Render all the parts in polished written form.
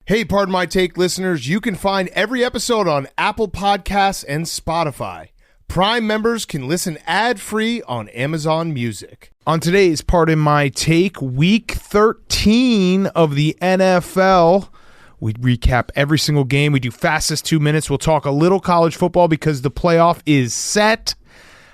Hey, Pardon My Take listeners, you can find every episode on Apple Podcasts and Spotify. Prime members can listen ad-free on Amazon Music. On today's Pardon My Take, Week 13 of the NFL, we recap every single game. We do fastest 2 minutes. We'll talk a little college football because the playoff is set.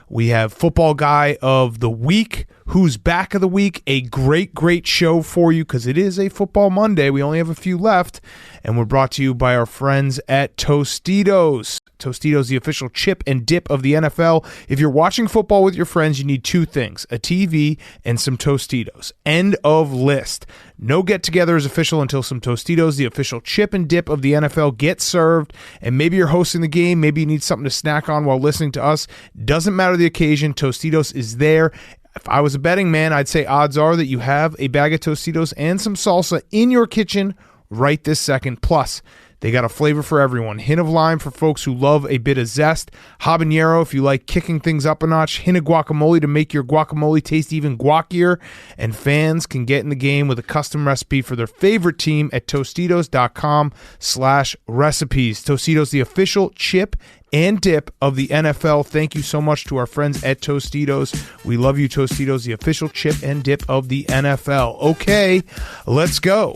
We have Football Guy of the Week, Who's Back of the Week, a great show for you because it is a Football Monday. We only have a few left, and we're brought to you by our friends at Tostitos. Tostitos, the official chip and dip of the NFL. If you're watching football with your friends, you need two things, a TV and some Tostitos. End of list. No get-together is official until some Tostitos, the official chip and dip of the NFL, get served. And maybe you're hosting the game. Maybe you need something to snack on while listening to us. Doesn't matter the occasion. Tostitos is there. If I was a betting man, I'd say odds are that you have a bag of Tostitos and some salsa in your kitchen right this second. Plus, they got a flavor for everyone. Hint of lime for folks who love a bit of zest. Habanero if you like kicking things up a notch. Hint of guacamole to make your guacamole taste even guacier. And fans can get in the game with a custom recipe for their favorite team at Tostitos.com/recipes. Tostitos, the official chip and dip of the NFL. Thank you so much to our friends at Tostitos. We love you, Tostitos, the official chip and dip of the NFL. Okay, let's go.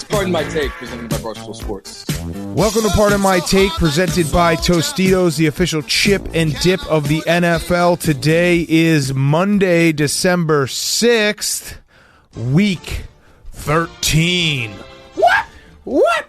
Pardon My Take, presented by Barstool Sports. Welcome to Pardon My Take, presented by Tostitos, the official chip and dip of the NFL. Today is Monday, December 6th, week 13. What?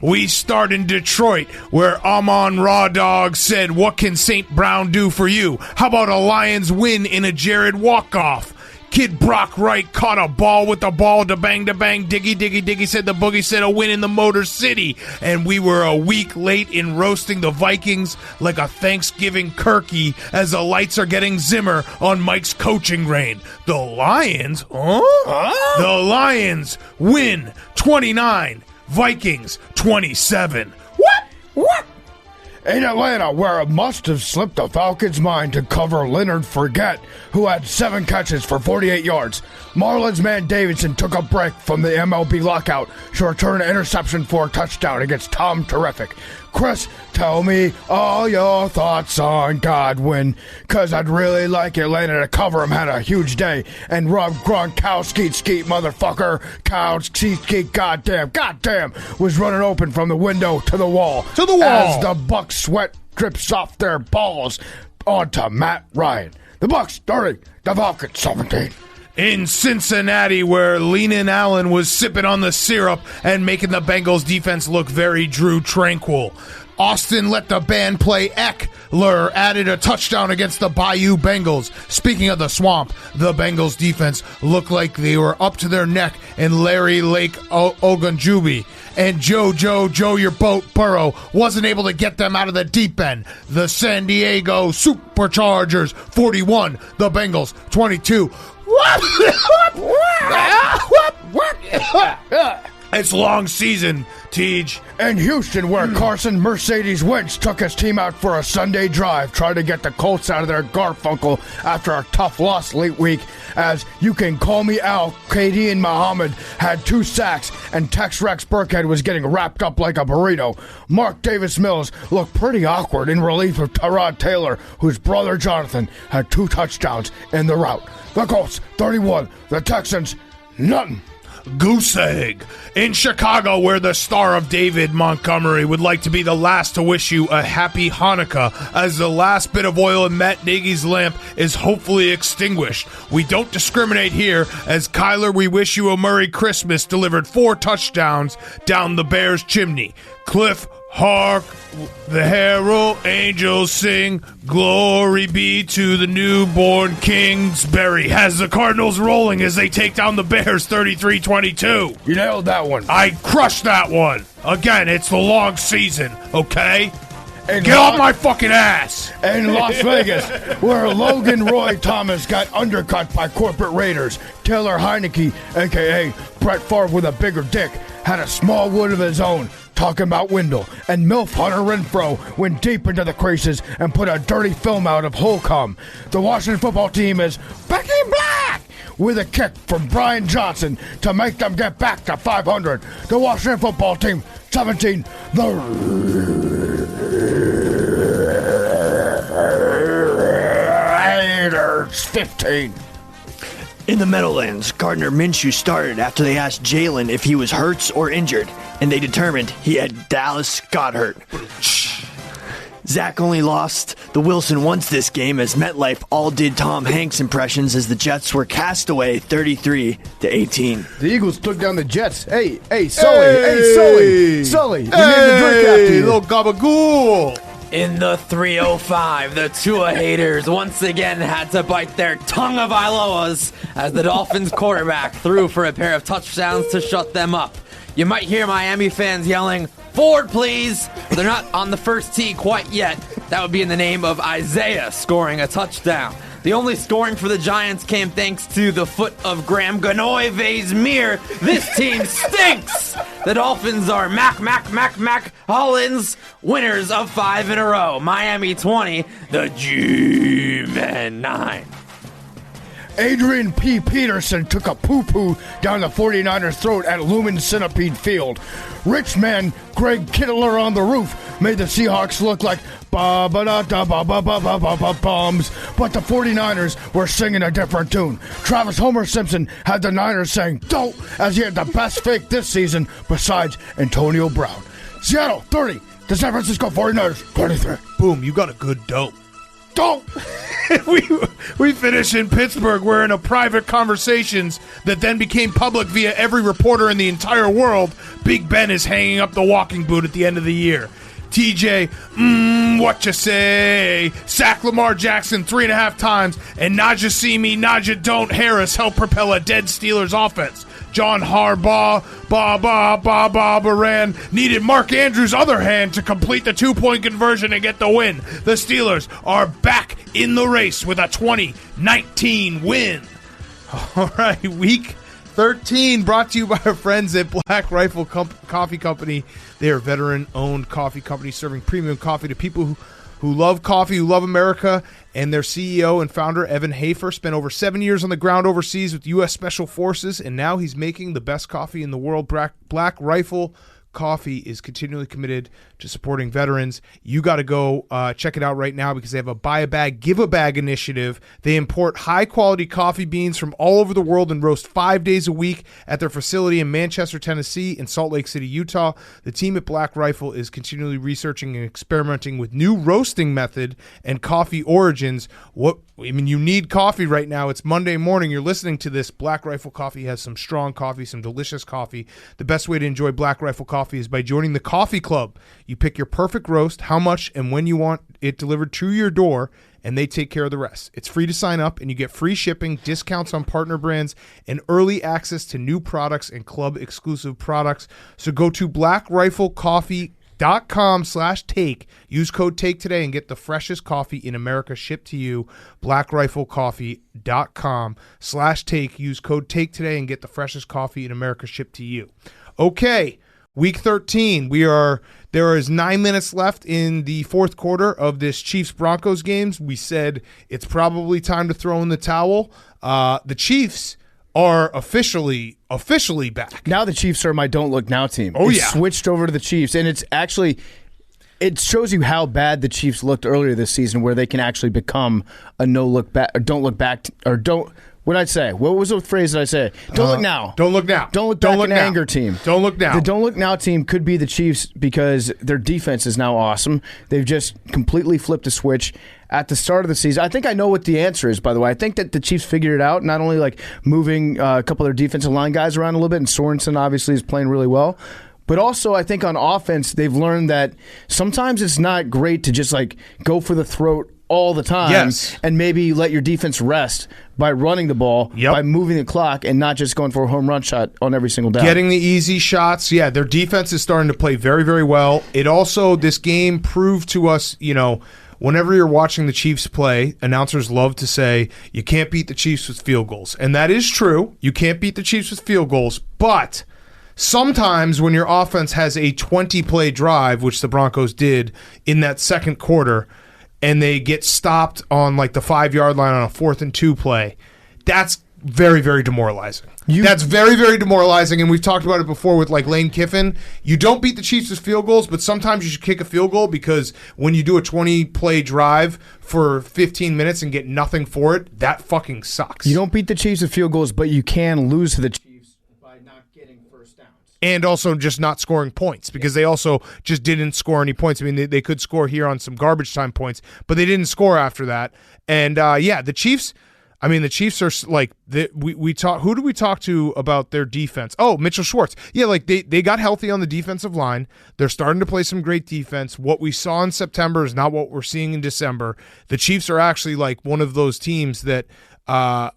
We start in Detroit, where Amon Raw Dog said, "What can St. Brown do for you? How about a Lions win in a Jared walk-off?" Kid Brock Wright caught a ball with the ball, da-bang, diggy, said the boogie said a win in the Motor City. And we were a week late in roasting the Vikings like a Thanksgiving turkey as the lights are getting Zimmer on Mike's coaching reign. The Lions? The Lions win 29, Vikings 27. What? In Atlanta, where it must have slipped the Falcons' mind to cover Leonard Fournette, who had 7 catches for 48 yards. Marlins man Davidson took a break from the MLB lockout to return an interception for a touchdown against Tom Terrific. Chris, tell me all your thoughts on Godwin, because I'd really like Atlanta to cover him. Had a huge day. And Rob Gronkowski, skeet motherfucker, skeet goddamn, was running open from the window to the wall. As the Bucs sweat drips off their balls onto Matt Ryan. The Bucs 30, the Falcons 17. In Cincinnati, where Leenan Allen was sipping on the syrup and making the Bengals defense look very Drew Tranquil. Austin let the band play Eckler added a touchdown against the Bayou Bengals. Speaking of the swamp, the Bengals defense looked like they were up to their neck in Larry Lake Ogunjubi. And Joe, your boat, Burrow, wasn't able to get them out of the deep end. The San Diego Superchargers 41, the Bengals 22. It's long season, Teej. In Houston, where Carson Mercedes-Wentz took his team out for a Sunday drive, trying to get the Colts out of their Garfunkel after a tough loss late week, as You Can Call Me Al, KD and Muhammad had 2 sacks, and Tex Rex Burkhead was getting wrapped up like a burrito. Mark Davis Mills looked pretty awkward in relief of Tyrod Taylor, whose brother Jonathan had 2 touchdowns in the rout. The Colts 31, the Texans nothing. Goose egg. In Chicago, where the Star of David Montgomery would like to be the last to wish you a happy Hanukkah, as the last bit of oil in Matt Nagy's lamp is hopefully extinguished. We don't discriminate here, as Kyler, we wish you a Merry Christmas, delivered 4 touchdowns down the Bears' chimney. Cliff Hark, the herald angels sing, glory be to the newborn Kingsbury. Has the Cardinals rolling as they take down the Bears 33-22. You nailed that one. I crushed that one. Again, it's the long season, okay? And Get off my fucking ass! In Las Vegas, where Logan Roy Thomas got undercut by corporate raiders, Taylor Heineke, a.k.a. Brett Favre with a bigger dick, had a small wood of his own, talking about Wendell, and MILF Hunter Renfro went deep into the creases and put a dirty film out of Holcomb. The Washington football team is back in black with a kick from Brian Johnson to make them get back to 500. The Washington football team 17, the Raiders 15. In the Meadowlands, Gardner Minshew started after they asked Jalen if he was hurt or injured, and they determined he had Dallas Goedert. Zach only lost the Wilson once this game, as MetLife all did Tom Hanks impressions as the Jets were cast away 33-18. The Eagles took down the Jets. Hey, Sully, we need a drink after you. Little gabagool. In the 305, the Tua haters once again had to bite their tongue of Iloas as the Dolphins quarterback threw for a pair of touchdowns to shut them up. You might hear Miami fans yelling, "Forward, please!" but they're not on the first tee quite yet. That would be in the name of Isaiah scoring a touchdown. The only scoring for the Giants came thanks to the foot of Graham Ganoive's mirror. This team stinks! The Dolphins are Mac Hollins, winners of 5 in a row. Miami 20, the G-Men 9. Adrian P. Peterson took a poo-poo down the 49ers' throat at Lumen Centipede Field. Rich man Greg Kittler on the roof made the Seahawks look like bums, but the 49ers were singing a different tune. Travis Homer Simpson had the Niners saying "don't" as he had the best fake this season besides Antonio Brown. Seattle 30, the San Francisco 49ers 23. Boom, you got a good dope. Don't. we finish in Pittsburgh. We're in a private conversations that then became public via every reporter in the entire world. Big Ben is hanging up the walking boot at the end of the year. TJ, what you say? Sack Lamar Jackson 3.5 times, and Najee Simi, Najee Don't Harris help propel a dead Steelers offense. John Harbaugh, Baran needed Mark Andrews' other hand to complete the 2-point conversion and get the win. The Steelers are back in the race with a 2019 win. All right, week 13 brought to you by our friends at Black Rifle Coffee Company. They are a veteran-owned coffee company serving premium coffee to people who love coffee, who love America, and their CEO and founder, Evan Hafer, spent over 7 years on the ground overseas with U.S. Special Forces, and now he's making the best coffee in the world. Black Rifle Coffee is continually committed to supporting veterans. You got to go check it out right now because they have a buy a bag, give a bag initiative. They import high-quality coffee beans from all over the world and roast 5 days a week at their facility in Manchester, Tennessee, and Salt Lake City, Utah. The team at Black Rifle is continually researching and experimenting with new roasting method and coffee origins. You need coffee right now. It's Monday morning. You're listening to this. Black Rifle Coffee has some strong coffee, some delicious coffee. The best way to enjoy Black Rifle Coffee is by joining the Coffee Club. You pick your perfect roast, how much and when you want it delivered to your door, and they take care of the rest. It's free to sign up, and you get free shipping, discounts on partner brands, and early access to new products and club-exclusive products. So go to blackriflecoffee.com/take. Use code TAKE today and get the freshest coffee in America shipped to you. blackriflecoffee.com/take. Use code TAKE today and get the freshest coffee in America shipped to you. Okay, week 13. There is 9 minutes left in the fourth quarter of this Chiefs-Broncos games. We said it's probably time to throw in the towel. The Chiefs are officially back. Now the Chiefs are my Don't Look Now team. Oh, it's yeah. Switched over to the Chiefs, and it shows you how bad the Chiefs looked earlier this season, where they can actually become a don't look back. What did I say? What was the phrase that I said? Don't look now. Don't look now. Don't look back. Don't look an now. anger team. Don't look now. The Don't Look Now team could be the Chiefs because their defense is now awesome. They've just completely flipped a switch at the start of the season. I think I know what the answer is, by the way. I think that the Chiefs figured it out, not only like moving a couple of their defensive line guys around a little bit, and Sorensen obviously is playing really well, But also, I think on offense, they've learned that sometimes it's not great to just like go for the throat all the time and maybe let your defense rest by running the ball, by moving the clock, and not just going for a home run shot on every single down. Getting the easy shots. Yeah, their defense is starting to play very, very well. It also, this game proved to us, whenever you're watching the Chiefs play, announcers love to say, you can't beat the Chiefs with field goals. And that is true. You can't beat the Chiefs with field goals. But sometimes when your offense has a 20-play drive, which the Broncos did in that second quarter, and they get stopped on like the 5-yard line on a 4th and 2 play, that's very, very demoralizing. That's very, very demoralizing, and we've talked about it before with like Lane Kiffin. You don't beat the Chiefs with field goals, but sometimes you should kick a field goal because when you do a 20-play drive for 15 minutes and get nothing for it, that fucking sucks. You don't beat the Chiefs with field goals, but you can lose to the Chiefs by not getting first downs. And also just not scoring points because they also just didn't score any points. I mean, they could score here on some garbage time points, but they didn't score after that. And, the Chiefs... I mean, the Chiefs are like we talk. Who do we talk to about their defense? Oh, Mitchell Schwartz. Yeah, like they got healthy on the defensive line. They're starting to play some great defense. What we saw in September is not what we're seeing in December. The Chiefs are actually like one of those teams that, a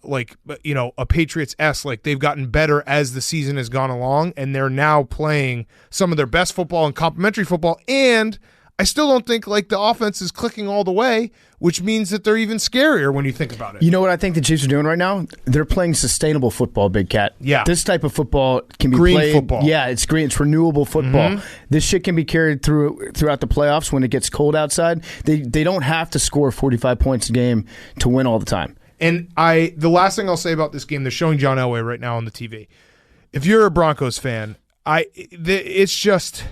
Patriots-esque. Like they've gotten better as the season has gone along, and they're now playing some of their best football and complimentary football. And I still don't think like the offense is clicking all the way, which means that they're even scarier when you think about it. You know what I think the Chiefs are doing right now? They're playing sustainable football, Big Cat. Yeah. This type of football can be green played. Football. Yeah, it's green. It's renewable football. Mm-hmm. This shit can be carried throughout the playoffs when it gets cold outside. They don't have to score 45 points a game to win all the time. And the last thing I'll say about this game, they're showing John Elway right now on the TV. If you're a Broncos fan, it's just...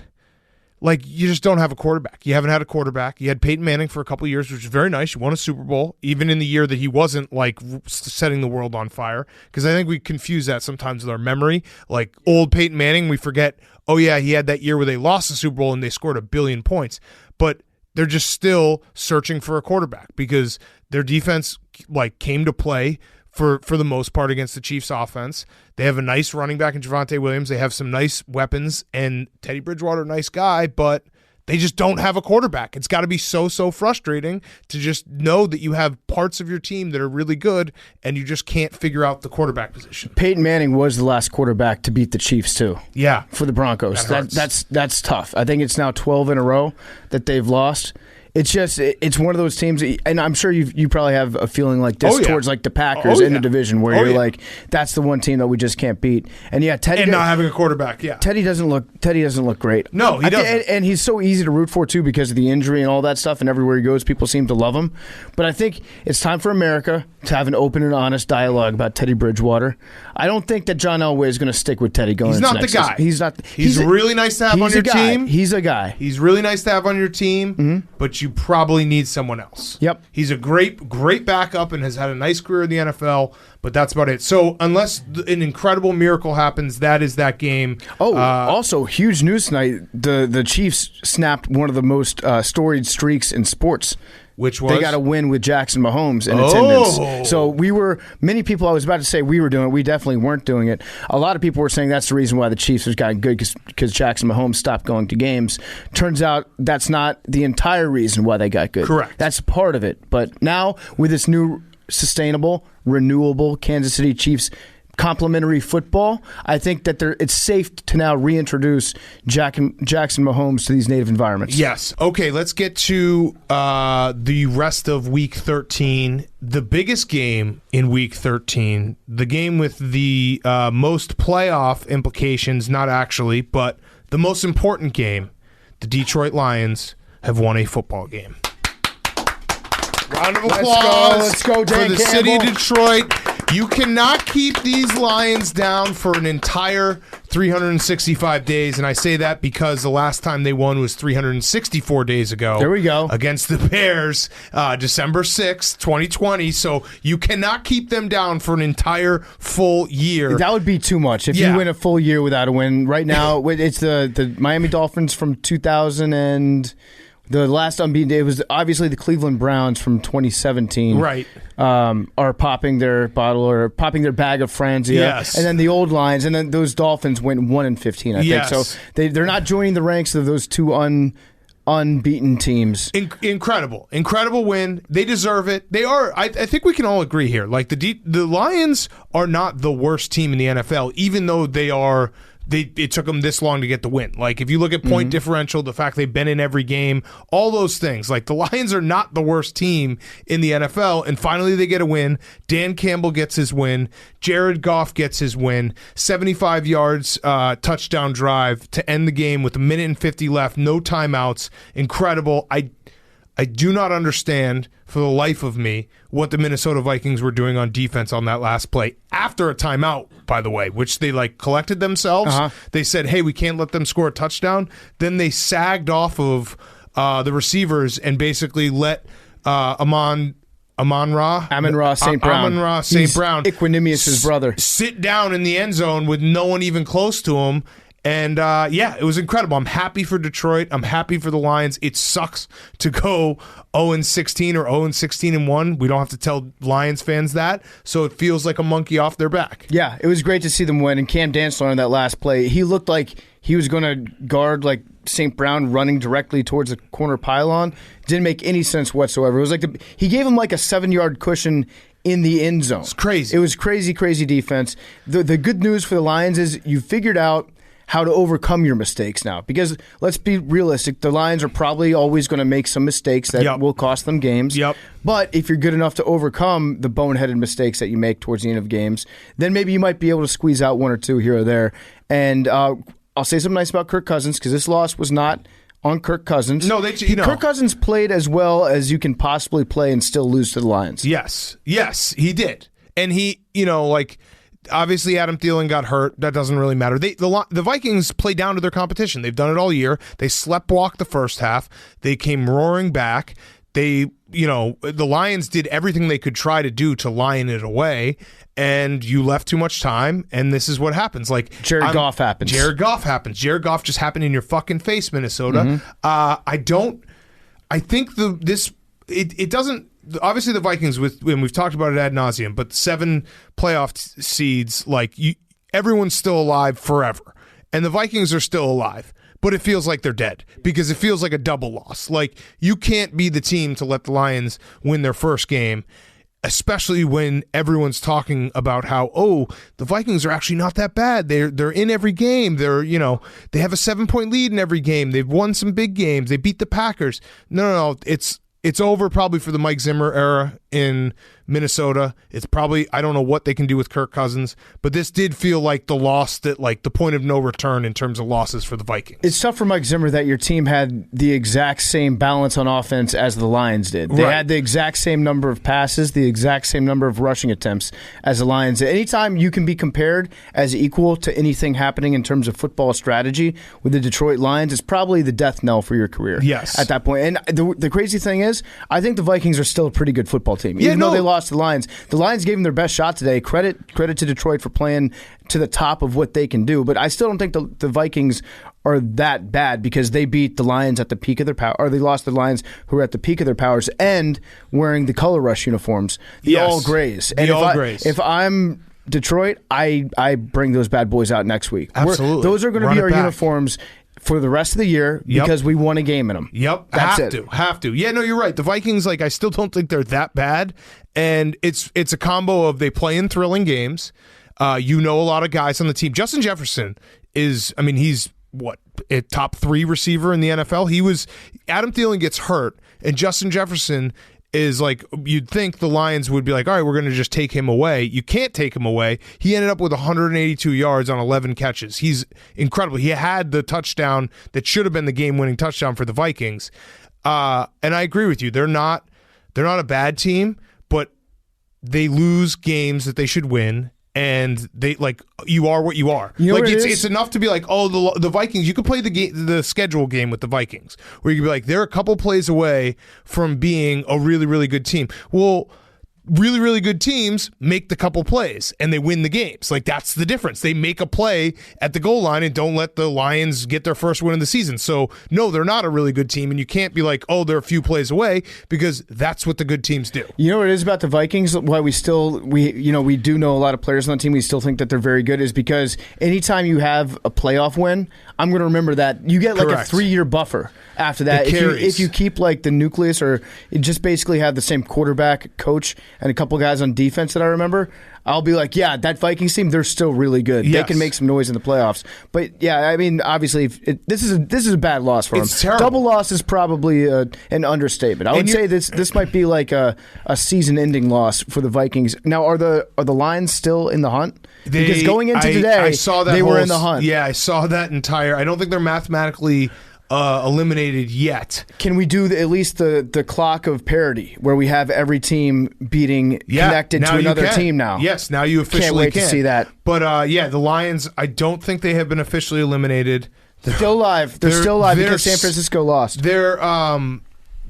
like, you just don't have a quarterback. You haven't had a quarterback. You had Peyton Manning for a couple of years, which was very nice. You won a Super Bowl, even in the year that he wasn't, like, setting the world on fire. Because I think we confuse that sometimes with our memory. Like, old Peyton Manning, we forget, oh, yeah, he had that year where they lost the Super Bowl and they scored 1 billion points. But they're just still searching for a quarterback because their defense, like, came to play for the most part against the Chiefs offense. They have a nice running back in Javonte Williams. They have some nice weapons, and Teddy Bridgewater, nice guy, but they just don't have a quarterback. It's got to be so frustrating to just know that you have parts of your team that are really good, and you just can't figure out the quarterback position. Peyton Manning was the last quarterback to beat the Chiefs, too. Yeah. For the Broncos. That's tough. I think it's now 12 in a row that they've lost. It's one of those teams, and I'm sure you probably have a feeling like this towards like the Packers in the division, where you're like, that's the one team that we just can't beat. And yeah, Teddy not having a quarterback. Yeah, Teddy doesn't look great. No, he doesn't. And he's so easy to root for too because of the injury and all that stuff. And everywhere he goes, people seem to love him. But I think it's time for America to have an open and honest dialogue about Teddy Bridgewater. I don't think that John Elway is going to stick with Teddy going. He's not the guy. He's not. He's really nice to have on your team. He's a guy. He's really nice to have on your team, but you probably need someone else. Yep. He's a great backup and has had a nice career in the NFL, but that's about it. So unless an incredible miracle happens, that is that game. Oh, also huge news tonight. The Chiefs snapped one of the most storied streaks in sports. Which was? They got a win with Jackson Mahomes in attendance. So many people, I was about to say we were doing it. We definitely weren't doing it. A lot of people were saying that's the reason why the Chiefs have gotten good because Jackson Mahomes stopped going to games. Turns out that's not the entire reason why they got good. Correct. That's part of it. But now with this new sustainable, renewable Kansas City Chiefs complementary football, I think that it's safe to now reintroduce Jackson Mahomes to these native environments. Yes. Okay, let's get to the rest of Week 13. The biggest game in Week 13, the game with the most playoff implications, not actually, but the most important game, the Detroit Lions have won a football game. Round of applause Let's go, Dan for the Campbell. city of Detroit. You cannot keep these Lions down for an entire 365 days, and I say that because the last time they won was 364 days ago. There we go. Against the Bears, December 6th, 2020. So you cannot keep them down for an entire full year. That would be too much. If you win a full year without a win. Right now, it's the Miami Dolphins from 2000 and... The last unbeaten day was obviously the Cleveland Browns from 2017. Right. Are popping their bottle or popping their bag of Franzia. Yes. And then the old Lions, and then those Dolphins went 1-15, I think. So they're not joining the ranks of those two unbeaten teams. Incredible win. They deserve it. They are. I think we can all agree here. Like the Lions are not the worst team in the NFL, even though they are. It took them this long to get the win. Like, if you look at point differential, the fact they've been in every game, all those things. Like, the Lions are not the worst team in the NFL, and finally they get a win. Dan Campbell gets his win. Jared Goff gets his win. 75 yards touchdown drive to end the game with 1:50 left. No timeouts. Incredible. I do not understand for the life of me what the Minnesota Vikings were doing on defense on that last play after a timeout, by the way, which they collected themselves. They said, hey, we can't let them score a touchdown. Then they sagged off of the receivers and basically let Amon-Ra St. Brown Equanimous' brother sit down in the end zone with no one even close to him. And, it was incredible. I'm happy for Detroit. I'm happy for the Lions. It sucks to go 0-16 or 0-16-1. We don't have to tell Lions fans that, so it feels like a monkey off their back. Yeah, it was great to see them win. And Cam Dantzler on that last play, he looked like he was going to guard St. Brown running directly towards the corner pylon. Didn't make any sense whatsoever. It was he gave him a 7-yard cushion in the end zone. It's crazy. It was crazy defense. The good news for the Lions is you figured out how to overcome your mistakes now. Because let's be realistic, the Lions are probably always going to make some mistakes that will cost them games. But if you're good enough to overcome the boneheaded mistakes that you make towards the end of games, then maybe you might be able to squeeze out one or two here or there. And I'll say something nice about Kirk Cousins, because this loss was not on Kirk Cousins. No, Kirk Cousins played as well as you can possibly play and still lose to the Lions. Yes, he did. And he, obviously, Adam Thielen got hurt. That doesn't really matter. The Vikings play down to their competition. They've done it all year. They sleptwalked the first half. They came roaring back. The Lions did everything they could try to do to lion it away, and you left too much time, and this is what happens. Jared Goff happens. Jared Goff just happened in your fucking face, Minnesota. I think it doesn't. Obviously, the Vikings, and we've talked about it ad nauseum, but 7 playoff seeds, everyone's still alive forever. And the Vikings are still alive, but it feels like they're dead because it feels like a double loss. You can't be the team to let the Lions win their first game, especially when everyone's talking about how, the Vikings are actually not that bad. They're in every game. They have a 7-point lead in every game. They've won some big games. They beat the Packers. No, it's over probably for the Mike Zimmer era in Minnesota. It's probably, I don't know what they can do with Kirk Cousins, but this did feel like the loss that, the point of no return in terms of losses for the Vikings. It's tough for Mike Zimmer that your team had the exact same balance on offense as the Lions did. They had the exact same number of passes, the exact same number of rushing attempts as the Lions did. Anytime you can be compared as equal to anything happening in terms of football strategy with the Detroit Lions, it's probably the death knell for your career. Yes. At that point. And the crazy thing is, I think the Vikings are still a pretty good football team. Even though they lost to the Lions. The Lions gave them their best shot today. Credit to Detroit for playing to the top of what they can do. But I still don't think the Vikings are that bad because they beat the Lions at the peak of their power, or they lost the Lions who were at the peak of their powers and wearing the color rush uniforms, the all grays. And if I'm Detroit, I bring those bad boys out next week. Absolutely. Those are going to be our uniforms for the rest of the year because we won a game in them. Have to. Yeah, no, you're right. The Vikings, I still don't think they're that bad, and it's a combo of they play in thrilling games. A lot of guys on the team. Justin Jefferson he's a top 3 receiver in the NFL. Adam Thielen gets hurt, and Justin Jefferson is you'd think the Lions would be all right, we're going to just take him away. You can't take him away. He ended up with 182 yards on 11 catches. He's incredible. He had the touchdown that should have been the game-winning touchdown for the Vikings. And I agree with you. They're not a bad team, but they lose games that they should win. And they you are what you are. It's enough to be the Vikings. You could play the schedule game with the Vikings, where you could be they're a couple plays away from being a really, really good team. Well, really, really good teams make the couple plays and they win the games. Like, that's the difference. They make a play at the goal line and don't let the Lions get their first win of the season. So, no, they're not a really good team, and you can't be like, oh, they're a few plays away, because that's what the good teams do. You know what it is about the Vikings, why we do know a lot of players on the team, we still think that they're very good, is because anytime you have a playoff win, I'm going to remember that you get like Correct. a 3-year buffer after that. If you keep like the nucleus, or you just basically have the same quarterback, coach, and a couple guys on defense that I remember, I'll be like, yeah, that Vikings team, they're still really good. Yes. They can make some noise in the playoffs. But yeah, I mean, obviously, this is a bad loss for them. It's terrible. Double loss is probably an understatement. I would say this might be like a season-ending loss for the Vikings. Now, are the Lions still in the hunt? Because going into today, I saw that they were in the hunt. Yeah, I saw that entire. I don't think they're mathematically eliminated yet. Can we do at least the clock of parity, where we have every team beating connected to another team now? Yes, now you officially can't wait to see that. But yeah, the Lions, I don't think they have been officially eliminated. Still alive. They're still alive because San Francisco lost.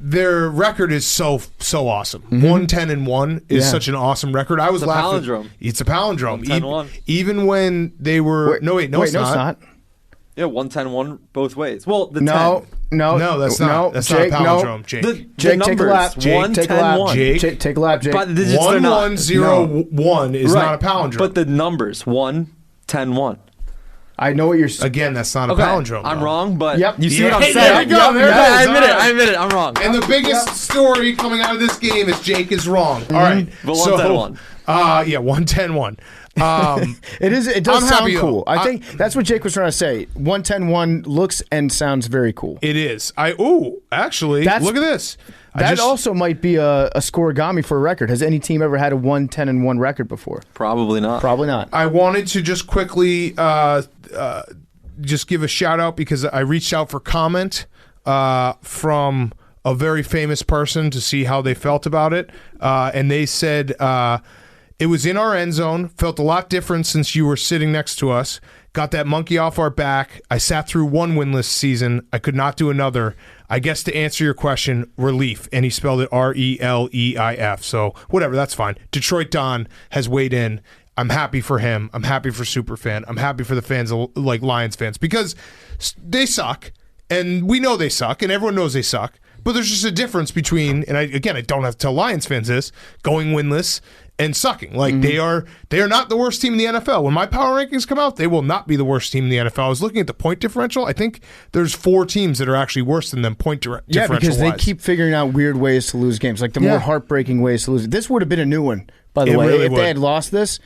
Their record is so awesome. 1-10-1 is such an awesome record. I was laughing. Palindrome. It's a palindrome. 1-10-1. Even when they were it's not. Yeah, 1-10-1 both ways. Well, the No, 10. No, that's not. That's Jake, not a palindrome, Jake. The Jake, numbers, take a lap. Jake, take a lap. 1-10-1. Jake. Take a lap, Jake. By the digits, they're not. 1101 is Right. not a palindrome. But the numbers, 1-10-1. I know what you're saying. Again, that's not a Okay, palindrome. I'm though. wrong, but Yep. you see Yeah. what I'm There saying? you go, there it I is. admit it. All right. I admit it. I'm wrong. And the biggest story coming out of this game is Jake is wrong. All right. But So, 1-10-1. Yeah, 1-10-1. It does I'm sound happy, cool. though. I think that's what Jake was trying to say. 1-10-1 looks and sounds very cool. It is. Actually, look at this. That also might be a scoregami for a record. Has any team ever had a 1-10-1 record before? Probably not. Probably not. I wanted to just quickly just give a shout out, because I reached out for comment from a very famous person to see how they felt about it. And they said, it was in our end zone, felt a lot different since you were sitting next to us. Got that monkey off our back. I sat through one winless season. I could not do another. I guess to answer your question, relief. And he spelled it RELEIF. So whatever, that's fine. Detroit Don has weighed in. I'm happy for him. I'm happy for Superfan. I'm happy for the fans, like Lions fans, because they suck. And we know they suck, and everyone knows they suck. But there's just a difference between, and I don't have to tell Lions fans this, going winless and sucking. Like, they are not the worst team in the NFL. When my power rankings come out, they will not be the worst team in the NFL. I was looking at the point differential. I think there's 4 teams that are actually worse than them differential. Yeah, because they keep figuring out weird ways to lose games, like the more heartbreaking ways to lose. This would have been a new one, by the way, really if they had lost this.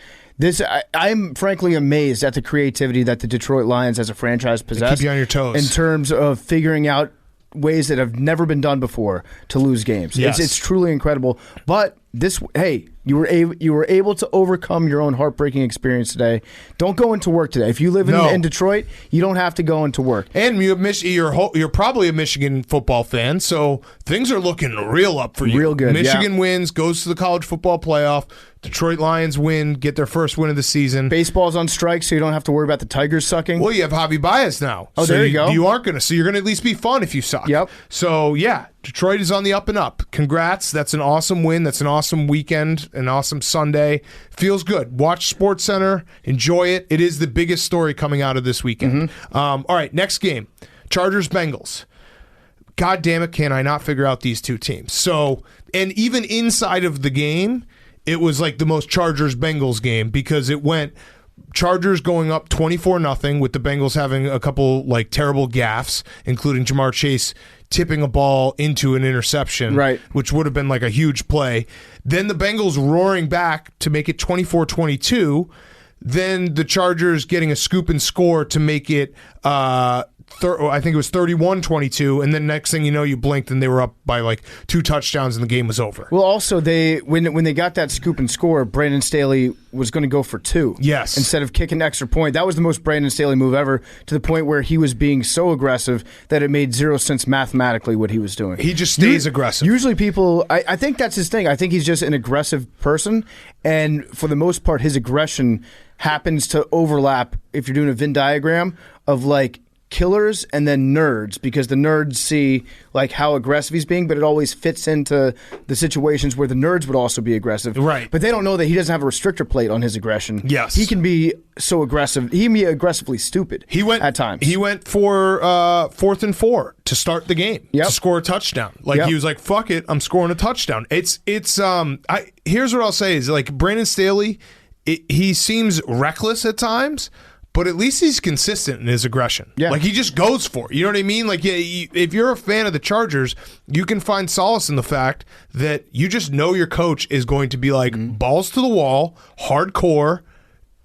I'm frankly amazed at the creativity that the Detroit Lions as a franchise possess. Keep you on your toes. In terms of figuring out ways that have never been done before to lose games. Yes. It's truly incredible. But you were able to overcome your own heartbreaking experience today. Don't go into work today. If you live in Detroit, you don't have to go into work. And you're probably a Michigan football fan, so things are looking real up for you. Real good. Michigan wins, goes to the college football playoff. Detroit Lions win, get their first win of the season. Baseball's on strike, so you don't have to worry about the Tigers sucking. Well, you have Javi Baez now. Oh, so there you go. You aren't going to. So you're going to at least be fun if you suck. Yep. So, yeah, Detroit is on the up and up. Congrats. That's an awesome win. That's an awesome weekend, an awesome Sunday. Feels good. Watch SportsCenter. Enjoy it. It is the biggest story coming out of this weekend. All right, next game. Chargers-Bengals. God damn it, can I not figure out these two teams? So, and even inside of the game, it was like the most Chargers-Bengals game, because it went Chargers going up 24-0 with the Bengals having a couple like terrible gaffes, including Jamar Chase tipping a ball into an interception, right, which would have been like a huge play. Then the Bengals roaring back to make it 24-22. Then the Chargers getting a scoop and score to make it I think it was 31-22, and then next thing you know, you blinked and they were up by like 2 touchdowns and the game was over. Well, also when they got that scoop and score, Brandon Staley was going to go for 2. Yes. Instead of kicking an extra point. That was the most Brandon Staley move ever, to the point where he was being so aggressive that it made zero sense mathematically what he was doing. He just stays aggressive. Usually people, I think that's his thing. I think he's just an aggressive person, and for the most part, his aggression happens to overlap, if you're doing a Venn diagram, of like killers and then nerds, because the nerds see like how aggressive he's being, but it always fits into the situations where the nerds would also be aggressive. Right. But they don't know that he doesn't have a restrictor plate on his aggression. Yes. He can be so aggressive. He can be aggressively stupid at times. He went for 4th and 4 to start the game to score a touchdown. Like he was like, fuck it, I'm scoring a touchdown. Here's what I'll say is like Brandon Staley, he seems reckless at times, but at least he's consistent in his aggression. Yeah. Like, he just goes for it. You know what I mean? Like, if you're a fan of the Chargers, you can find solace in the fact that you just know your coach is going to be like balls to the wall, hardcore,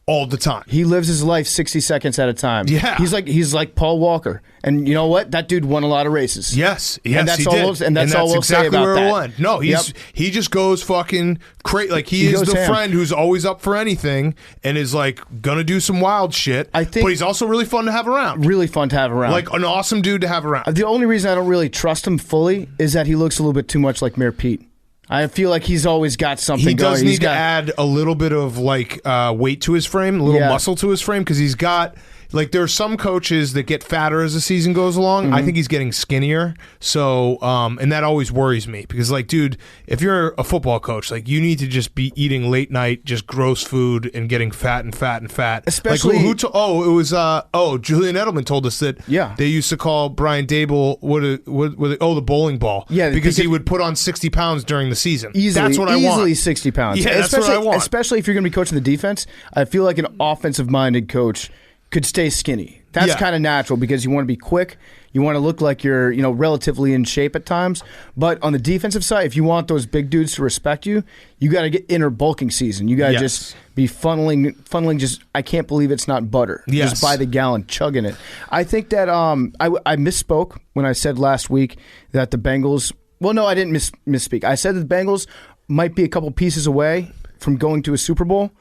all the time. He lives his life 60 seconds at a time. Yeah. He's like Paul Walker. And you know what? That dude won a lot of races. Yes, and that's he all did. And that's all we'll exactly say about where that. It went. No, he just goes fucking crazy. Like, he is the friend who's always up for anything and is like gonna do some wild shit. But he's also really fun to have around. Really fun to have around. Like an awesome dude to have around. The only reason I don't really trust him fully is that he looks a little bit too much like Mayor Pete. I feel like he's always got something He does going. need to add a little bit of like weight to his frame, a little muscle to his frame, because he's got like there are some coaches that get fatter as the season goes along. I think he's getting skinnier. So and that always worries me because like, dude, if you're a football coach, like you need to just be eating late night, just gross food and getting fat and fat and fat. Especially like, Julian Edelman told us that they used to call Brian Dable the bowling ball. Yeah, because he would put on 60 pounds during the season. That's what I want. Easily 60 pounds. Yeah, that's what I want. Especially if you're going to be coaching the defense. I feel like an offensive-minded coach could stay skinny. That's kind of natural because you want to be quick. You want to look like you're, relatively in shape at times. But on the defensive side, if you want those big dudes to respect you, you got to get inner bulking season. You got to just be funneling. Just I can't believe it's not butter. Yes. Just by the gallon, chugging it. I think that I misspoke when I said last week that the Bengals. Well, no, I didn't misspeak. I said that the Bengals might be a couple pieces away from going to a Super Bowl.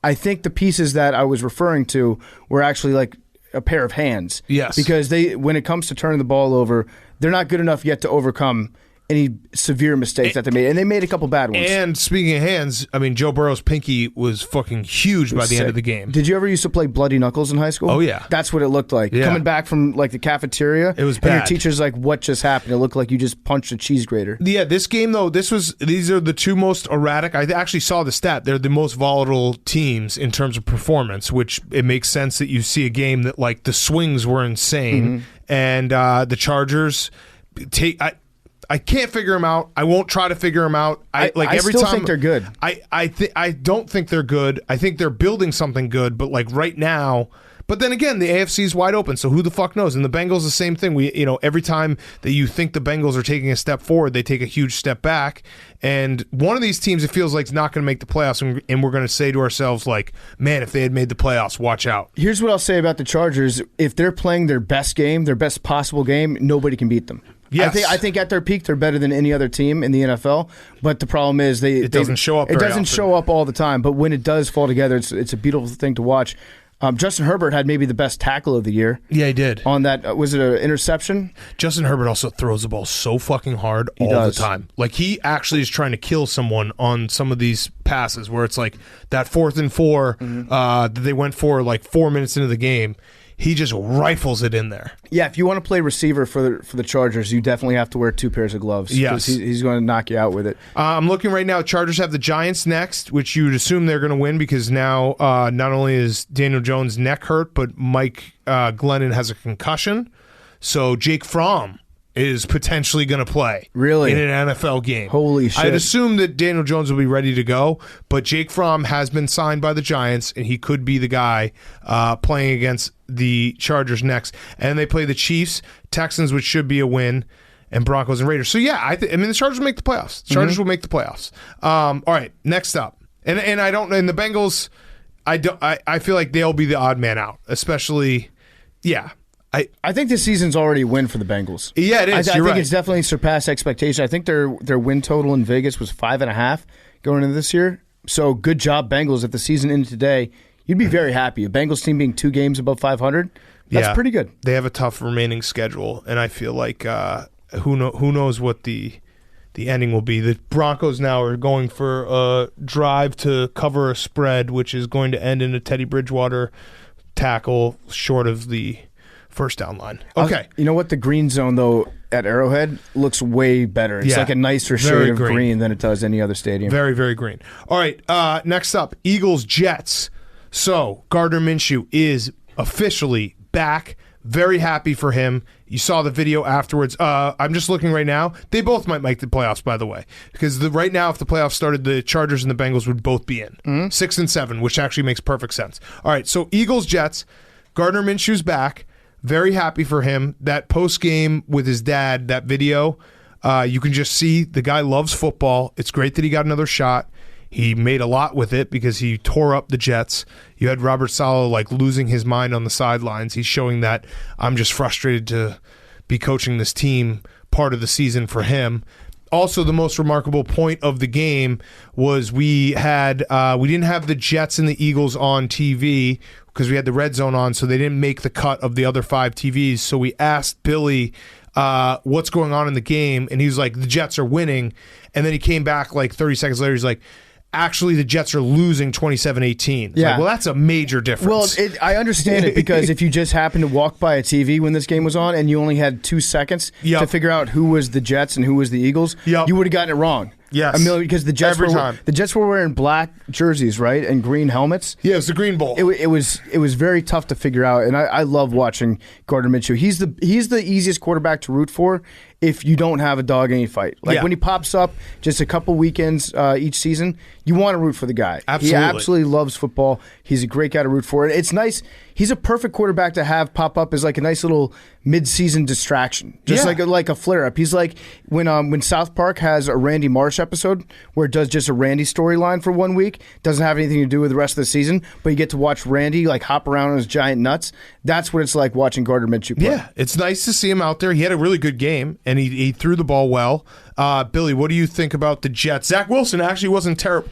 I think the pieces that I was referring to were actually like a pair of hands. Yes. Because when it comes to turning the ball over, they're not good enough yet to overcome any severe mistakes that they made. And they made a couple bad ones. And speaking of hands, I mean, Joe Burrow's pinky was fucking huge by the end of the game. Did you ever used to play Bloody Knuckles in high school? Oh, yeah. That's what it looked like. Yeah. Coming back from like the cafeteria. It was and bad. your teacher's like, what just happened? It looked like you just punched a cheese grater. Yeah, this game, though, these are the two most erratic. I actually saw the stat. They're the most volatile teams in terms of performance, which it makes sense that you see a game that, like, the swings were insane. And the Chargers I can't figure them out. I won't try to figure them out. I still think they're good. I don't think they're good. I think they're building something good, but like right now. But then again, the AFC is wide open, so who the fuck knows? And the Bengals, the same thing. Every time that you think the Bengals are taking a step forward, they take a huge step back. And one of these teams, it feels like, is not going to make the playoffs, and we're going to say to ourselves, like, man, if they had made the playoffs, watch out. Here's what I'll say about the Chargers: if they're playing their best game, their best possible game, nobody can beat them. Yes. I think at their peak they're better than any other team in the NFL. But the problem is it doesn't show up. It doesn't show up all the time. But when it does fall together, it's a beautiful thing to watch. Justin Herbert had maybe the best tackle of the year. Yeah, he did. On that, was it an interception? Justin Herbert also throws the ball so fucking hard all the time. Like, he actually is trying to kill someone on some of these passes where it's like that 4th and 4 that they went for like 4 minutes into the game. He just rifles it in there. Yeah, if you want to play receiver for the Chargers, you definitely have to wear 2 pairs of gloves. Yes. He's going to knock you out with it. I'm looking right now. Chargers have the Giants next, which you would assume they're going to win because now not only is Daniel Jones' neck hurt, but Mike Glennon has a concussion. So Jake Fromm is potentially going to play in an NFL game. Holy shit. I'd assume that Daniel Jones will be ready to go, but Jake Fromm has been signed by the Giants, and he could be the guy playing against the Chargers next. And they play the Chiefs, Texans, which should be a win, and Broncos and Raiders. So, yeah, I mean, the Chargers will make the playoffs. The Chargers will make the playoffs. All right, next up. And the Bengals, I feel like they'll be the odd man out, especially, I think this season's already a win for the Bengals. Yeah, it is. I think it's definitely surpassed expectation. I think their win total in Vegas was 5.5 going into this year. So good job, Bengals. If the season ended today, you'd be very happy. A Bengals team being 2 games above 500, that's pretty good. They have a tough remaining schedule, and I feel like who knows what the ending will be. The Broncos now are going for a drive to cover a spread, which is going to end in a Teddy Bridgewater tackle short of the first down line. Okay. You know what? The green zone, though, at Arrowhead looks way better. It's like a nicer shade of green than it does any other stadium. Very, very green. All right, next up, Eagles-Jets. So, Gardner Minshew is officially back. Very happy for him. You saw the video afterwards. I'm just looking right now. They both might make the playoffs, by the way. Because right now, if the playoffs started, the Chargers and the Bengals would both be in. 6 and 7, which actually makes perfect sense. All right, so Eagles-Jets. Gardner Minshew's back. Very happy for him. That post-game with his dad, that video, you can just see the guy loves football. It's great that he got another shot. He made a lot with it because he tore up the Jets. You had Robert Saleh like losing his mind on the sidelines. He's showing that I'm just frustrated to be coaching this team part of the season for him. Also, the most remarkable point of the game was we didn't have the Jets and the Eagles on TV because we had the red zone on, so they didn't make the cut of the other 5 TVs. So we asked Billy what's going on in the game, and he was like, the Jets are winning. And then he came back like 30 seconds later. He's like, actually, the Jets are losing 27-18. Yeah. Like, well, that's a major difference. Well, I understand it because if you just happened to walk by a TV when this game was on and you only had 2 seconds to figure out who was the Jets and who was the Eagles, you would have gotten it wrong. Yes. Because the Jets the Jets were wearing black jerseys, right, and green helmets. Yeah, it's the Green Bowl. It was very tough to figure out, and I love watching Gardner Minshew. He's the easiest quarterback to root for if you don't have a dog in any fight. Like when he pops up just a couple weekends each season, you want to root for the guy. Absolutely. He absolutely loves football. He's a great guy to root for. And it's nice. He's a perfect quarterback to have pop up as like a nice little mid-season distraction, just like a flare-up. He's like when South Park has a Randy Marsh episode where it does just a Randy storyline for 1 week, doesn't have anything to do with the rest of the season, but you get to watch Randy like hop around on his giant nuts. That's what it's like watching Gardner Minshew play. Yeah, it's nice to see him out there. He had a really good game, and he threw the ball well. Billy, what do you think about the Jets? Zach Wilson actually wasn't terrible.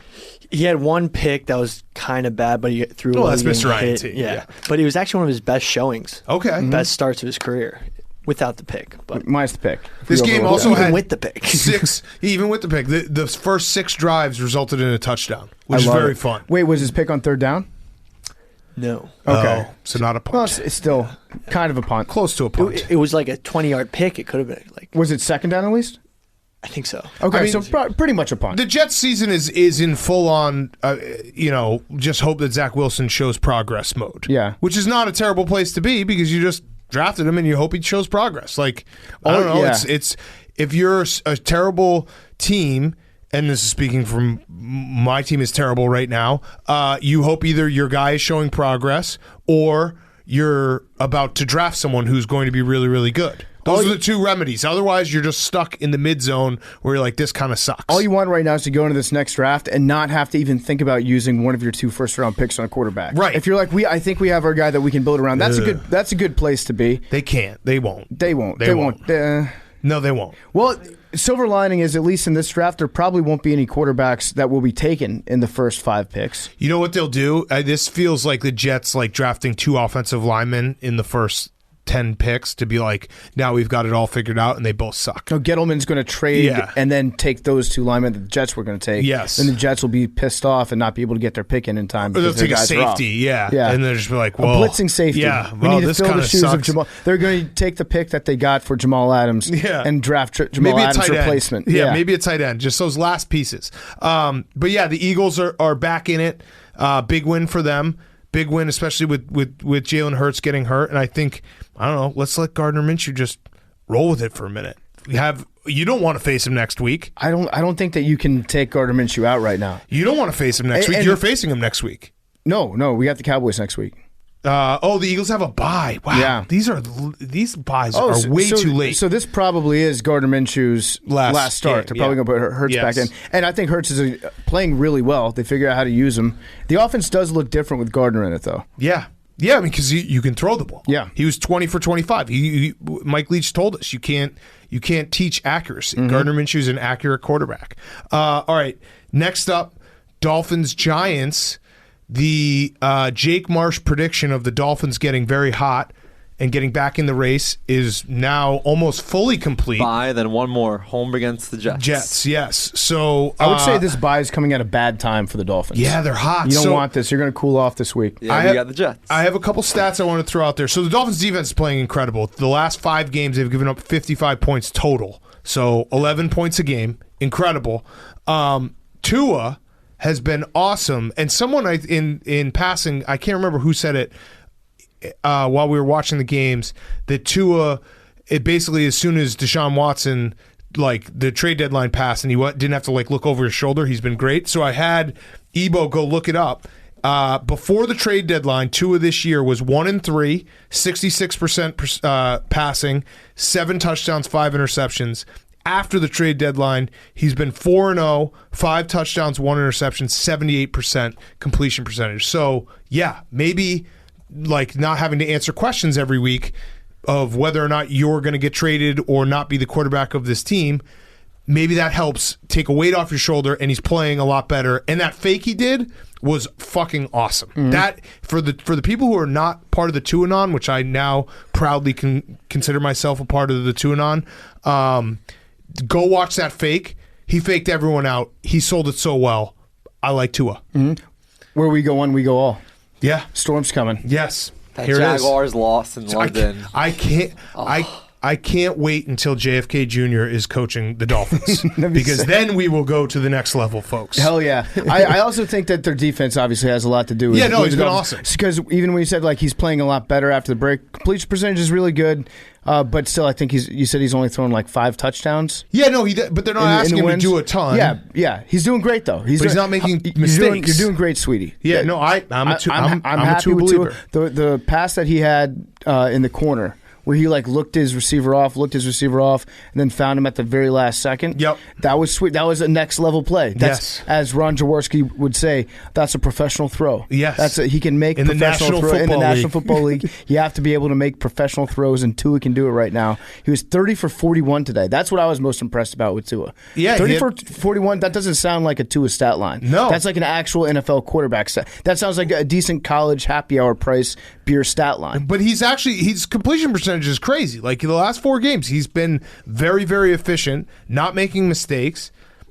He had one pick that was kind of bad, but he threw. Oh, that's Mr. INT. Yeah, but it was actually one of his best showings. Okay, best starts of his career, without the pick. But minus the pick. This game also had with the pick 6. Even with the pick, the first 6 drives resulted in a touchdown, which is very fun. Wait, was his pick on third down? No. Okay, so not a punt. Well, it's still kind of a punt. Close to a punt. It was like a 20-yard pick. It could have been like. Was it second down at least? I think so. Okay, I mean, so pretty much a punt. The Jets season is in full on, just hope that Zach Wilson shows progress mode. Yeah. Which is not a terrible place to be because you just drafted him and you hope he shows progress. Like, I don't know. Yeah. It's if you're a terrible team, and this is speaking from my team is terrible right now, you hope either your guy is showing progress or you're about to draft someone who's going to be really, really good. Those are the 2 remedies. Otherwise, you're just stuck in the mid zone where you're like, this kind of sucks. All you want right now is to go into this next draft and not have to even think about using one of your 2 first-round picks on a quarterback. Right. If you're like, I think we have our guy that we can build around. That's a good place to be. They can't. They won't. They won't. No, they won't. Well, silver lining is at least in this draft, there probably won't be any quarterbacks that will be taken in the first 5 picks. You know what they'll do? This feels like the Jets like drafting 2 offensive linemen in the first 10 picks to be like, now we've got it all figured out, and they both suck. No, Gettleman's going to trade and then take those 2 linemen that the Jets were going to take. Yes. And the Jets will be pissed off and not be able to get their pick in time. Or they'll take a safety, yeah. And they'll just be like, well. A blitzing safety. Yeah, we need to fill the shoes of Jamal. They're going to take the pick that they got for Jamal Adams and draft Jamal Adams' replacement. Yeah, maybe a tight end. Just those last pieces. But yeah, the Eagles are back in it. Big win for them. Big win, especially with Jalen Hurts getting hurt. And I think, I don't know, let's let Gardner Minshew just roll with it for a minute. You don't want to face him next week. I don't think that you can take Gardner Minshew out right now. You don't want to face him next week. You're facing him next week. No, we got the Cowboys next week. The Eagles have a bye. Wow. Yeah. These buys are way too late. So this probably is Gardner Minshew's last start. They're probably going to put Hurts back in. And I think Hurts is playing really well. They figure out how to use him. The offense does look different with Gardner in it, though. Yeah. Yeah, I mean, because you can throw the ball. Yeah. He was 20 for 25. Mike Leach told us you can't teach accuracy. Mm-hmm. Gardner Minshew is an accurate quarterback. All right, next up, Dolphins-Giants. The Jake Marsh prediction of the Dolphins getting very hot and getting back in the race is now almost fully complete. Bye, then one more. Home against the Jets. Jets, yes. So I would say this bye is coming at a bad time for the Dolphins. Yeah, they're hot. You don't want this. You're going to cool off this week. Yeah, we got the Jets. I have a couple stats I want to throw out there. So the Dolphins defense is playing incredible. The last 5 games, they've given up 55 points total. So 11 points a game. Incredible. Tua has been awesome. And someone in passing, I can't remember who said it while we were watching the games, that Tua, it basically as soon as Deshaun Watson, like the trade deadline passed and he didn't have to like look over his shoulder, he's been great. So I had Ebo go look it up. Before the trade deadline, Tua this year was 1-3, 66% passing, 7 touchdowns, 5 interceptions. After the trade deadline, he's been 4-0, 5 touchdowns, 1 interception, 78% completion percentage. So, yeah, maybe like not having to answer questions every week of whether or not you're going to get traded or not be the quarterback of this team, maybe that helps take a weight off your shoulder, and he's playing a lot better. And that fake he did was fucking awesome. Mm-hmm. That for the people who are not part of the Tuanon, which I now proudly consider myself a part of the Tuanon, go watch that fake. He faked everyone out. He sold it so well. I like Tua. Mm-hmm. Where we go one, we go all. Yeah, Storm's coming. Yes, that here Jaguars lost in London. I can't wait until JFK Jr. is coaching the Dolphins because then we will go to the next level, folks. Hell yeah! I also think that their defense obviously has a lot to do with. Yeah, no, he's been awesome. Because even when you said like he's playing a lot better after the break, completion percentage is really good. But still, I think you said he's only thrown like 5 touchdowns. Yeah, no, but they're not asking him to do a ton. Yeah, he's doing great though. He's not making mistakes. You're doing great, sweetie. Yeah, no, I'm happy with believer. The pass that he had in the corner, where he like looked his receiver off, and then found him at the very last second. Yep. That was sweet. That was a next level play. Yes. As Ron Jaworski would say, that's a professional throw. Yes. He can make professional throws in the National Football League. You have to be able to make professional throws, and Tua can do it right now. He was 30 for 41 today. That's what I was most impressed about with Tua. Yeah, 30 for 41, that doesn't sound like a Tua stat line. No. That's like an actual NFL quarterback stat. That sounds like a decent college happy hour price beer stat line. But his completion percentage is crazy. Like the last 4 games, he's been very, very efficient, not making mistakes.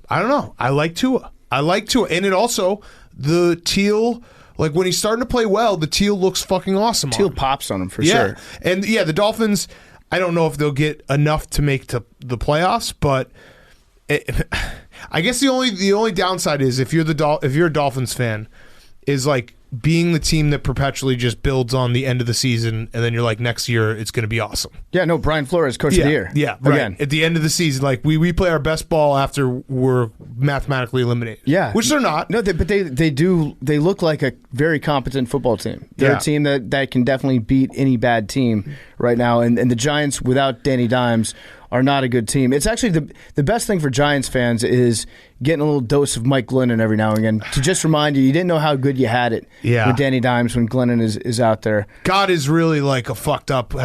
I don't know. I like Tua. And it also, the teal, like when he's starting to play well, the teal looks fucking awesome. Teal pops on him for sure. And yeah, the Dolphins, I don't know if they'll get enough to make to the playoffs, but I guess the only downside is if you're a Dolphins fan, is like being the team that perpetually just builds on the end of the season, and then you're like, next year it's going to be awesome. Yeah, no, Brian Flores, coach of the year. Yeah, right. Again. At the end of the season, like we play our best ball after we're mathematically eliminated. Yeah, which they're not. No, but they look like a very competent football team. They're a team that can definitely beat any bad team right now. And the Giants, without Danny Dimes, are not a good team. It's actually the best thing for Giants fans is getting a little dose of Mike Glennon every now and again to just remind you didn't know how good you had it with Danny Dimes when Glennon is out there. God is really like has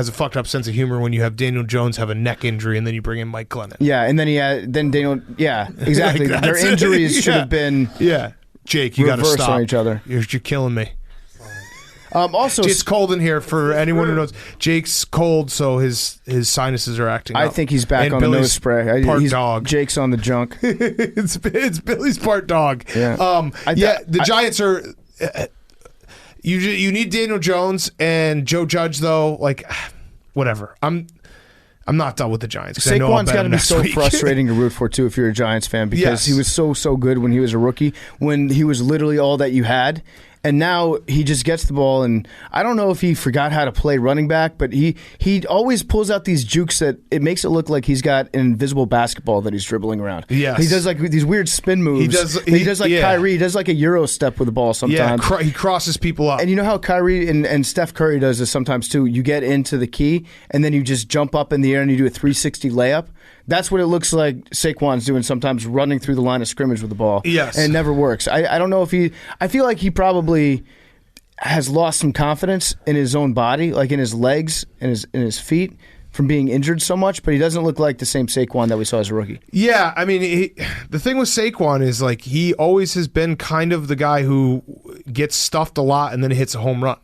a fucked up sense of humor when you have Daniel Jones have a neck injury and then you bring in Mike Glennon. Yeah, and then Daniel. Yeah, exactly. Like their injuries should have been. Yeah, Jake, you got to stop on each other. You're killing me. Also, it's cold in here for anyone who knows. Jake's cold, so his sinuses are acting up. I think he's back on the nose spray. Part dog. Jake's on the junk. it's Billy's part dog. Yeah. The Giants are. You need Daniel Jones and Joe Judge though. Like, whatever. I'm not done with the Giants. Saquon's got to be so frustrating to root for too if you're a Giants fan because he was so good when he was a rookie, when he was literally all that you had. And now he just gets the ball, and I don't know if he forgot how to play running back, but he always pulls out these jukes that it makes it look like he's got an invisible basketball that he's dribbling around. Yes. He does like these weird spin moves. He does like Kyrie. He does like a Euro step with the ball sometimes. Yeah, he crosses people up. And you know how Kyrie and Steph Curry does this sometimes too? You get into the key, and then you just jump up in the air and you do a 360 layup. That's what it looks like Saquon's doing sometimes, running through the line of scrimmage with the ball. Yes. And it never works. I don't know if I feel like he probably has lost some confidence in his own body, like in his legs and in his feet from being injured so much, but he doesn't look like the same Saquon that we saw as a rookie. Yeah, I mean, the thing with Saquon is like he always has been kind of the guy who gets stuffed a lot and then hits a home run.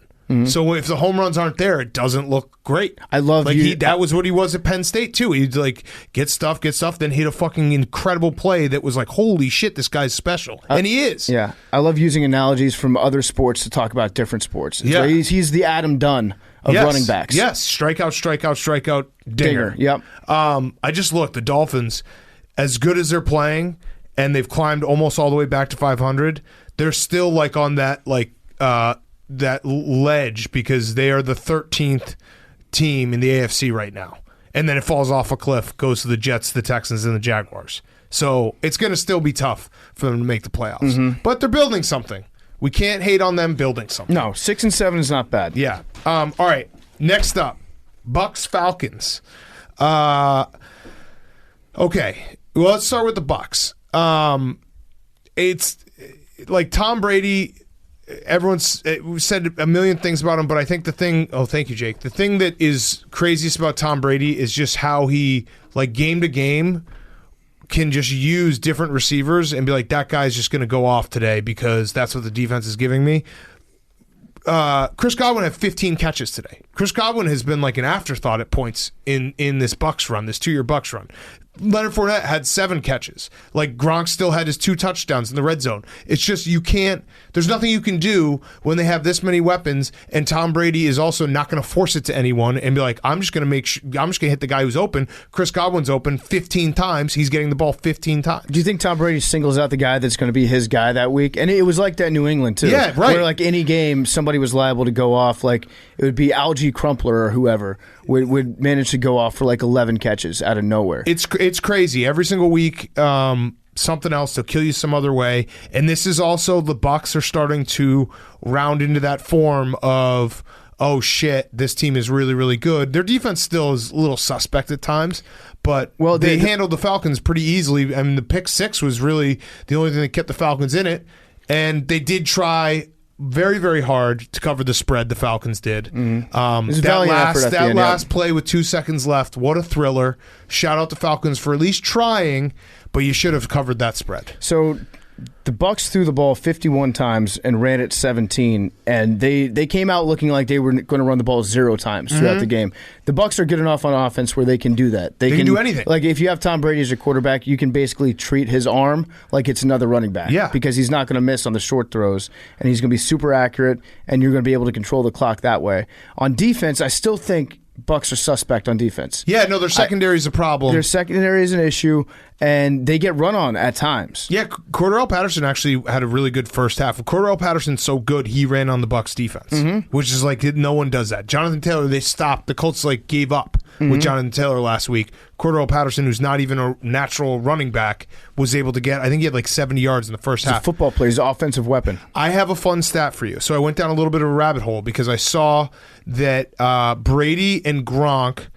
So if the home runs aren't there, it doesn't look great. I love that was what he was at Penn State too. He'd like get stuff, then hit a fucking incredible play that was like, holy shit, this guy's special, and he is. Yeah, I love using analogies from other sports to talk about different sports. Yeah. So he's the Adam Dunn of running backs. Yes, strikeout, dinger. Yep. I just looked. The Dolphins, as good as they're playing, and they've climbed almost all the way back to 500. They're still like on that that ledge because they are the 13th team in the AFC right now. And then it falls off a cliff, goes to the Jets, the Texans, and the Jaguars. So it's going to still be tough for them to make the playoffs. But they're building something. We can't hate on them building something. No, 6-7 is not bad. Yeah. All right. Next up, Bucs Falcons. Okay. Well, let's start with the Bucs. It's like Tom Brady. Everyone's said a million things about him, but I think the thing. Oh, thank you, Jake. The thing that is craziest about Tom Brady is just how he, like game to game, can just use different receivers and be like, that guy's just going to go off today because that's what the defense is giving me. Chris Godwin had 15 catches today. Chris Godwin has been like an afterthought at points in this Bucs run, this 2-year Bucs run. Leonard Fournette had 7 catches. Like Gronk still had his 2 touchdowns in the red zone. It's just there's nothing you can do when they have this many weapons, and Tom Brady is also not going to force it to anyone and be like, I'm just going to hit the guy who's open. Chris Godwin's open 15 times. He's getting the ball 15 times. Do you think Tom Brady singles out the guy that's going to be his guy that week? And it was like that in New England too. Yeah, right. Where like any game, somebody was liable to go off. Like it would be Algie Crumpler or whoever would manage to go off for like 11 catches out of nowhere. It's crazy. Every single week, something else to kill you some other way. And this is also the Bucs are starting to round into that form of, oh shit, this team is really, really good. Their defense still is a little suspect at times, but they handled the Falcons pretty easily. I mean, the pick 6 was really the only thing that kept the Falcons in it. And they did try very, very hard to cover the spread. The Falcons did. That last play with 2 seconds left, what a thriller. Shout out to Falcons for at least trying, but you should have covered that spread. So the Bucs threw the ball 51 times and ran it 17, and they came out looking like they were going to run the ball 0 times throughout the game. The Bucs are good enough on offense where they can do that. They can do anything. Like if you have Tom Brady as your quarterback, you can basically treat his arm like it's another running back. Yeah. Because he's not going to miss on the short throws, and he's going to be super accurate, and you're going to be able to control the clock that way. On defense, I still think Bucs are suspect on defense. Yeah, no, their secondary is a problem. Their secondary is an issue, and they get run on at times. Yeah, Cordarrelle Patterson actually had a really good first half. Cordarrelle Patterson's so good, he ran on the Bucs defense, which is like no one does that. Jonathan Taylor, they stopped. The Colts like gave up with Jonathan Taylor last week. Cordarrelle Patterson, who's not even a natural running back, was able to get, I think he had like 70 yards in the first half. He's a football player. He's an offensive weapon. I have a fun stat for you. So I went down a little bit of a rabbit hole because I saw that Brady and Gronk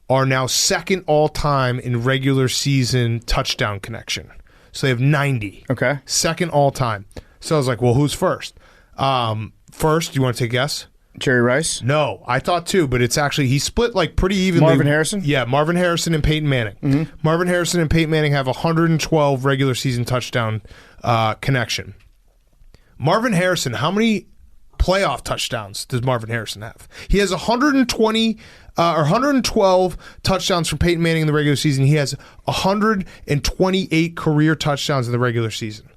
are now second all-time in regular season touchdown connection. So they have 90. Okay. Second all-time. So I was like, well, who's first? First, do you want to take a guess? Jerry Rice? No, I thought too, but it's actually, he split like pretty evenly. Marvin Harrison? Yeah, Marvin Harrison and Peyton Manning. Marvin Harrison and Peyton Manning have 112 regular season touchdown connection. Marvin Harrison, how many playoff touchdowns does Marvin Harrison have? He has 112 touchdowns from Peyton Manning in the regular season. He has 128 career touchdowns in the regular season.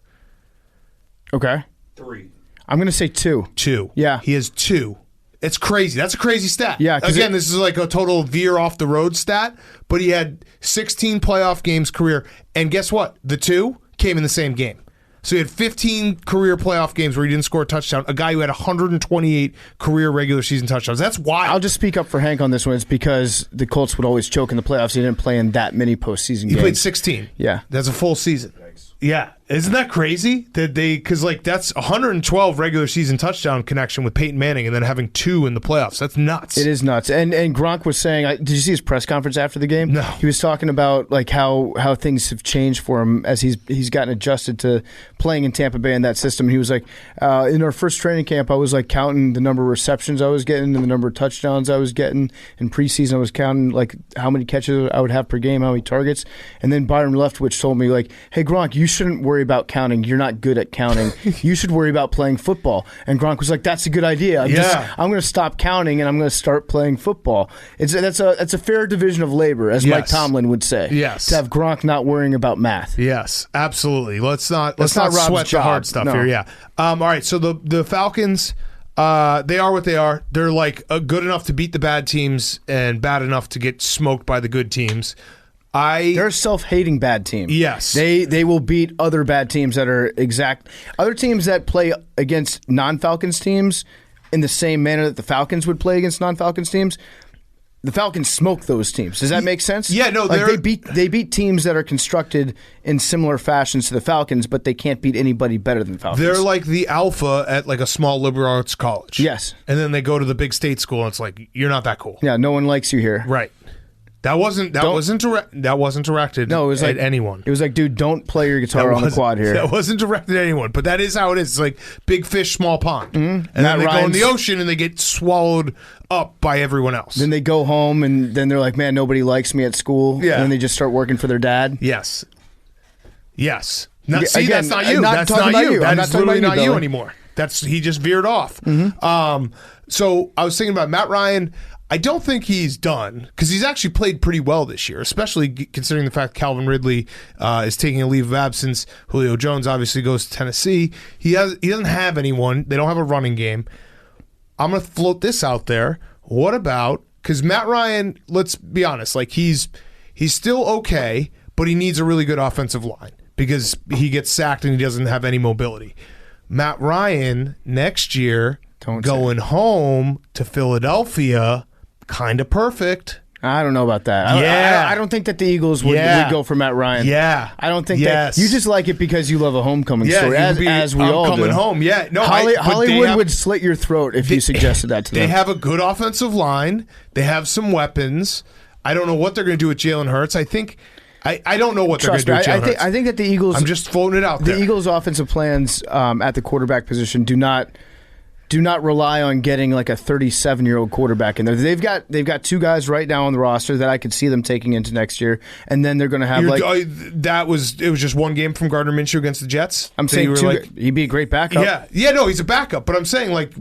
Okay. 3. I'm going to say 2. 2. Yeah. He has 2. It's crazy. That's a crazy stat. Yeah. Again, this is like a total veer off the road stat, but he had 16 playoff games career, and guess what? The 2 came in the same game. So he had 15 career playoff games where he didn't score a touchdown. A guy who had 128 career regular season touchdowns. That's wild. I'll just speak up for Hank on this one. It's because the Colts would always choke in the playoffs. He didn't play in that many postseason games. He played 16. Yeah. That's a full season. Yeah. Isn't that crazy? That because like that's 112 regular season touchdown connection with Peyton Manning and then having 2 in the playoffs. That's nuts. It is nuts. And Gronk was saying, did you see his press conference after the game? No. He was talking about like how things have changed for him as he's gotten adjusted to playing in Tampa Bay in that system. He was like, in our first training camp, I was like counting the number of receptions I was getting and the number of touchdowns I was getting. In preseason, I was counting like how many catches I would have per game, how many targets. And then Byron Leftwich told me like, hey Gronk, you shouldn't worry worry about counting. You're not good at counting. You should worry about playing football." And Gronk was like, "That's a good idea. I'm going to stop counting and I'm going to start playing football." That's a fair division of labor, as Mike Tomlin would say. Yes. To have Gronk not worrying about math. Yes, absolutely. Let's not Rob's sweat the hard job. stuff No. here. Yeah. All right. So the Falcons, they are what they are. They're like good enough to beat the bad teams and bad enough to get smoked by the good teams. They're a self-hating bad team. Yes. They will beat other bad teams that are other teams that play against non-Falcons teams in the same manner that the Falcons would play against non-Falcons teams. The Falcons smoke those teams. Does that make sense? Yeah, no, they beat teams that are constructed in similar fashions to the Falcons, but they can't beat anybody better than the Falcons. They're like the alpha at like a small liberal arts college. Yes. And then they go to the big state school and it's like, you're not that cool. Yeah, no one likes you here. Right. That wasn't directed No, it was at like anyone. It was like, dude, don't play your guitar on the quad here. That wasn't directed at anyone, but that is how it is. It's like big fish, small pond. And Matt then they go in Ryan's- the ocean and they get swallowed up by everyone else. Then they go home and then they're like, "Man, nobody likes me at school." Yeah. And then they just start working for their dad. Yes. Yes. Yeah, See, again, that's not you. I'm not That's talking not about you. you. I'm That not is talking literally about not you, you Billy. anymore. He just veered off. So I was thinking about Matt Ryan. I don't think he's done because he's actually played pretty well this year, especially considering the fact Calvin Ridley is taking a leave of absence. Julio Jones obviously goes to Tennessee. He doesn't have anyone. They don't have a running game. I'm going to float this out there. What about, because Matt Ryan, let's be honest, like he's still okay, but he needs a really good offensive line because he gets sacked and he doesn't have any mobility. Matt Ryan next year going home to Philadelphia, kind of perfect. I don't know about that. I don't think that the Eagles would go for Matt Ryan. Yeah. I don't think that. You just like it because you love a homecoming story, as we all do. Coming home, yeah. No, Hollywood would slit your throat if you suggested that to them. They have a good offensive line. They have some weapons. I don't know what they're going to do with Jalen Hurts. I don't know what they're going to do with Jalen Hurts. I think that the Eagles... I'm just floating it out there. The Eagles' offensive plans at the quarterback position do not rely on getting like a 37-year-old quarterback in there. They've got two guys right now on the roster that I could see them taking into next year, and then they're going to have it was just one game from Gardner Minshew against the Jets. I'm saying he'd be a great backup. No, he's a backup, but I'm saying like,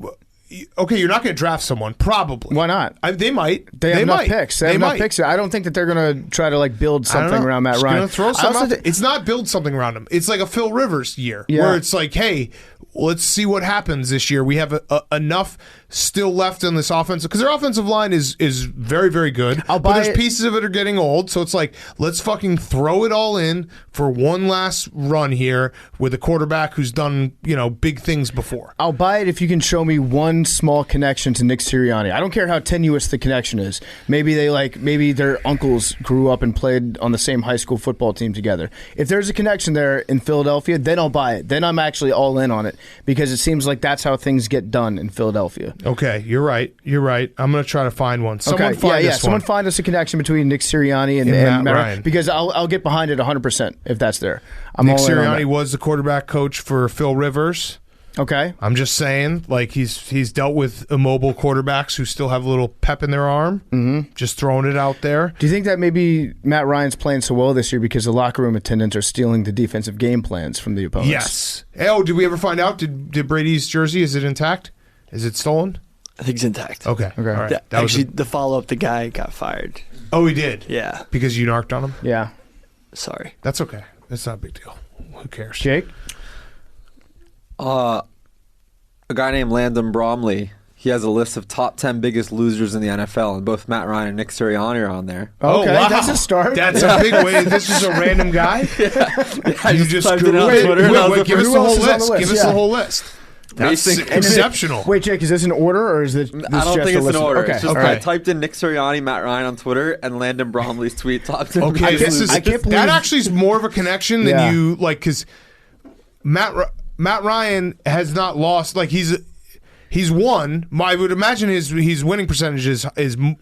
okay, you're not going to draft someone, probably. Why not? They might. They have enough picks. They have enough picks. I don't think that they're going to try to like build something around Matt Ryan. Throw it's not build something around him. It's like a Phil Rivers year where it's like, hey, let's see what happens this year. We have enough still left in this offense because their offensive line is very, very good. But there's pieces of it are getting old, so it's like let's fucking throw it all in for one last run here with a quarterback who's done big things before. I'll buy it if you can show me one small connection to Nick Sirianni. I don't care how tenuous the connection is. Maybe their uncles grew up and played on the same high school football team together. If there's a connection there in Philadelphia, then I'll buy it. Then I'm actually all in on it because it seems like that's how things get done in Philadelphia. Okay, you're right. I'm going to try to find one. Someone find us a connection between Nick Sirianni and Matt Ryan because I'll get behind it 100% if that's there. Nick Sirianni was the quarterback coach for Phil Rivers. Okay. I'm just saying, like he's dealt with immobile quarterbacks who still have a little pep in their arm. Mm-hmm. Just throwing it out there. Do you think that maybe Matt Ryan's playing so well this year because the locker room attendants are stealing the defensive game plans from the opponents? Yes. Oh, did we ever find out? Did Brady's jersey, is it intact? Is it stolen? I think it's intact. Okay. All right. The follow-up, the guy got fired. Oh, he did? Yeah. Because you narked on him? Yeah. Sorry. That's okay. That's not a big deal. Who cares? Jake? A guy named Landon Bromley. He has a list of top 10 biggest losers in the NFL, and both Matt Ryan and Nick Sirianni are on there. Okay, wow. That's a start. That's a big way. This is a random guy? I just typed it on Twitter. Give us the whole list. Give us the whole list. That's exceptional. Wait, Jake, is this in order or is this? I don't think it's in order. Okay. It's just I typed in Nick Sirianni, Matt Ryan on Twitter, and Landon Bromley's tweet top 10. Okay, that actually is more of a connection than you like because Matt Ryan has not lost. Like he's won. I would imagine his winning percentage is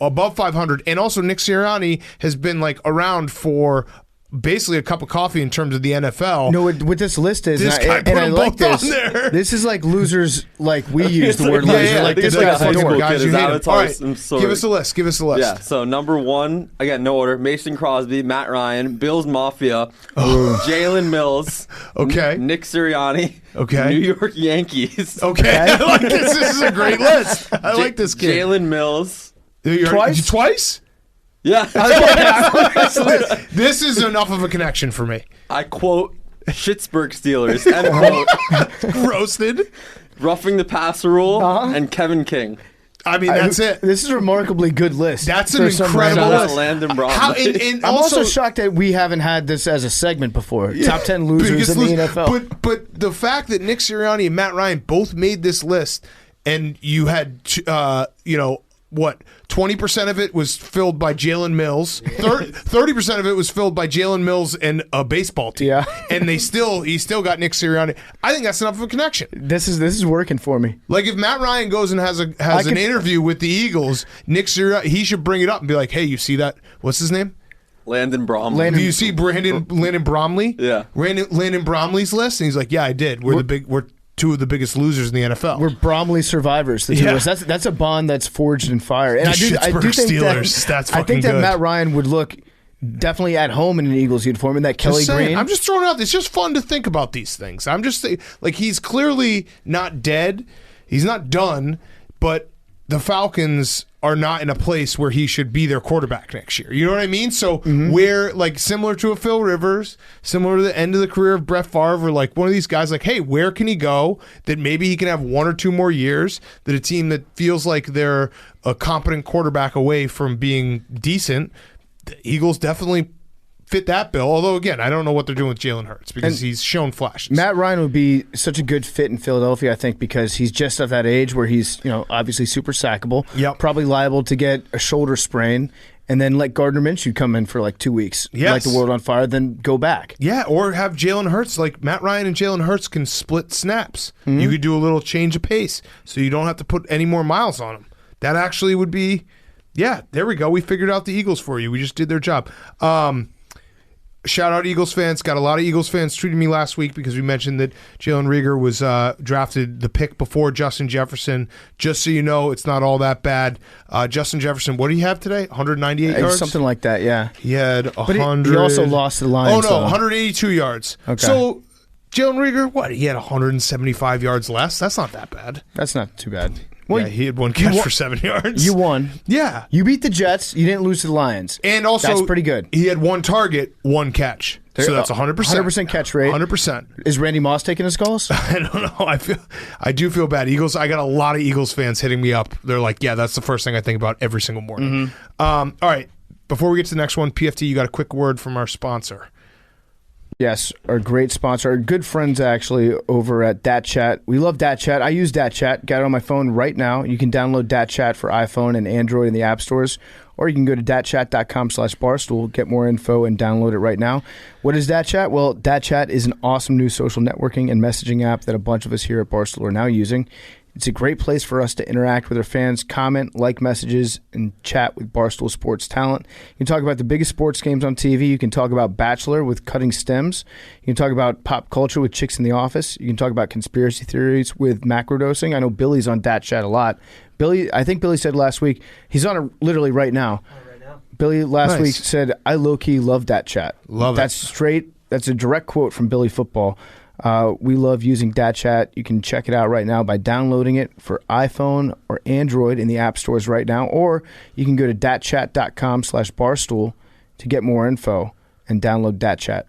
above 500, and also Nick Sirianni has been like around for basically a cup of coffee in terms of the NFL. No, what this list is, This guy put and I them like both this. on there. This is like losers, like we use the word Yeah, loser. yeah, I like think this it's like guy's a high a school dork. kid. Guys, His you hate him. avatar All is right, some sort give of- us a list. Give us a list. Yeah, so number 1, again, no order, Mason Crosby, Matt Ryan, Bills Mafia, Jalen Mills, Okay. Nick Sirianni, Okay. New York Yankees, Okay, I like this. This is a great list. I like this kid. Jalen Mills. Twice? Yeah. This is enough of a connection for me. I quote, Pittsburgh Steelers, end quote, Roasted. roughing the passer rule, and Kevin King. I mean, that's it. This is a remarkably good list. That's an for some incredible Shout random- out list. Landon Bromley. How, and I'm also shocked that we haven't had this as a segment before. Top 10 losers biggest in the loser. NFL. But the fact that Nick Sirianni and Matt Ryan both made this list, and you had, 20% of it was filled by Jalen Mills. 30% of it was filled by Jalen Mills and a baseball team. Yeah. And he still got Nick Sirianni. I think that's enough of a connection. This is working for me. Like if Matt Ryan goes and has an interview with the Eagles, Nick Sirianni, he should bring it up and be like, "Hey, you see that? What's his name? Landon Bromley. Do you see Landon Bromley? Yeah. Landon Bromley's list." And he's like, "Yeah, I did. We're two of the biggest losers in the NFL. We're Bromley survivors. The two of us. That's a bond that's forged in fire. And The I do Pittsburgh think Steelers, that's I think fucking that good. Matt Ryan would look definitely at home in an Eagles uniform. And that Kelly Just saying, Green. I'm just throwing it out. It's just fun to think about these things. I'm just saying, like, he's clearly not dead. He's not done, but the Falcons are not in a place where he should be their quarterback next year. You know what I mean? So where, like, similar to a Phil Rivers, similar to the end of the career of Brett Favre, or like one of these guys, like, hey, where can he go that maybe he can have 1 or 2 more years, that a team that feels like they're a competent quarterback away from being decent, the Eagles definitely fit that bill. Although, again, I don't know what they're doing with Jalen Hurts because he's shown flashes. Matt Ryan would be such a good fit in Philadelphia, I think, because he's just at that age where he's, obviously super sackable. Yep. Probably liable to get a shoulder sprain, and then let Gardner Minshew come in for like 2 weeks, Yes. light the world on fire, then go back. Yeah, or have Jalen Hurts. Like Matt Ryan and Jalen Hurts can split snaps. You could do a little change of pace so you don't have to put any more miles on them. That actually would be, yeah, there we go. We figured out the Eagles for you. We just did their job. Shout out Eagles fans. Got a lot of Eagles fans tweeting me last week because we mentioned that Jalen Reagor was drafted the pick before Justin Jefferson. Just so you know, it's not all that bad. Justin Jefferson, what do you have today? 198 yards? Something like that, yeah. He had 100. But he also lost to the Lions. Oh, no, though. 182 yards. Okay. So, Jalen Reagor, what? He had 175 yards less? That's not that bad. That's not too bad. Well, Yeah, he had one catch for 7 yards. you won. Yeah. You beat the Jets. You didn't lose to the Lions. And also, that's pretty good. He had one target, one catch. So that's 100%. 100% catch rate. 100%. Is Randy Moss taking his calls? I don't know. I do feel bad. Eagles. I got a lot of Eagles fans hitting me up. They're like, "Yeah, that's the first thing I think about every single morning." All right. Before we get to the next one, PFT, you got a quick word from our sponsor. Yes, our great sponsor, our good friends actually over at DatChat. We love DatChat. I use DatChat. Got it on my phone right now. You can download DatChat for iPhone and Android in the app stores, or you can go to datchat.com/barstool, get more info, and download it right now. What is DatChat? Well, DatChat is an awesome new social networking and messaging app that a bunch of us here at Barstool are now using. It's a great place for us to interact with our fans, comment, like messages, and chat with Barstool Sports talent. You can talk about the biggest sports games on TV. You can talk about Bachelor with Cutting Stems. You can talk about pop culture with Chicks in the Office. You can talk about conspiracy theories with Macrodosing. I know Billy's on DatChat a lot. I think Billy said last week, he's on it literally right now. Billy last week said, I low-key love DatChat. Love it. That's straight. That's a direct quote from Billy Football. We love using DatChat. You can check it out right now by downloading it for iPhone or Android in the app stores right now, or you can go to datchat.com/barstool to get more info and download DatChat.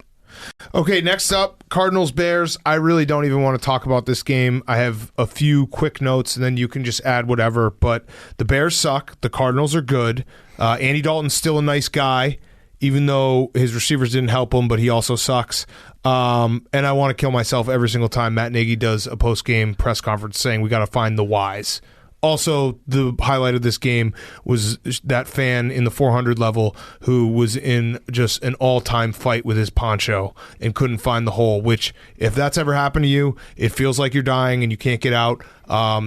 Okay, next up, Cardinals Bears. I really don't even want to talk about this game. I have a few quick notes, and then you can just add whatever. But the Bears suck. The Cardinals are good. Andy Dalton's still a nice guy, even though his receivers didn't help him, but he also sucks. And I want to kill myself every single time Matt Nagy does a post-game press conference saying we got to find the whys. Also, the highlight of this game was that fan in the 400 level who was in just an all-time fight with his poncho and couldn't find the hole, which, if that's ever happened to you, it feels like you're dying and you can't get out.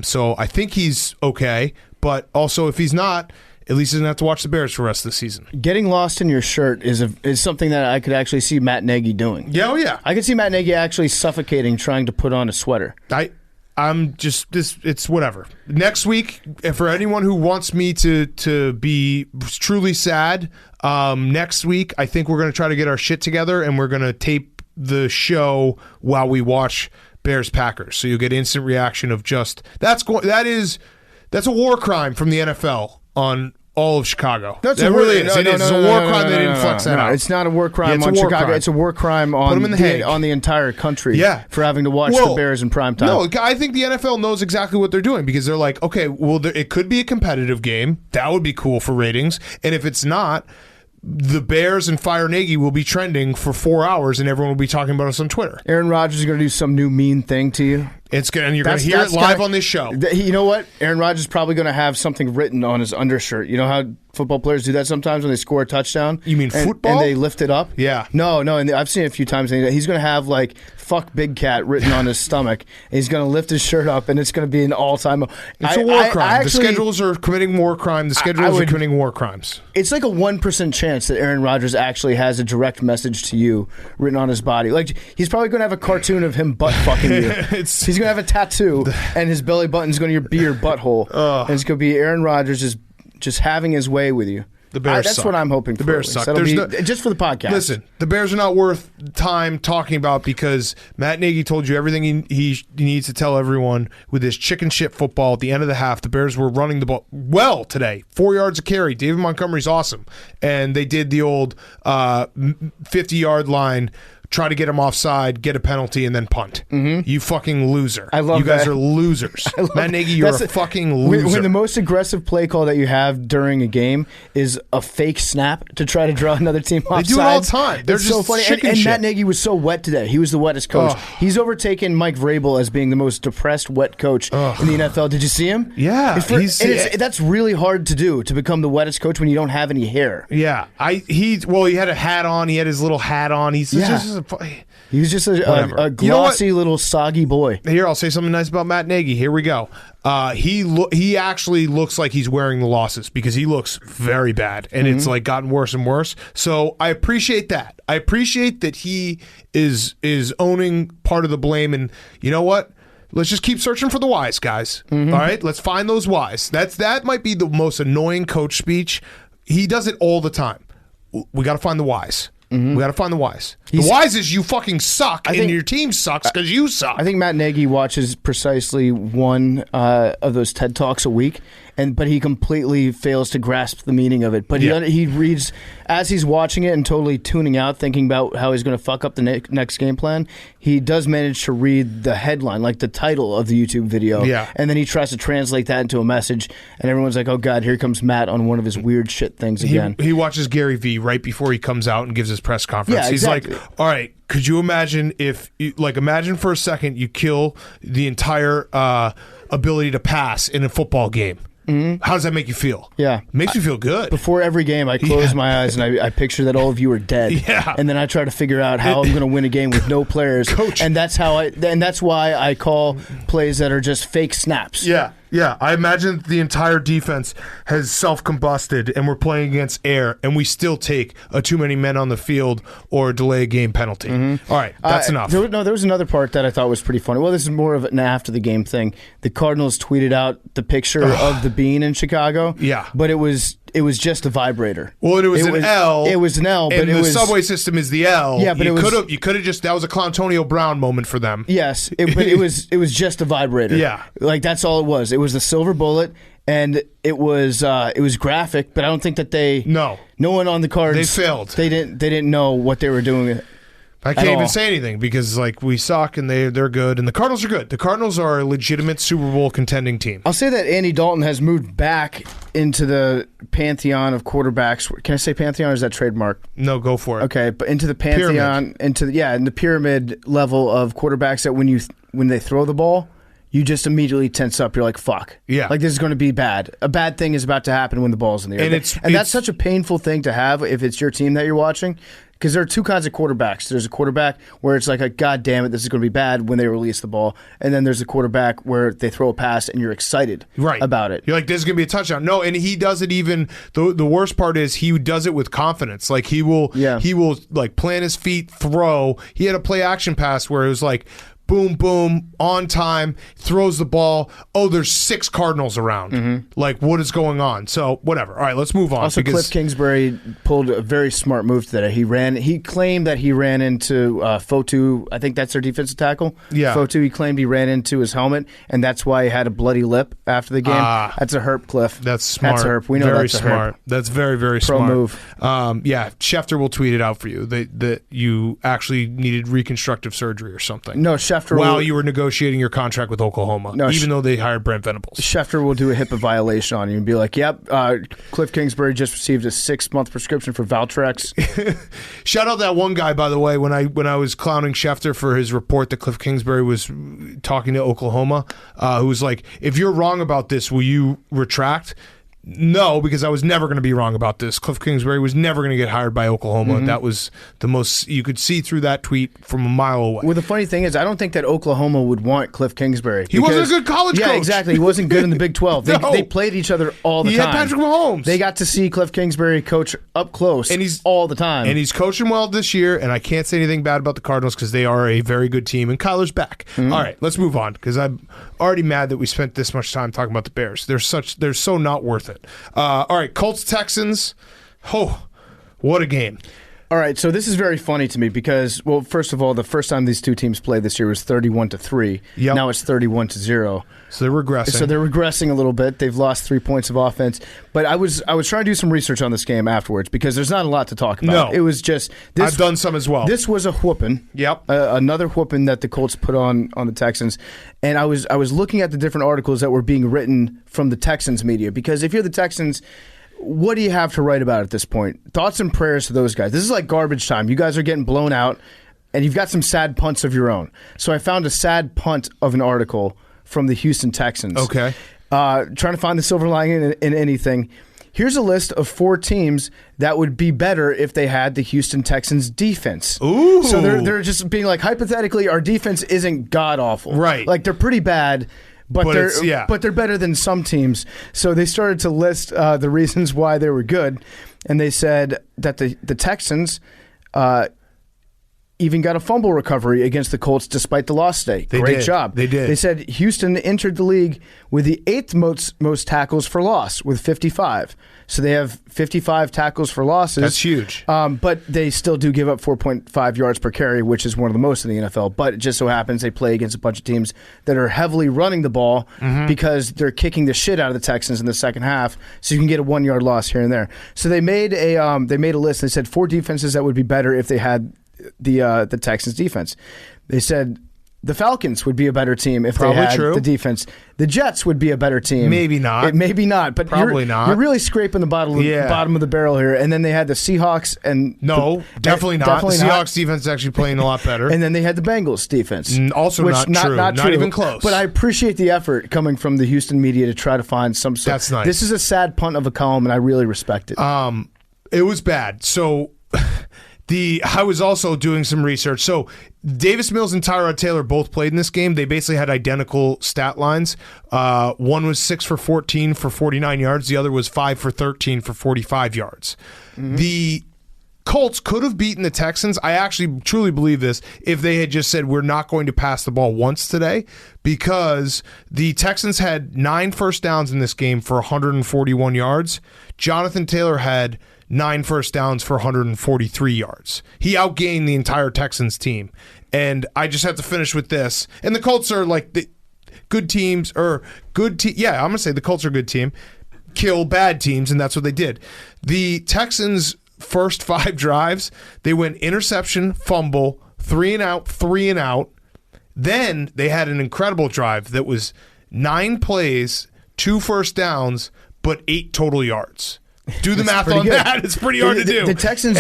So I think he's okay, but also if he's not, At least he doesn't have to watch the Bears for the rest of the season. Getting lost in your shirt is something that I could actually see Matt Nagy doing. Yeah, oh yeah. I could see Matt Nagy actually suffocating trying to put on a sweater. I'm just this. It's whatever. Next week, for anyone who wants me to be truly sad, next week I think we're going to try to get our shit together and we're going to tape the show while we watch Bears Packers. So you'll get instant reaction of just that's a war crime from the NFL on all of Chicago. It really is. It is a war crime. They didn't flex that out. It's not a war crime on Chicago. It's a war crime on the entire country. Yeah. For having to watch the Bears in prime time. No, I think the NFL knows exactly what they're doing because they're like, okay, well, it could be a competitive game. That would be cool for ratings. And if it's not, the Bears and Fire Nagy will be trending for 4 hours, and everyone will be talking about us on Twitter. Aaron Rodgers is going to do some new mean thing to you. And you're going to hear it live on this show. You know what? Aaron Rodgers is probably going to have something written on his undershirt. You know how football players do that sometimes when they score a touchdown? You mean football? And they lift it up? Yeah. No, and I've seen it a few times. He's going to have, like, fuck Big Cat written on his stomach. And he's going to lift his shirt up, and it's going to be an all-time... It's a war crime. The schedules are committing war crime. The schedules are committing war crimes. It's like a 1% chance that Aaron Rodgers actually has a direct message to you written on his body. Like, he's probably going to have a cartoon of him butt-fucking you. He's going to have a tattoo. And his belly button's going to be your butthole. And it's going to be Aaron Rodgers just having his way with you. The Bears That's suck. what I'm hoping for. The Bears suck. Just for the podcast. Listen, the Bears are not worth time talking about because Matt Nagy told you everything he needs to tell everyone with his chicken shit football at the end of the half. The Bears were running the ball well today. 4 yards a carry. David Montgomery's awesome. And they did the old 50-yard line, try to get him offside, get a penalty, and then punt. Mm-hmm. You fucking loser. I love you guys that. are losers. Matt Nagy, you're a fucking loser. When the most aggressive play call that you have during a game is a fake snap to try to draw another team offside. They do it all the time. They're it's just so funny. chicken And shit. Matt Nagy was so wet today. He was the wettest coach. He's overtaken Mike Vrabel as being the most depressed, wet coach in the NFL. Did you see him? Yeah. That's really hard to do, to become the wettest coach when you don't have any hair. Yeah. He had a hat on. He had his little hat on. He was just a glossy little soggy boy. Here, I'll say something nice about Matt Nagy. Here we go. He actually looks like he's wearing the losses because he looks very bad, and it's like gotten worse and worse. So I appreciate that. I appreciate that he is owning part of the blame. And you know what? Let's just keep searching for the whys, guys. All right, let's find those whys. That might be the most annoying coach speech. He does it all the time. We got to find the whys. We got to find the whys. The whys is you fucking suck, and your team sucks because you suck. I think Matt Nagy watches precisely one of those TED Talks a week, but he completely fails to grasp the meaning of it. But he reads as he's watching it and totally tuning out, thinking about how he's going to fuck up the next game plan. He does manage to read the headline, like the title of the YouTube video, and then he tries to translate that into a message, and everyone's like, "Oh God, here comes Matt on one of his weird shit things again." He watches Gary Vee right before he comes out and gives his press conference. Yeah, He's exactly. like, all right, could you imagine imagine for a second you kill the entire ability to pass in a football game? How does that make you feel? Yeah. It makes you feel good. Before every game, I close my eyes and I picture that all of you are dead. Yeah. And then I try to figure out how I'm going to win a game with no players. Coach. And that's why I call plays that are just fake snaps. Yeah. I imagine the entire defense has self-combusted and we're playing against air and we still take a too many men on the field or delay a game penalty. All right, that's enough. There was another part that I thought was pretty funny. Well, this is more of an after-the-game thing. The Cardinals tweeted out the picture of the bean in Chicago. Yeah. But it was just a vibrator. Well, it was an L. It was an L, but and the subway system is the L. Yeah, but you could have just that was a Clantonio Brown moment for them. Yes, but it was just a vibrator. Yeah, like that's all it was. It was the silver bullet, and it was graphic. But I don't think that no one on the cards, they failed. They didn't know what they were doing. I can't even say anything because we suck and they're good and the Cardinals are good. The Cardinals are a legitimate Super Bowl contending team. I'll say that Andy Dalton has moved back into the pantheon of quarterbacks. Can I say pantheon or is that trademark? No, go for it. Okay, but into the pantheon, in the pyramid level of quarterbacks that when they throw the ball, you just immediately tense up. You're like, fuck. Yeah. Like, this is going to be bad. A bad thing is about to happen when the ball's in the air. And that's such a painful thing to have if it's your team that you're watching. Because there are two kinds of quarterbacks. There's a quarterback where it's like, God damn it, this is going to be bad when they release the ball. And then there's a quarterback where they throw a pass and you're excited about it. You're like, this is going to be a touchdown. No, and he does it even, the worst part is he does it with confidence. Like, he will like plant his feet, throw. He had a play action pass where it was like, boom, boom, on time, throws the ball. Oh, there's 6 Cardinals around. Like, what is going on? So, whatever. All right, let's move on. Also, Cliff Kingsbury pulled a very smart move today. He claimed that he ran into Fotu. I think that's their defensive tackle. Yeah. Fotu, he claimed he ran into his helmet, and that's why he had a bloody lip after the game. That's a herp, Cliff. That's smart. That's a herp. We know very that's a smart. herp. That's very, very Pro smart. move. Yeah, Schefter will tweet it out for you that you actually needed reconstructive surgery or something. No, Schefter while you were negotiating your contract with Oklahoma, even though they hired Brent Venables. Schefter will do a HIPAA violation on you and be like, yep, Cliff Kingsbury just received a 6-month prescription for Valtrex. Shout out that one guy, by the way, when I was clowning Schefter for his report that Cliff Kingsbury was talking to Oklahoma, who was like, if you're wrong about this, will you retract? No, because I was never going to be wrong about this. Cliff Kingsbury was never going to get hired by Oklahoma. That was the most, you could see through that tweet from a mile away. Well, the funny thing is, I don't think that Oklahoma would want Cliff Kingsbury. He wasn't a good college coach. Yeah, exactly. He wasn't good in the Big 12. They played each other all the time. He had Patrick Mahomes. They got to see Cliff Kingsbury coach up close all the time. And he's coaching well this year, and I can't say anything bad about the Cardinals because they are a very good team, and Kyler's back. All right, let's move on because I'm already mad that we spent this much time talking about the Bears. They're so not worth it. All right, Colts, Texans. Oh, what a game. All right, so this is very funny to me because, well, first of all, the first time these two teams played this year was 31-3. Yep. Now it's 31-0. So they're regressing. So they're regressing a little bit. They've lost 3 points of offense. But I was trying to do some research on this game afterwards because there's not a lot to talk about. No. It was just I've done some as well. This was a whooping. Yep. Another whooping that the Colts put on the Texans. And I was looking at the different articles that were being written from the Texans media because if you're the Texans, what do you have to write about at this point? Thoughts and prayers to those guys. This is like garbage time. You guys are getting blown out, and you've got some sad punts of your own. So I found a sad punt of an article from the Houston Texans. Okay. Trying to find the silver lining in anything. Here's a list of 4 teams that would be better if they had the Houston Texans defense. Ooh. So they're just being like, hypothetically, our defense isn't god-awful. Right. Like, they're pretty bad. But they're better than some teams. So they started to list the reasons why they were good, and they said that the Texans even got a fumble recovery against the Colts despite the loss today. Great job. They did. They said Houston entered the league with the 8th most tackles for loss with 55. So they have 55 tackles for losses. That's huge. But they still do give up 4.5 yards per carry, which is one of the most in the NFL. But it just so happens they play against a bunch of teams that are heavily running the ball because they're kicking the shit out of the Texans in the second half. So you can get a 1-yard loss here and there. So they made a list. They said 4 defenses that would be better if they had the Texans defense. They said the Falcons would be a better team if they had the defense. The Jets would be a better team. Maybe not. Maybe not. But probably not. You're really scraping the bottom of the barrel here. And then they had the Seahawks and definitely not. The Seahawks defense is actually playing a lot better. And then they had the Bengals defense. Also not true. Not even close. But I appreciate the effort coming from the Houston media to try to find some sort. That's nice. This is a sad punt of a column, and I really respect it. It was bad. So I was also doing some research. So Davis Mills and Tyrod Taylor both played in this game. They basically had identical stat lines. One was 6 for 14 for 49 yards. The other was 5 for 13 for 45 yards. The Colts could have beaten the Texans. I actually truly believe this if they had just said, we're not going to pass the ball once today, because the Texans had 9 first downs in this game for 141 yards. Jonathan Taylor had 9 first downs for 143 yards. He outgained the entire Texans team. And I just have to finish with this. And the Colts are like the good teams, or good team. Yeah, I'm going to say the Colts are a good team. Kill bad teams, and that's what they did. The Texans' first 5 drives, they went interception, fumble, 3 and out, 3 and out. Then they had an incredible drive that was 9 plays, 2 first downs, but 8 total yards. Do the math on that. It's pretty hard to do. The Texans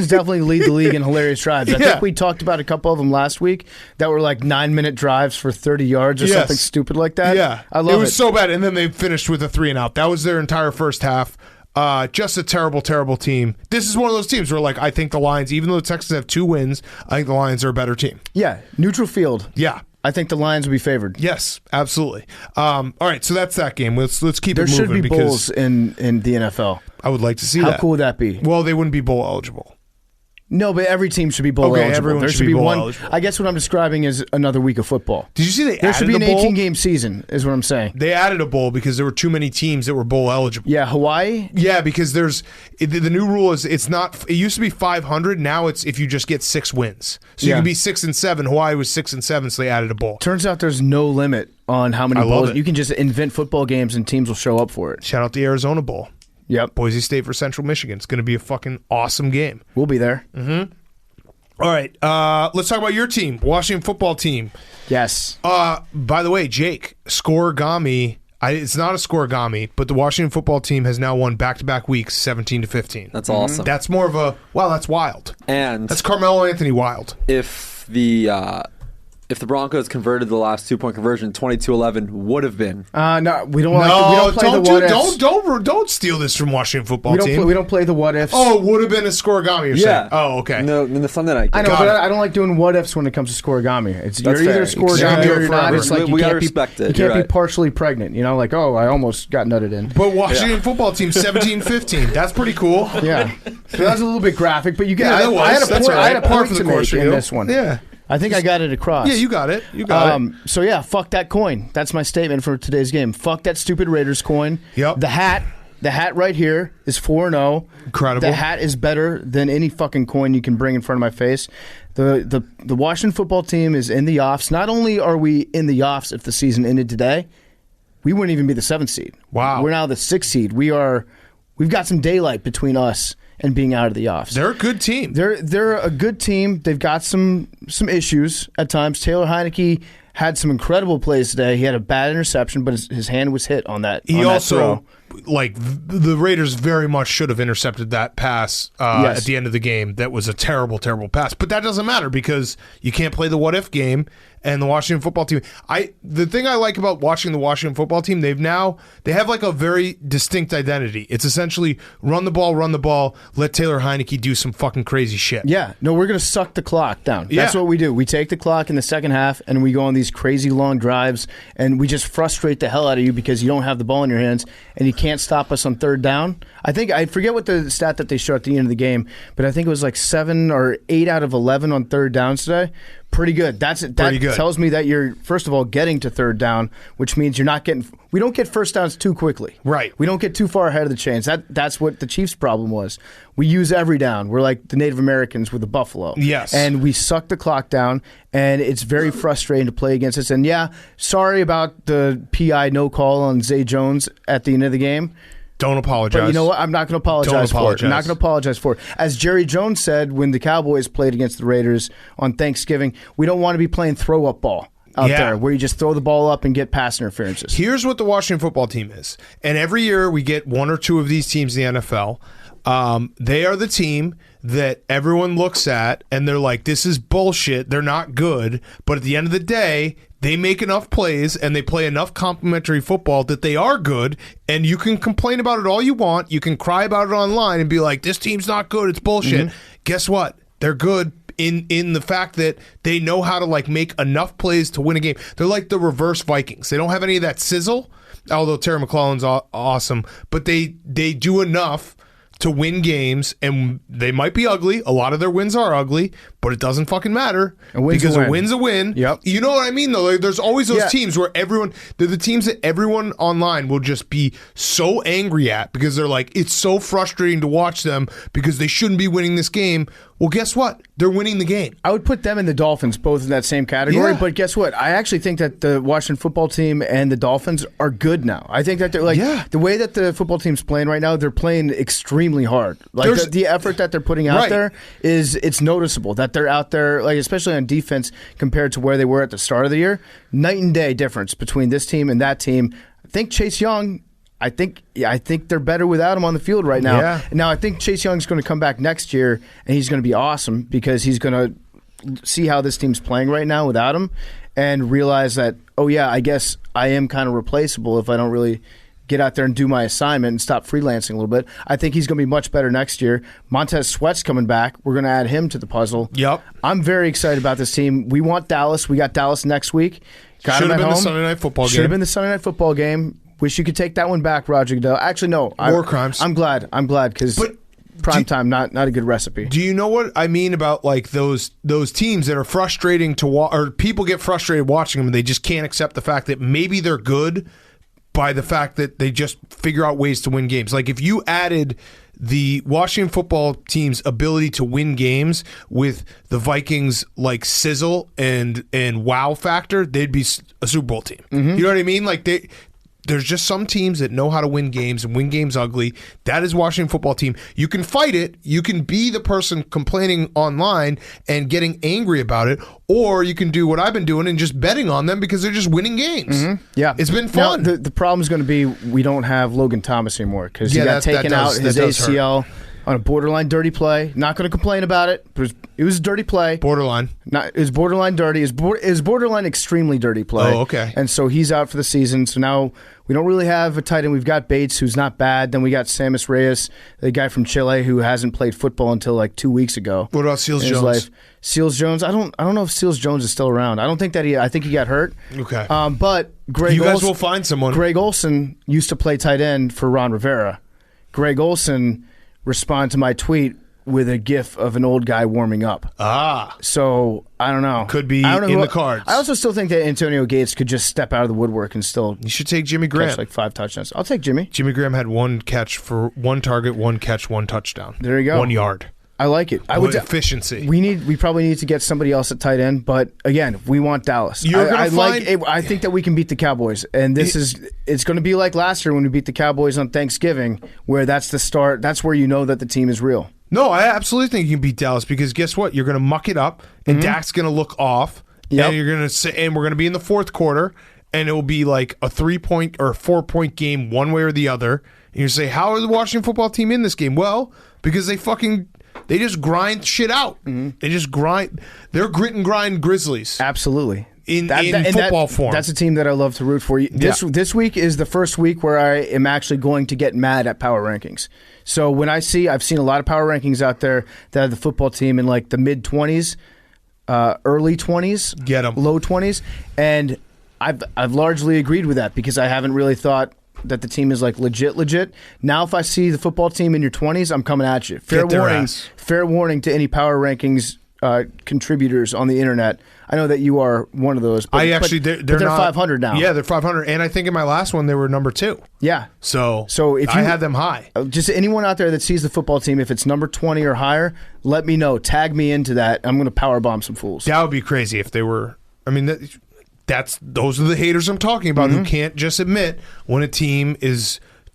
definitely lead the league in hilarious drives. I think we talked about a couple of them last week that were like 9-minute drives for 30 yards or something stupid like that. Yeah. I love it. It was so bad. And then they finished with a 3-and-out. That was their entire first half. Just a terrible, terrible team. This is one of those teams where, like, I think the Lions, even though the Texans have 2 wins, I think the Lions are a better team. Yeah. Neutral field. Yeah. I think the Lions will be favored. Yes, absolutely. All right, so that's that game. Let's keep it moving. There should be bowls in the NFL. I would like to see that. How cool would that be? Well, they wouldn't be bowl eligible. No, but every team should be bowl eligible. Everyone there should be bowl one. eligible. I guess what I'm describing is another week of football. Did you see there should be an 18-game season, is what I'm saying. They added a bowl because there were too many teams that were bowl eligible. Yeah, Hawaii? Yeah, because the new rule is it's not. It used to be 500. Now it's if you just get 6 wins. So you can be 6-7. Hawaii was 6-7, so they added a bowl. Turns out there's no limit on how many bowls. You can just invent football games and teams will show up for it. Shout out the Arizona Bowl. Yep. Boise State for Central Michigan. It's going to be a fucking awesome game. We'll be there. Mm-hmm. All right, let's talk about your team, Washington football team. Yes. By the way, Jake, scoregami. It's not a scoregami, but the Washington football team has now won back-to-back weeks, 17-15. That's awesome. That's more of a wow. That's wild. And that's Carmelo Anthony wild. If the Broncos converted the last 2-point conversion, 22-11 would have been. No, we don't play the what ifs. Don't steal this from Washington football team. We don't play the what ifs. Oh, it would have been a scoregami. You're saying? Oh, okay. No, in the Sunday night game. I know, but I don't like doing what ifs when it comes to scoregami. You're either scoregami or you're not. It's like we gotta respect it. You can't be partially pregnant. You know, like I almost got nutted in. But Washington football team 17-15. That's pretty cool. Yeah, so that was a little bit graphic, but you get. I had a point to make in this one. Yeah. I think I got it across. Yeah, you got it. So, yeah, fuck that coin. That's my statement for today's game. Fuck that stupid Raiders coin. Yep. The hat right here is 4-0. Incredible. The hat is better than any fucking coin you can bring in front of my face. The Washington football team is in the offs. Not only are we in the offs if the season ended today, we wouldn't even be the 7th seed. Wow. We're now the 6th seed. We've got some daylight between us and being out of the offs. They're a good team. They're a good team. They've got some issues at times. Taylor Heineke had some incredible plays today. He had a bad interception, but his hand was hit on that. He also, throw. like, the Raiders very much should have intercepted that pass at the end of the game. That was a terrible, terrible pass. But that doesn't matter because you can't play the what-if game. And the Washington football team, the thing I like about watching the Washington football team, they have like a very distinct identity. It's essentially run the ball, let Taylor Heineke do some fucking crazy shit. Yeah, no, we're going to suck the clock down. That's what we do. We take the clock in the second half and we go on these crazy long drives and we just frustrate the hell out of you because you don't have the ball in your hands and you can't stop us on third down. I forget what the stat that they showed at the end of the game, but I think it was like 7 or 8 out of 11 on third downs today. Pretty good. That tells me that you're, first of all, getting to third down, which means you're not getting. We don't get first downs too quickly. Right. We don't get too far ahead of the chains. That's what the Chiefs' problem was. We use every down. We're like the Native Americans with the buffalo. Yes. And we suck the clock down, and it's very frustrating to play against us. And yeah, sorry about the PI no call on Zay Jones at the end of the game. Don't apologize. But you know what? I'm not going to apologize for it. I'm not going to apologize for it. As Jerry Jones said when the Cowboys played against the Raiders on Thanksgiving, we don't want to be playing throw-up ball out there where you just throw the ball up and get pass interferences. Here's what the Washington football team is. And every year we get 1 or 2 of these teams in the NFL. They are the team that everyone looks at and they're like, this is bullshit. They're not good. But at the end of the day, they make enough plays and they play enough complimentary football that they are good. And you can complain about it all you want. You can cry about it online and be like, this team's not good. It's bullshit. Mm-hmm. Guess what? They're good in the fact that they know how to like make enough plays to win a game. They're like the reverse Vikings. They don't have any of that sizzle, although Terry McLaurin's awesome. But they do enough to win games, and they might be ugly. A lot of their wins are ugly, but it doesn't fucking matter because a win's a win. Yep. You know what I mean, though? Like, there's always those teams where they're the teams that everyone online will just be so angry at because they're like, it's so frustrating to watch them because they shouldn't be winning this game. Well, guess what? They're winning the game. I would put them and the Dolphins both in that same category, but guess what? I actually think that the Washington football team and the Dolphins are good now. I think that they're like, the way that the football team's playing right now, they're playing extremely hard. Like the effort that they're putting out there it's noticeable that they're out there, like especially on defense compared to where they were at the start of the year. Night and day difference between this team and that team. I think Chase Young I think they're better without him on the field right now. Yeah. Now I think Chase Young's going to come back next year, and he's going to be awesome because he's going to see how this team's playing right now without him, and realize that, oh yeah, I guess I am kind of replaceable if I don't really get out there and do my assignment and stop freelancing a little bit. I think he's going to be much better next year. Montez Sweat's coming back. We're going to add him to the puzzle. Yep. I'm very excited about this team. We want Dallas. We got Dallas next week. Got Should him have at been the home. Sunday Night Football game. Should have been the Sunday Night Football game. Wish you could take that one back, Roger Goodell. Actually, no. War crimes. I'm glad because prime time, not a good recipe. Do you know what I mean about like those teams that are frustrating to watch, or people get frustrated watching them and they just can't accept the fact that maybe they're good by the fact that they just figure out ways to win games. Like if you added the Washington football team's ability to win games with the Vikings like sizzle and wow factor, they'd be a Super Bowl team. You know what I mean? Like there's just some teams that know how to win games and win games ugly. That is Washington football team. You can fight it. You can be the person complaining online and getting angry about it, or you can do what I've been doing and just betting on them because they're just winning games. Yeah, it's been fun. Now, the problem is going to be we don't have Logan Thomas anymore because he got taken out his ACL on a borderline dirty play. Not going to complain about it, but it was a dirty play. Borderline. It was borderline dirty. It was borderline extremely dirty play. Oh, okay. And so he's out for the season. So now we don't really have a tight end. We've got Bates, who's not bad. Then we got Samus Reyes, the guy from Chile who hasn't played football until like 2 weeks ago. What about Seals Jones? Life. Seals Jones. I don't know if Seals Jones is still around. I don't think that I think he got hurt. Okay. But Greg you guys will find someone. Greg Olson used to play tight end for Ron Rivera. Greg Olson responded to my tweet with a gif of an old guy warming up. So I don't know. Could be I don't know in the cards. I also still think that Antonio Gates could just step out of the woodwork and still You should take Jimmy Graham. catch like 5 touchdowns. I'll take Jimmy. Jimmy Graham had 1 catch for 1 target, 1 catch, 1 touchdown. There you go. 1 yard. I like it. Efficiency. We probably need to get somebody else at tight end, but again, we want Dallas. I think that we can beat the Cowboys, and it's going to be like last year when we beat the Cowboys on Thanksgiving, where that's the start. That's where you know that the team is real. No, I absolutely think you can beat Dallas because guess what? You're going to muck it up, and Dak's going to look off, and you're going to say, and we're going to be in the fourth quarter, and it will be like a 3-point or 4-point game one way or the other. And you say, how are the Washington football team in this game? Well, because they just grind shit out. They just grind. They're grit and grind Grizzlies. Absolutely. In football form. That's a team that I love to root for. This week is the first week where I am actually going to get mad at power rankings. So when I've seen a lot of power rankings out there that have the football team in like the mid-20s, early 20s, get them, low 20s, and I've largely agreed with that because I haven't really thought that the team is like legit. Now if I see the football team in your 20s, I'm coming at you. Fair warning to any power rankings contributors on the internet. I know that you are one of those. But, they're 500 now. Yeah, they're 500, and I think in my last one they were number 2. Yeah. So if I had them high. Just anyone out there that sees the football team, if it's number 20 or higher, let me know. Tag me into that. I'm going to power bomb some fools. That would be crazy if they were. I mean, those are the haters I'm talking about who can't just admit when a team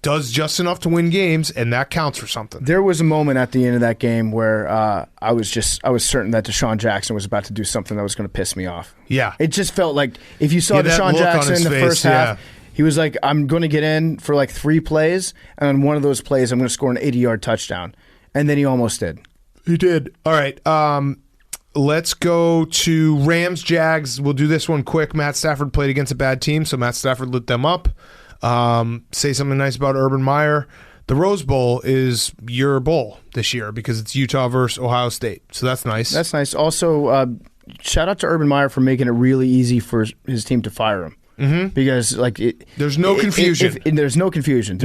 does just enough to win games, and that counts for something. There was a moment at the end of that game where I was certain that Deshaun Jackson was about to do something that was going to piss me off. Yeah. It just felt like if you saw Deshaun Jackson in the first half, he was like, I'm going to get in for like 3 plays, and on one of those plays, I'm going to score an 80-yard touchdown. And then he almost did. He did. All right. Let's go to Rams-Jags. We'll do this one quick. Matt Stafford played against a bad team, so Matt Stafford lit them up. Say something nice about Urban Meyer. The Rose Bowl is your bowl this year because it's Utah versus Ohio State, so that's nice. That's nice. Also, shout out to Urban Meyer for making it really easy for his team to fire him. Because there's no confusion. There's no confusion.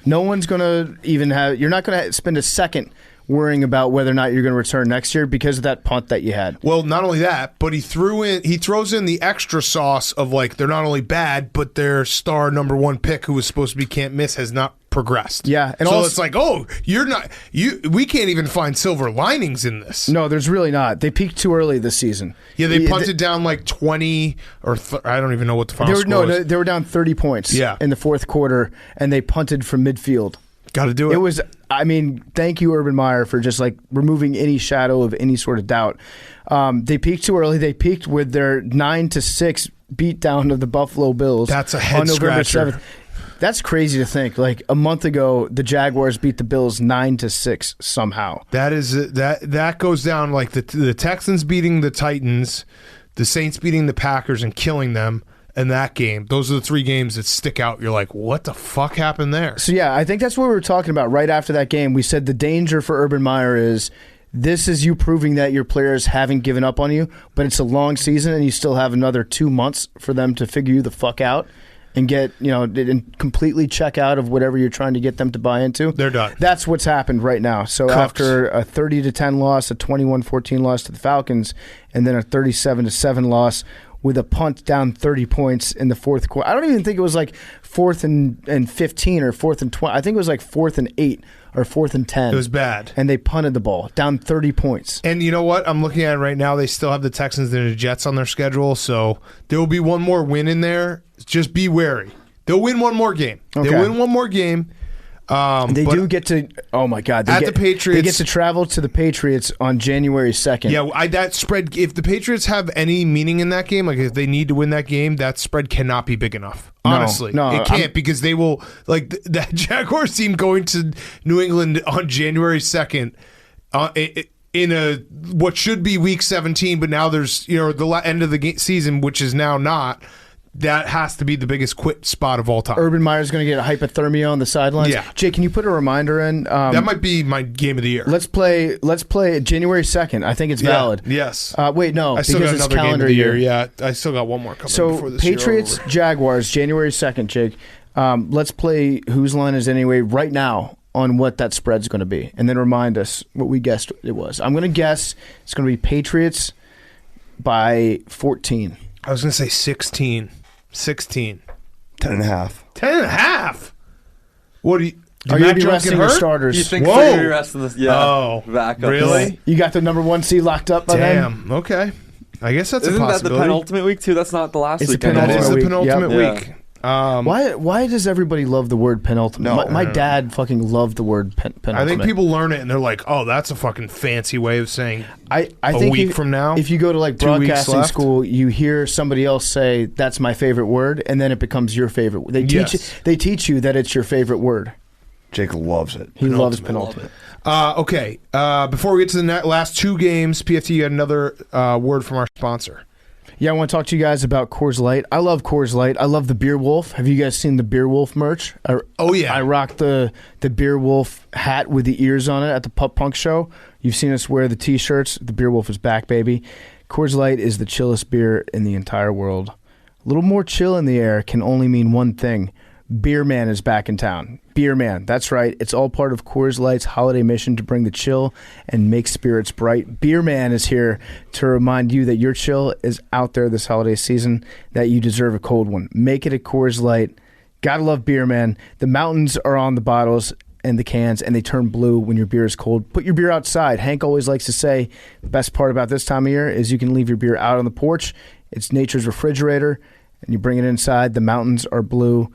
No one's going to even have. You're not going to spend a second worrying about whether or not you're going to return next year because of that punt that you had. Well, not only that, but he throws in the extra sauce of like they're not only bad, but their star number 1 pick who was supposed to be can't miss has not progressed. Yeah, and so it's like, oh, we can't even find silver linings in this. No, there's really not. They peaked too early this season. Yeah, they punted down like 20 or I don't even know what the final score was. They were down 30 points in the fourth quarter, and they punted from midfield. Got to do it. It was, thank you, Urban Meyer, for just like removing any shadow of any sort of doubt. They peaked too early. They peaked with their 9-6 beatdown of the Buffalo Bills. That's a head on November scratcher. 7th. That's crazy to think. Like a month ago, the Jaguars beat the Bills 9-6 somehow. That goes down like the Texans beating the Titans, the Saints beating the Packers and killing them. In that game, those are the 3 games that stick out. You're like, what the fuck happened there? So, yeah, I think that's what we were talking about right after that game. We said the danger for Urban Meyer is this is you proving that your players haven't given up on you, but it's a long season and you still have another 2 months for them to figure you the fuck out and get, and completely check out of whatever you're trying to get them to buy into. They're done. That's what's happened right now. So after a 30-10 loss, a 21-14 loss to the Falcons, and then a 37-7 loss with a punt down 30 points in the fourth quarter. I don't even think it was like 4th and 15 or 4th and 20. I think it was like 4th and 8 or 4th and 10. It was bad. And they punted the ball down 30 points. And you know what? I'm looking at it right now. They still have the Texans and the Jets on their schedule, so there will be one more win in there. Just be wary. They'll win one more game. Okay. They'll win one more game. They do get to, oh my God. The Patriots. They get to travel to the Patriots on January 2nd. Yeah, that spread, if the Patriots have any meaning in that game, like if they need to win that game, that spread cannot be big enough. Honestly. No, it can't because they will, like that Jaguars team going to New England on January 2nd in what should be week 17, but now there's, the end of the season, which is now not. That has to be the biggest quit spot of all time. Urban Meyer's going to get a hypothermia on the sidelines. Yeah. Jay, can you put a reminder in? That might be my game of the year. Let's play January 2nd. I think it's valid. Yes. Wait, no, I still because got it's another calendar game of the year. Yeah, I still got one more coming before So this Patriots, year over. Jaguars, January 2nd, Jake. Let's play Whose Line Is Anyway right now on what that spread's going to be. And then remind us what we guessed it was. I'm going to guess it's going to be Patriots by 14. I was going to say 16. 16. 10.5. 10.5? What do you... Are you going to be resting your starters? You think Whoa. they're going to be resting this? Yeah. Oh, backup. really? You got the number 1 seed locked up by then? Damn. Okay. I guess that's Isn't a that the possibility. penultimate week, too? That's not the last It's the weekend. That is the Penultimate penultimate week. week. Why does everybody love the word penultimate? No, my dad fucking loved the word penultimate. I think people learn it and they're like, oh, that's a fucking fancy way of saying I a think week from now. If you go to like 2 weeks broadcasting left. school, you hear somebody else say that's my favorite word, and then it becomes your favorite. They teach you that it's your favorite word. Jake loves it. He loves penultimate. Okay. Before we get to the last 2 games, PFT, you had another word from our sponsor. Yeah, I want to talk to you guys about Coors Light. I love Coors Light. I love the Beer Wolf. Have you guys seen the Beer Wolf merch? Oh, yeah. I rocked the Beer Wolf hat with the ears on it at the Pup Punk show. You've seen us wear the T-shirts. The Beer Wolf is back, baby. Coors Light is the chillest beer in the entire world. A little more chill in the air can only mean one thing. Beer Man is back in town. Beer Man, that's right. It's all part of Coors Light's holiday mission to bring the chill and make spirits bright. Beer Man is here to remind you that your chill is out there this holiday season, that you deserve a cold one. Make it a Coors Light. Gotta love Beer Man. The mountains are on the bottles and the cans, and they turn blue when your beer is cold. Put your beer outside. Hank always likes to say the best part about this time of year is you can leave your beer out on the porch. It's nature's refrigerator, and you bring it inside. The mountains are blue.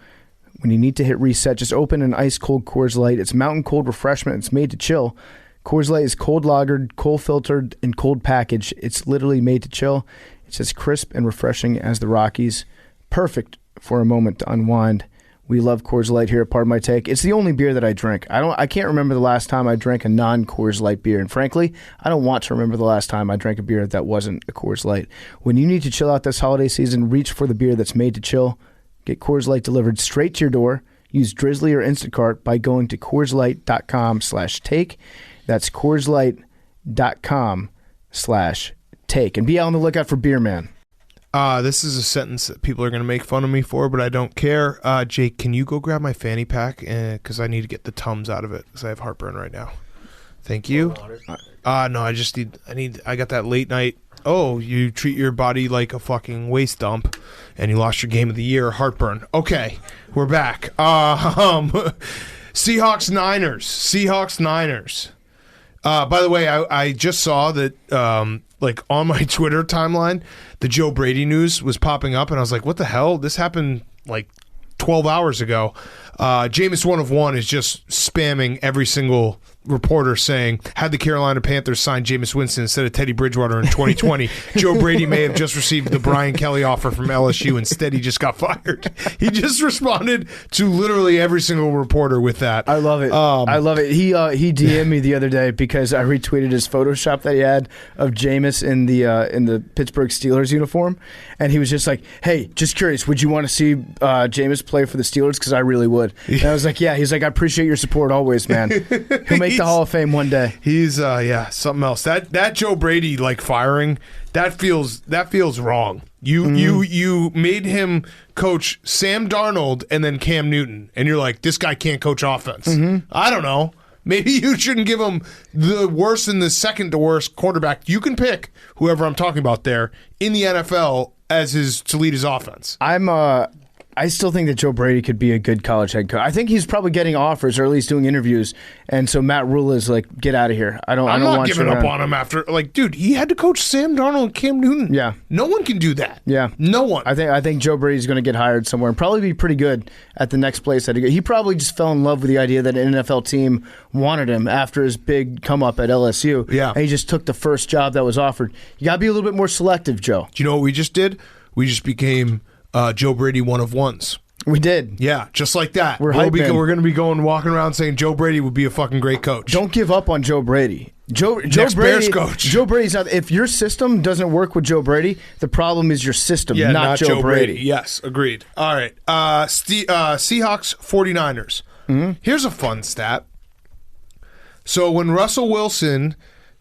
When you need to hit reset, just open an ice-cold Coors Light. It's mountain cold refreshment. It's made to chill. Coors Light is cold lagered, cold filtered, and cold packaged. It's literally made to chill. It's as crisp and refreshing as the Rockies. Perfect for a moment to unwind. We love Coors Light here at Pardon My Take. It's the only beer that I drink. I can't remember the last time I drank a non-Coors Light beer. And frankly, I don't want to remember the last time I drank a beer that wasn't a Coors Light. When you need to chill out this holiday season, reach for the beer that's made to chill. Get Coors Light delivered straight to your door. Use Drizzly or Instacart by going to CoorsLight.com/take. That's CoorsLight.com/take. And be on the lookout for Beer Man. This is a sentence that people are going to make fun of me for, but I don't care. Jake, can you go grab my fanny pack? Because I need to get the Tums out of it because I have heartburn right now. Thank you. No, I got that late night. Oh, you treat your body like a fucking waste dump, and you lost your game of the year, heartburn. Okay, we're back. Seahawks Niners. By the way, I just saw that like on my Twitter timeline, the Joe Brady news was popping up, and I was like, what the hell? This happened like 12 hours ago. Jameis 1 of 1 is just spamming every single reporter saying, had the Carolina Panthers signed Jameis Winston instead of Teddy Bridgewater in 2020, Joe Brady may have just received the Brian Kelly offer from LSU. Instead, he just got fired. He just responded to literally every single reporter with that. I love it. I love it. He DM'd me the other day because I retweeted his Photoshop that he had of Jameis in the Pittsburgh Steelers uniform, and he was just like, "Hey, just curious, would you want to see Jameis play for the Steelers? Because I really would." And I was like, "Yeah." He's like, "I appreciate your support always, man." He'll make the Hall of Fame one day. He's something else. That Joe Brady firing, that feels wrong. You made him coach Sam Darnold and then Cam Newton, and you're like, this guy can't coach offense. I don't know. Maybe you shouldn't give him the worst and the second to worst quarterback. You can pick whoever I'm talking about there in the NFL to lead his offense. I still think that Joe Brady could be a good college head coach. I think he's probably getting offers or at least doing interviews, and so Matt Rule is like, get out of here. I'm not giving up on him after, dude, he had to coach Sam Darnold and Cam Newton. Yeah. No one can do that. Yeah. No one. I think Joe Brady's going to get hired somewhere and probably be pretty good at the next place that he goes. He probably just fell in love with the idea that an NFL team wanted him after his big come up at LSU. Yeah. And he just took the first job that was offered. You got to be a little bit more selective, Joe. Do you know what we just did? We just became Joe Brady one of ones. We did. Yeah, just like that. We're going to be walking around saying Joe Brady would be a fucking great coach. Don't give up on Joe Brady. Joe Brady, Bears coach. Joe Brady's not. If your system doesn't work with Joe Brady, the problem is your system, not Joe Brady. Yes, agreed. All right. Seahawks 49ers. Here's a fun stat. So when Russell Wilson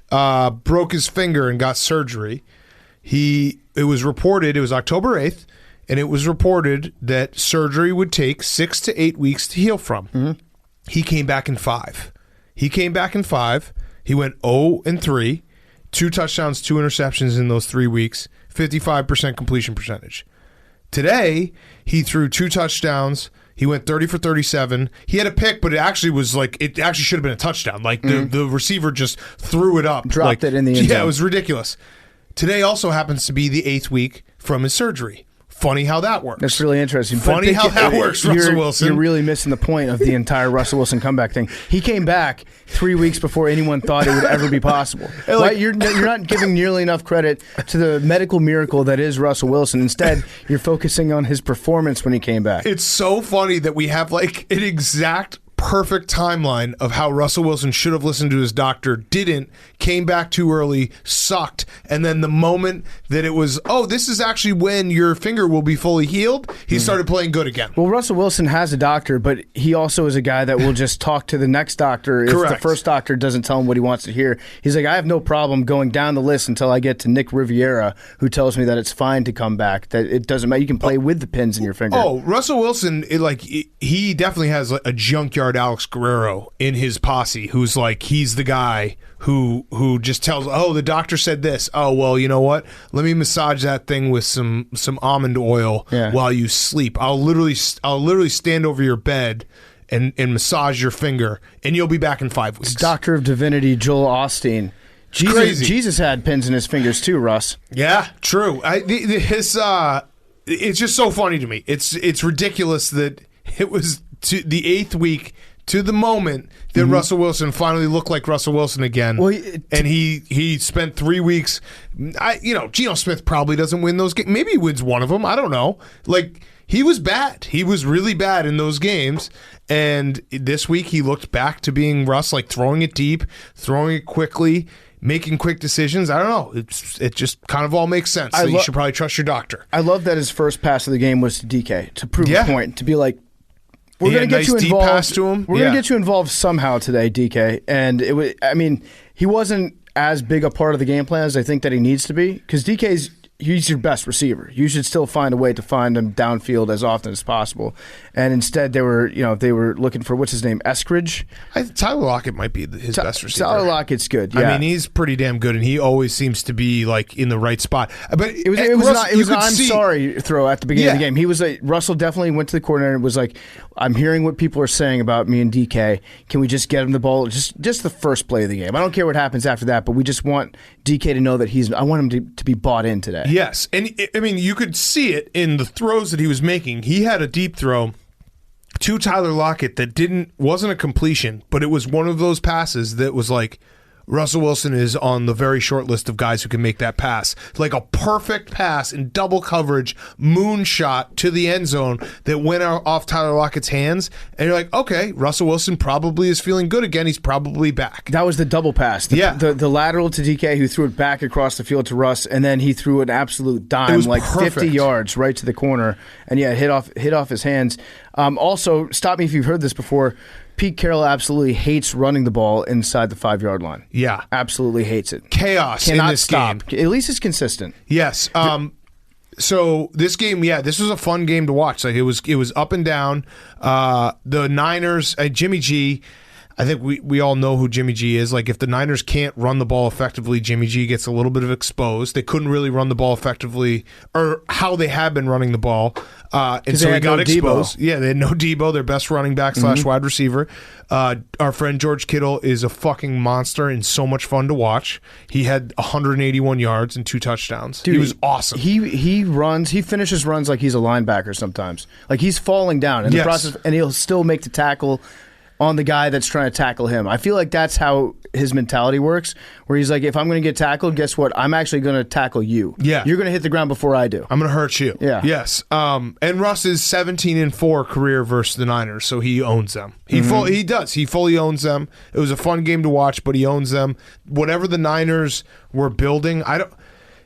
broke his finger and got surgery, it was October 8th, and it was reported that surgery would take 6 to 8 weeks to heal from. He came back in 5. He went 0-3, 2 touchdowns, 2 interceptions in those 3 weeks, 55% completion percentage. Today, he threw 2 touchdowns. He went 30 for 37. He had a pick, but it actually should have been a touchdown. The receiver just threw it up. Dropped it in the end zone. Yeah, it was ridiculous. Today also happens to be the 8th week from his surgery. Funny how that works. That's really interesting. Funny how that works, Russell Wilson. You're really missing the point of the entire Russell Wilson comeback thing. He came back 3 weeks before anyone thought it would ever be possible. You're not giving nearly enough credit to the medical miracle that is Russell Wilson. Instead, you're focusing on his performance when he came back. It's so funny that we have an exact perfect timeline of how Russell Wilson should have listened to his doctor, didn't, came back too early, sucked, and then the moment that it was, this is actually when your finger will be fully healed, he started playing good again. Well, Russell Wilson has a doctor, but he also is a guy that will just talk to the next doctor if the first doctor doesn't tell him what he wants to hear. He's like, I have no problem going down the list until I get to Nick Riviera, who tells me that it's fine to come back, that it doesn't matter. You can play with the pins in your finger. Russell Wilson, he definitely has a junkyard Alex Guerrero in his posse, who's he's the guy who just tells, the doctor said this. Oh, well, you know what? Let me massage that thing with some almond oil while you sleep. I'll literally stand over your bed and massage your finger, and you'll be back in 5 weeks. It's Doctor of Divinity, Joel Osteen. Jesus had pins in his fingers too, Russ. Yeah, true. It's just so funny to me. It's ridiculous that it was to the 8th week to the moment that Russell Wilson finally looked like Russell Wilson again. Well, and he spent 3 weeks. Geno Smith probably doesn't win those games. Maybe he wins one of them. I don't know. He was bad. He was really bad in those games. And this week he looked back to being Russ, throwing it deep, throwing it quickly, making quick decisions. I don't know. It just kind of all makes sense. You should probably trust your doctor. I love that his first pass of the game was to DK to prove a point, to be like, we're going to get you involved. Pass to him. We're going to get you involved somehow today, DK. And he wasn't as big a part of the game plan as I think that he needs to be, because he's your best receiver. You should still find a way to find him downfield as often as possible. And instead, they were looking for, what's his name, Eskridge. Tyler Lockett might be his best receiver. Tyler Lockett's good. Yeah. He's pretty damn good, and he always seems to be in the right spot. But it was an sorry throw at the beginning of the game. Russell definitely went to the coordinator and was like, I'm hearing what people are saying about me and DK. Can we just get him the ball? Just the first play of the game. I don't care what happens after that, but we just want DK to know that I want him to be bought in today. Yes, and you could see it in the throws that he was making. He had a deep throw to Tyler Lockett that wasn't a completion, but it was one of those passes that was like, Russell Wilson is on the very short list of guys who can make that pass. Like a perfect pass in double coverage, moonshot to the end zone that went off Tyler Lockett's hands. And you're like, okay, Russell Wilson probably is feeling good again. He's probably back. That was the double pass. The lateral to DK, who threw it back across the field to Russ, and then he threw an absolute dime, like perfect. 50 yards right to the corner. And yeah, hit off his hands. Also, stop me if you've heard this before. Pete Carroll absolutely hates running the ball inside the 5-yard line. Yeah. Absolutely hates it. Chaos Cannot in this stop. game. At least it's consistent. Yes. So this game, this was a fun game to watch. Like it was up and down. The Niners, Jimmy G, I think we all know who Jimmy G is. Like if the Niners can't run the ball effectively, Jimmy G gets a little bit of exposed. They couldn't really run the ball effectively, or how they have been running the ball. And so he got exposed. Yeah, they had no Debo, their best running back / wide receiver. Our friend George Kittle is a fucking monster and so much fun to watch. He had 181 yards and 2 touchdowns. Dude, he was awesome. He finishes runs like he's a linebacker sometimes. Like he's falling down in the process, and he'll still make the tackle on the guy that's trying to tackle him. I feel like that's how his mentality works, where he's like, if I'm going to get tackled, guess what? I'm actually going to tackle you. Yeah. You're going to hit the ground before I do. I'm going to hurt you. Yeah. Yes. And Russ is 17-4 career versus the Niners, so he owns them. He does. He fully owns them. It was a fun game to watch, but he owns them. Whatever the Niners were building,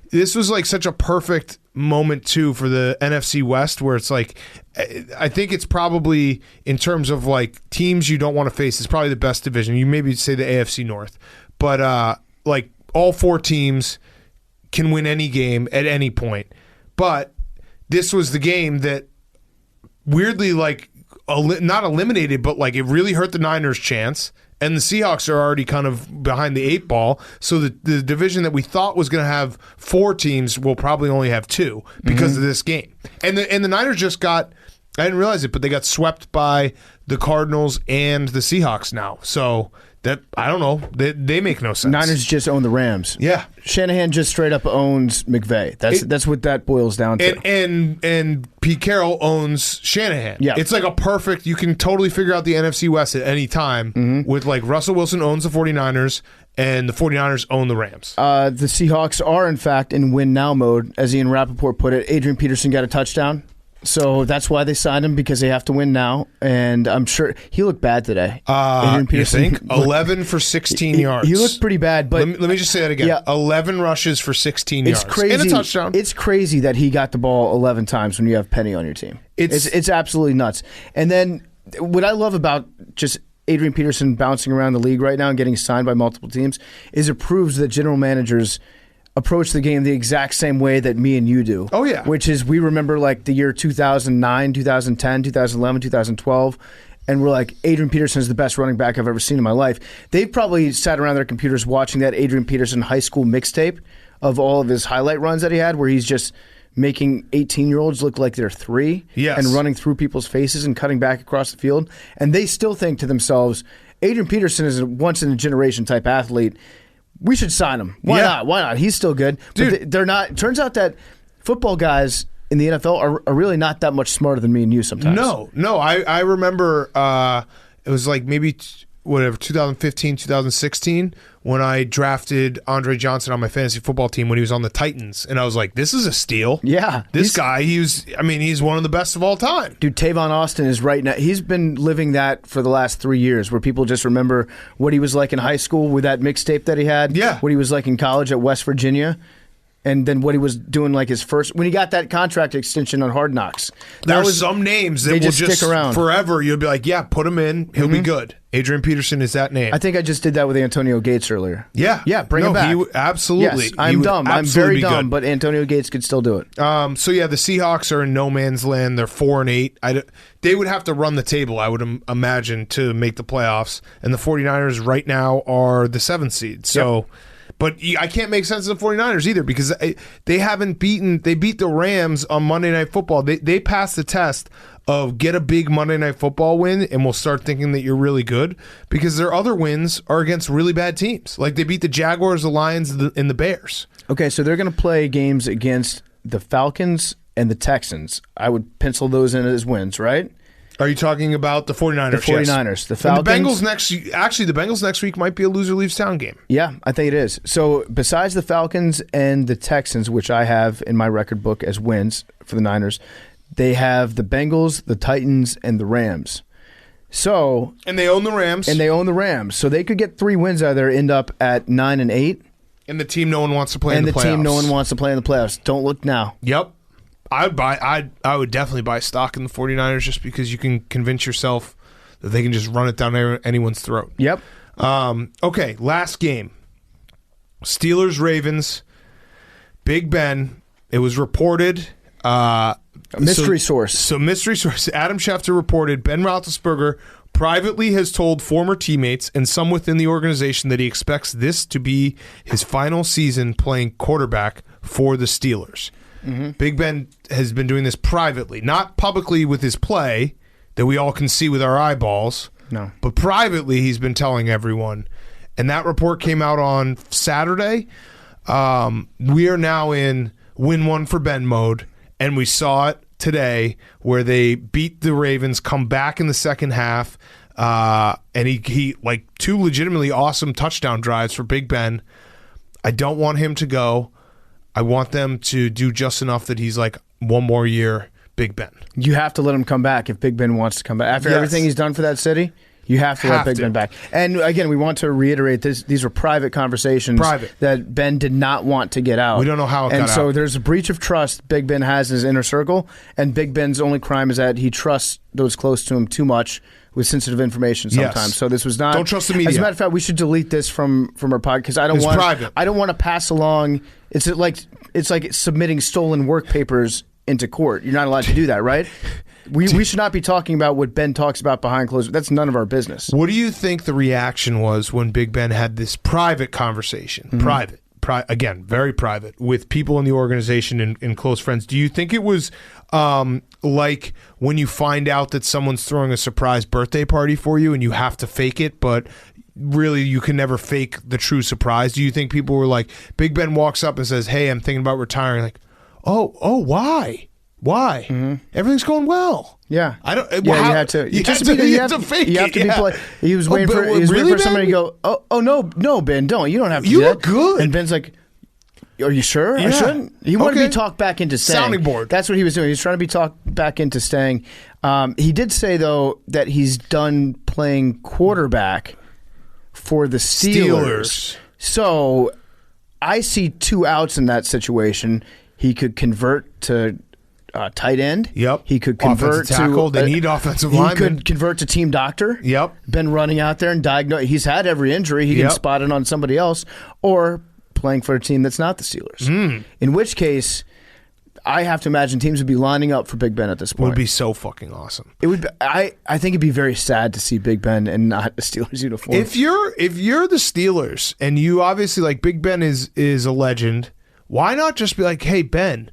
this was like such a perfect moment too for the NFC West, where it's like, I think it's probably, in terms of like teams you don't want to face, it's probably the best division. You maybe say the AFC North, but like all 4 teams can win any game at any point. But this was the game that weirdly, like, not eliminated, but like it really hurt the Niners' chance. And the Seahawks are already kind of behind the 8 ball. So the division that we thought was going to have 4 teams will probably only have 2 because of this game. And the Niners just got, I didn't realize it, but they got swept by the Cardinals and the Seahawks now. So that, I don't know, they make no sense. Niners just own the Rams. Yeah. Shanahan just straight up owns McVay. That's what that boils down to. And Pete Carroll owns Shanahan. Yeah. It's like a perfect, you can totally figure out the NFC West at any time with like Russell Wilson owns the 49ers and the 49ers own the Rams. The Seahawks are, in fact, in win-now mode. As Ian Rappaport put it, Adrian Peterson got a touchdown. So that's why they signed him, because they have to win now. And I'm sure he looked bad today. Adrian Peterson, you think? 11 for 16 yards. He looked pretty bad. But let me just say that again. Yeah. 11 rushes for 16 yards. It's crazy. And a touchdown. It's crazy that he got the ball 11 times when you have Penny on your team. It's absolutely nuts. And then what I love about just Adrian Peterson bouncing around the league right now and getting signed by multiple teams is it proves that general managers approach the game the exact same way that me and you do. Oh, yeah. Which is, we remember like the year 2009, 2010, 2011, 2012, and we're like, Adrian Peterson is the best running back I've ever seen in my life. They've probably sat around their computers watching that Adrian Peterson high school mixtape of all of his highlight runs that he had, where he's just making 18-year-olds look like they're 3 and running through people's faces and cutting back across the field. And they still think to themselves, Adrian Peterson is a once-in-a-generation type athlete. We should sign him. Why not? Why not? He's still good. Dude. But they're not. Turns out that football guys in the NFL are really not that much smarter than me and you sometimes. No. I remember it was like maybe 2015, 2016 when I drafted Andre Johnson on my fantasy football team when he was on the Titans, and I was like, this is a steal. Yeah. This guy, he's one of the best of all time. Dude, Tavon Austin is right now. He's been living that for the last 3 years, where people just remember what he was like in high school with that mixtape that he had. Yeah. What he was like in college at West Virginia. And then what he was doing, like his first, when he got that contract extension on Hard Knocks. There are some names that will just stick around forever. You'll be like, yeah, put him in. He'll be good. Adrian Peterson is that name. I think I just did that with Antonio Gates earlier. Yeah. Bring him back. Absolutely. Yes, I'm dumb. I'm very dumb, but Antonio Gates could still do it. So, yeah, the Seahawks are in no man's land. They're 4-8. They would have to run the table, I would imagine, to make the playoffs. And the 49ers right now are the 7th seed. So... Yep. But I can't make sense of the 49ers either, because they beat the Rams on Monday Night Football. They passed the test of get a big Monday Night Football win and we'll start thinking that you're really good, because their other wins are against really bad teams. Like they beat the Jaguars, the Lions, and the Bears. Okay, so they're going to play games against the Falcons and the Texans. I would pencil those in as wins, right? Are you talking about the 49ers? The 49ers. Yes. The Falcons. And the Bengals the Bengals next week might be a loser leaves town game. Yeah, I think it is. So besides the Falcons and the Texans, which I have in my record book as wins for the Niners, they have the Bengals, the Titans, and the Rams. So and they own the Rams. So they could get 3 wins out of there, end up at 9-8. And the team no one wants to play in the playoffs. And the team no one wants to play in the playoffs. Don't look now. Yep. I would definitely buy stock in the 49ers just because you can convince yourself that they can just run it down anyone's throat. Yep. Okay, last game. Steelers-Ravens. Big Ben. It was reported. Mystery source. So mystery source. Adam Schefter reported Ben Roethlisberger privately has told former teammates and some within the organization that he expects this to be his final season playing quarterback for the Steelers. Mm-hmm. Big Ben has been doing this privately, not publicly with his play that we all can see with our eyeballs. No. But privately, he's been telling everyone. And that report came out on Saturday. We are now in win one for Ben mode, and we saw it today where they beat the Ravens, come back in the second half, and he like 2 legitimately awesome touchdown drives for Big Ben. I don't want him to go. I want them to do just enough that he's like one more year, Big Ben. You have to let him come back if Big Ben wants to come back. After everything he's done for that city, you have to let Big Ben back. And again, we want to reiterate this: these were private conversations that Ben did not want to get out. We don't know how it got out. And so there's a breach of trust Big Ben has in his inner circle, and Big Ben's only crime is that he trusts those close to him too much with sensitive information sometimes. Yes. So this was not. Don't trust the media. As a matter of fact, we should delete this from our podcast because I don't want to pass along. It's like submitting stolen work papers into court. You're not allowed to do that, right? We should not be talking about what Ben talks about behind closed. That's none of our business. What do you think the reaction was when Big Ben had this private conversation? Mm-hmm. Again, very private, with people in the organization and close friends. Do you think it was like when you find out that someone's throwing a surprise birthday party for you and you have to fake it, but really you can never fake the true surprise? Do you think people were like, Big Ben walks up and says, "Hey, I'm thinking about retiring," like, oh, why? Why? Mm-hmm. Everything's going well. Yeah, I don't. Yeah, you had to. You have to fake it. You have to be polite. He was waiting for somebody to go. Oh no, Ben, don't. You don't have to. You do look that. good. And Ben's like, "Are you sure? Yeah. I shouldn't." He wanted to be talked back into staying. Sounding board. That's what he was doing. He was trying to be talked back into staying. He did say though that he's done playing quarterback for the Steelers. So I see 2 outs in that situation. He could convert to tight end. Yep. He could convert offensive tackle. They need offensive linemen. He could convert to team doctor. Yep. Been running out there and diagnose. He's had every injury. He can spot it on somebody else, or playing for a team that's not the Steelers. In which case, I have to imagine teams would be lining up for Big Ben at this point. Would be so fucking awesome. It would. I think it'd be very sad to see Big Ben and not the Steelers uniform. If you're the Steelers and you obviously like Big Ben is a legend, why not just be like, "Hey Ben,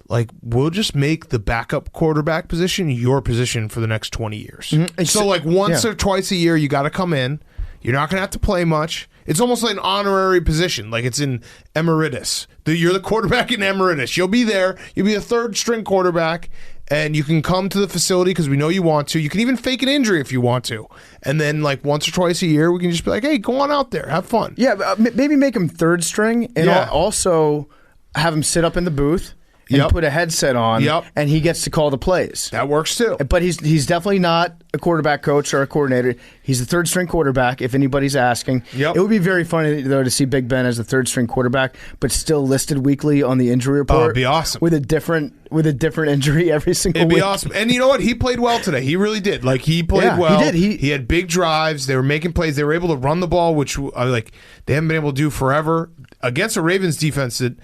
like we'll just make the backup quarterback position your position for the next 20 years." Mm-hmm. So like once or twice a year you got to come in. You're not going to have to play much. It's almost like an honorary position, like it's in emeritus. You're the quarterback in emeritus. You'll be there. You'll be a third-string quarterback, and you can come to the facility because we know you want to. You can even fake an injury if you want to. And then like once or twice a year, we can just be like, "Hey, go on out there. Have fun." Yeah, maybe make him third string and also have him sit up in the booth and put a headset on, and he gets to call the plays. That works too. But he's definitely not a quarterback coach or a coordinator. He's the third string quarterback, if anybody's asking. It would be very funny, though, to see Big Ben as the third string quarterback, but still listed weekly on the injury report. Oh, it'd be awesome. With a different injury every single week. It'd be awesome. And you know what? He played well today. He really did. Like, he played well. He did. He had big drives. They were making plays. They were able to run the ball, which they haven't been able to do forever. Against a Ravens defense that...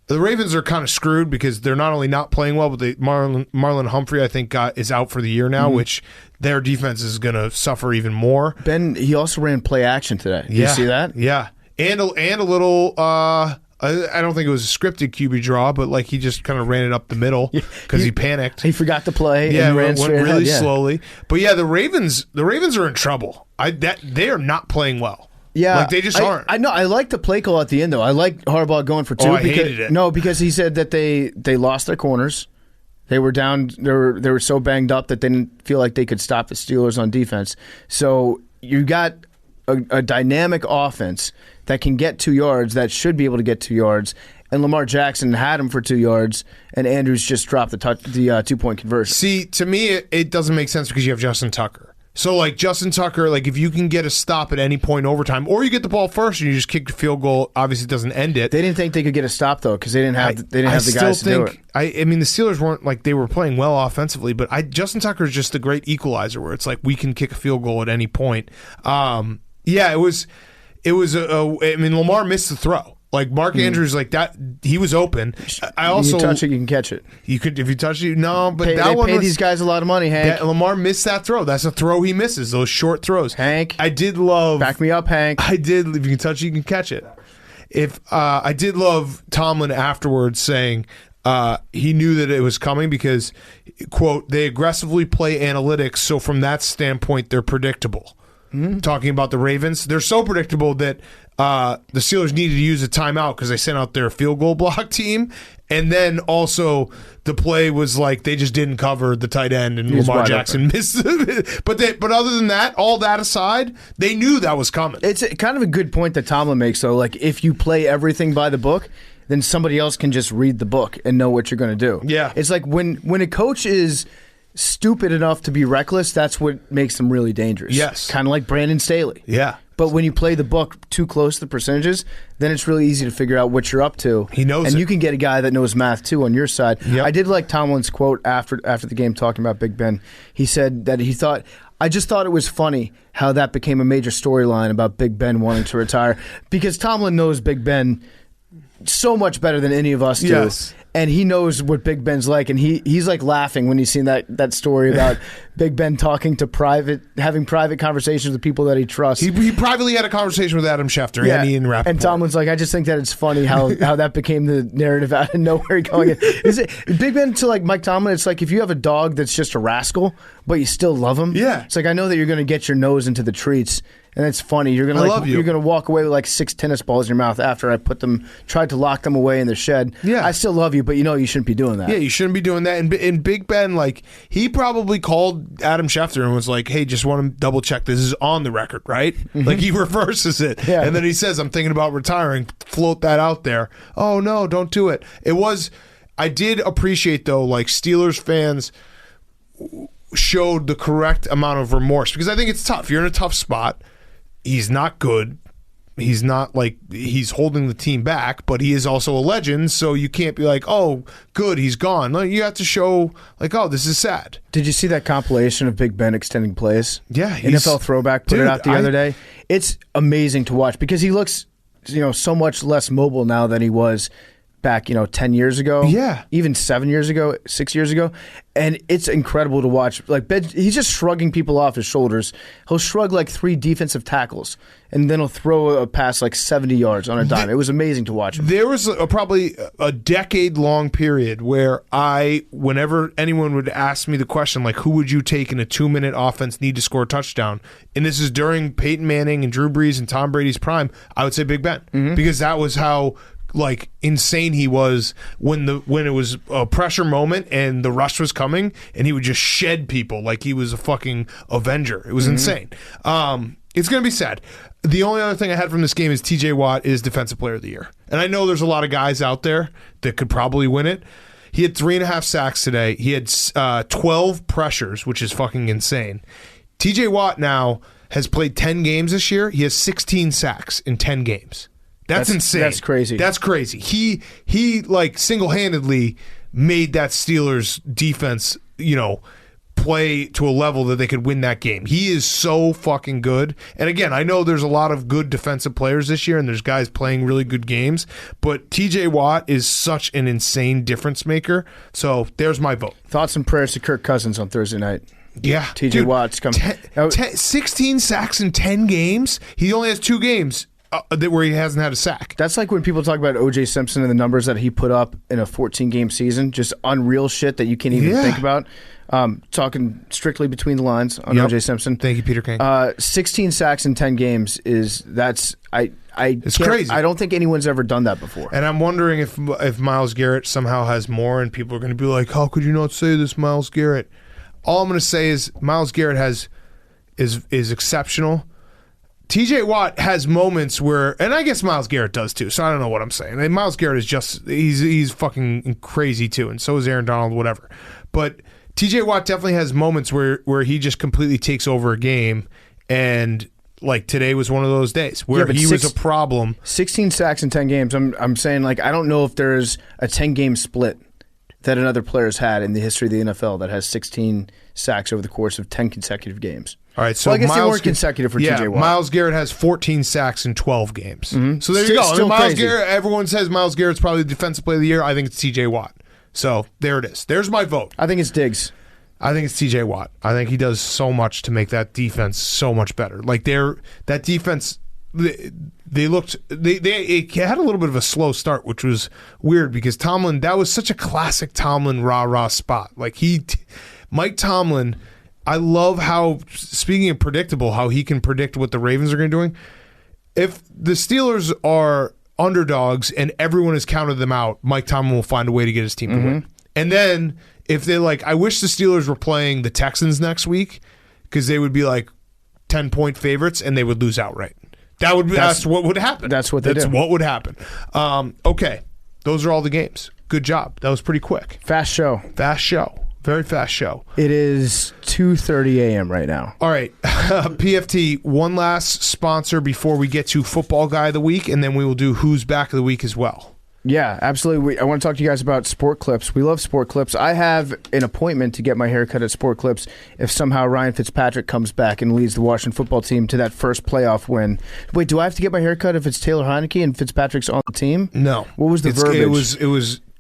The Ravens are kind of screwed because they're not only not playing well, but Marlon Humphrey, I think, is out for the year now, which their defense is going to suffer even more. Ben, he also ran play action today. Did you see that? Yeah. And a little, I don't think it was a scripted QB draw, but like he just kind of ran it up the middle because he panicked. He forgot to play. Yeah, and ran went really slowly. But yeah, the Ravens are in trouble. They are not playing well. Yeah, like they just aren't. I know. I like the play call at the end, though. I like Harbaugh going for 2. I hated it. No, because he said that they lost their corners. They were down. They were so banged up that they didn't feel like they could stop the Steelers on defense. So you got a dynamic offense that can get 2 yards, that should be able to get 2 yards, and Lamar Jackson had him for 2 yards, and Andrews just dropped the 2-point conversion. See, to me, it doesn't make sense because you have Justin Tucker. So, like, Justin Tucker, like, if you can get a stop at any point overtime, or you get the ball first and you just kick the field goal, obviously it doesn't end it. They didn't think they could get a stop, though, because they didn't have the guys to do it. I mean, the Steelers weren't, like, they were playing well offensively, but Justin Tucker is just the great equalizer where it's like we can kick a field goal at any point. Yeah, it was I mean, Lamar missed the throw. Like, Mark Andrews, like that, he was open. I also, you touch it, you can catch it. You could, if you touch it, no. But they pay these guys a lot of money, Hank. Lamar missed that throw. That's a throw he misses. Those short throws. Hank, I did love. Back me up, Hank. I did. If you can touch it, you can catch it. I did love Tomlin afterwards saying he knew that it was coming because, quote, they aggressively play analytics, so from that standpoint, they're predictable. Talking about the Ravens, they're so predictable that the Steelers needed to use a timeout because they sent out their field goal block team, and then also the play was like they just didn't cover the tight end and Lamar Jackson missed it. But other than that, all that aside, they knew that was coming. It's kind of a good point that Tomlin makes, though. Like, if you play everything by the book, then somebody else can just read the book and know what you're going to do. Yeah, it's like when a coach is stupid enough to be reckless, that's what makes them really dangerous. Yes. Kind of like Brandon Staley. Yeah. But when you play the book too close to the percentages, then it's really easy to figure out what you're up to. He knows and it. you can get a guy that knows math, too, on your side. Yep. I did like Tomlin's quote after the game talking about Big Ben. He said that I just thought it was funny how that became a major storyline about Big Ben wanting to retire, because Tomlin knows Big Ben so much better than any of us do. Yes. And he knows what Big Ben's like, and he's like laughing when he's seen that story about Big Ben having private conversations with people that he trusts. He privately had a conversation with Adam Schefter and Ian Rappaport. And Tomlin's like, I just think that it's funny how that became the narrative out of nowhere going in. Is it Big Ben to like Mike Tomlin? It's like if you have a dog that's just a rascal, but you still love him. Yeah. It's like, I know that you're going to get your nose into the treats. And it's funny. You're gonna walk away with like 6 tennis balls in your mouth after I tried to lock them away in the shed. Yeah. I still love you, but you know you shouldn't be doing that. Yeah, you shouldn't be doing that. And Big Ben, like, he probably called Adam Schefter and was like, hey, just want to double check this is on the record, right? Like, he reverses it. Yeah. And then he says, I'm thinking about retiring. Float that out there. Oh, no, don't do it. I did appreciate, though, like, Steelers fans showed the correct amount of remorse, because I think it's tough. You're in a tough spot. He's not good. He's not like he's holding the team back, but he is also a legend, so you can't be like, oh, good, he's gone. Like, you have to show, like, oh, this is sad. Did you see that compilation of Big Ben extending plays? Yeah. NFL Throwback put it out the other day. It's amazing to watch because he looks, so much less mobile now than he was back, 10 years ago. Yeah. Even 7 years ago, 6 years ago. And it's incredible to watch. Like, he's just shrugging people off his shoulders. He'll shrug like 3 defensive tackles, and then he'll throw a pass like 70 yards on a dime. It was amazing to watch him. There was probably a decade-long period where whenever anyone would ask me the question, like, who would you take in a 2-minute offense need to score a touchdown? And this is during Peyton Manning and Drew Brees and Tom Brady's prime. I would say Big Ben, because that was how like insane he was when it was a pressure moment and the rush was coming, and he would just shed people like he was a fucking Avenger. It was insane. It's going to be sad. The only other thing I had from this game is TJ Watt is Defensive Player of the Year. And I know there's a lot of guys out there that could probably win it. He had 3.5 sacks today. He had 12 pressures, which is fucking insane. TJ Watt now has played 10 games this year. He has 16 sacks in 10 games. That's insane. That's crazy. That's crazy. He like single-handedly made that Steelers defense, play to a level that they could win that game. He is so fucking good. And again, I know there's a lot of good defensive players this year, and there's guys playing really good games, but TJ Watt is such an insane difference maker. So there's my vote. Thoughts and prayers to Kirk Cousins on Thursday night. Yeah. TJ Watt's coming. 16 sacks in 10 games. He only has 2 games where he hasn't had a sack. That's like when people talk about O.J. Simpson and the numbers that he put up in a 14-game season, just unreal shit that you can't even think about. Talking strictly between the lines on O.J. Simpson. Thank you, Peter King. 16 sacks in 10 games I It's crazy. I don't think anyone's ever done that before. And I'm wondering if Myles Garrett somehow has more, and people are going to be like, "How could you not say this, Myles Garrett?" All I'm going to say is Myles Garrett is exceptional. TJ Watt has moments where, and I guess Myles Garrett does too, so I don't know what I'm saying. And Myles Garrett is just, he's fucking crazy too, and so is Aaron Donald, whatever. But TJ Watt definitely has moments where he just completely takes over a game, and like today was one of those days where he was a problem. 16 sacks in 10 games. I'm saying, like, I don't know if there's a 10-game split that another player's had in the history of the NFL that has 16 sacks over the course of 10 consecutive games. All right, so well, I guess they weren't consecutive for TJ Watt. Myles Garrett has 14 sacks in 12 games. Mm-hmm. So there you go. Still Myles crazy. Garrett, everyone says Myles Garrett's probably the defensive player of the year. I think it's TJ Watt. So there it is. There's my vote. I think it's Diggs. I think it's TJ Watt. I think he does so much to make that defense so much better. Like that defense, it had a little bit of a slow start, which was weird because Tomlin, that was such a classic Tomlin rah-rah spot. Like Mike Tomlin, I love how, speaking of predictable, how he can predict what the Ravens are going to be doing. If the Steelers are underdogs and everyone has counted them out, Mike Tomlin will find a way to get his team to win. And then if they I wish the Steelers were playing the Texans next week because they would be like 10-point favorites and they would lose outright. That's what would happen. That's what would happen. Okay, those are all the games. Good job. That was pretty quick. Fast show. Very fast show. It is 2:30 a.m. right now. All right, PFT, one last sponsor before we get to Football Guy of the Week, and then we will do Who's Back of the Week as well. Yeah, absolutely. I want to talk to you guys about Sport Clips. We love Sport Clips. I have an appointment to get my hair cut at Sport Clips if somehow Ryan Fitzpatrick comes back and leads the Washington football team to that first playoff win. Wait, do I have to get my hair cut if it's Taylor Heineke and Fitzpatrick's on the team? No. What was the verbiage?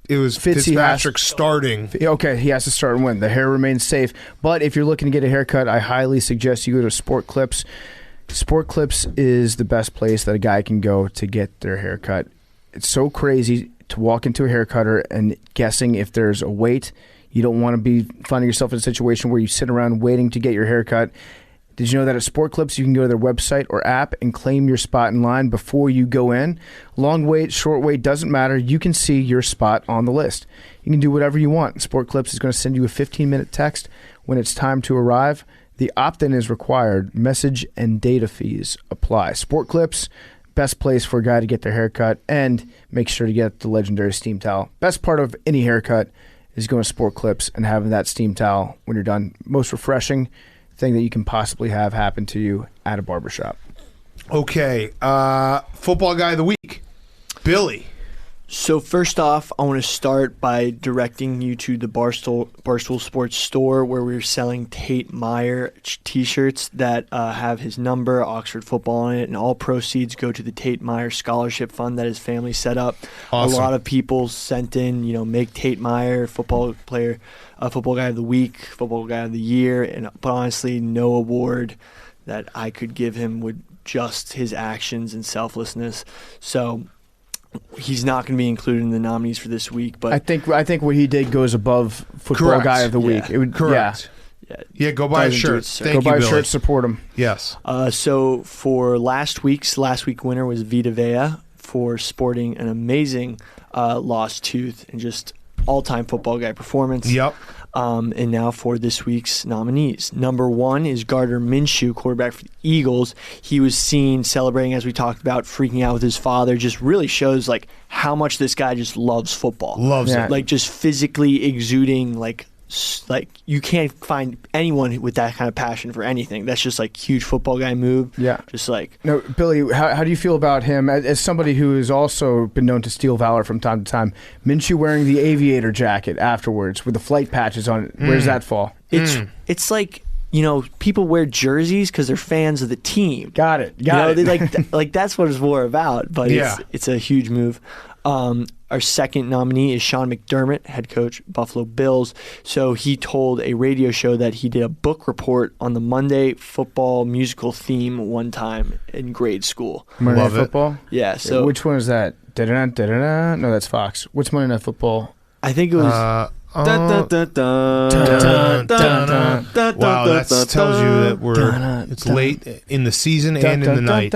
It was Fitzpatrick starting. Okay, he has to start and win. The hair remains safe. But if you're looking to get a haircut, I highly suggest you go to Sport Clips. Sport Clips is the best place that a guy can go to get their haircut. It's so crazy to walk into a hair cutter and guessing if there's a wait. You don't want to be finding yourself in a situation where you sit around waiting to get your haircut. Did you know that at Sport Clips you can go to their website or app and claim your spot in line before you go in? Long wait, short wait, doesn't matter. You can see your spot on the list. You can do whatever you want. Sport Clips is going to send you a 15-minute text when it's time to arrive. The opt-in is required. Message and data fees apply. Sport Clips, best place for a guy to get their haircut, and make sure to get the legendary steam towel. Best part of any haircut is going to Sport Clips and having that steam towel when you're done. Most refreshing thing that you can possibly have happen to you at a barbershop. Okay, Football Guy of the Week, Billy. So first off, I want to start by directing you to the Barstool Sports store where we're selling Tate Meyer T-shirts that have his number, Oxford football on it, and all proceeds go to the Tate Meyer Scholarship Fund that his family set up. Awesome. A lot of people sent in, make Tate Meyer football player, Football Guy of the Week, Football Guy of the Year, but honestly, no award that I could give him would just his actions and selflessness. So he's not going to be included in the nominees for this week, but I think what he did goes above Football Correct. Guy of the Week. Yeah. It would, Correct. Yeah, go buy a shirt. Thank Go you, buy a Billy. shirt, support him. Yes. So for last week winner was Vita Vea for sporting an amazing lost tooth and just all-time Football Guy performance. Yep. And now for this week's nominees. Number 1 is Gardner Minshew, quarterback for the Eagles. He was seen celebrating, as we talked about, freaking out with his father. Just really shows how much this guy just loves football. Loves it. Just physically exuding you can't find anyone with that kind of passion for anything. That's just huge Football Guy move. Yeah. Just No, Billy, how do you feel about him as somebody who has also been known to steal valor from time to time? Minshew wearing the aviator jacket afterwards with the flight patches on it. Where does that fall? It's like, people wear jerseys because they're fans of the team. Got it. They that's what it's more about. But Yeah. it's a huge move. Our second nominee is Sean McDermott, head coach, Buffalo Bills. So he told a radio show that he did a book report on the Monday football musical theme one time in grade school. Monday Love Night it. Football? Yeah. So Which one is that? Da-da-da, da-da-da? No, that's Fox. What's Monday Night Football? I think it was. Wow, that tells you that we're It's late in the season and in the night.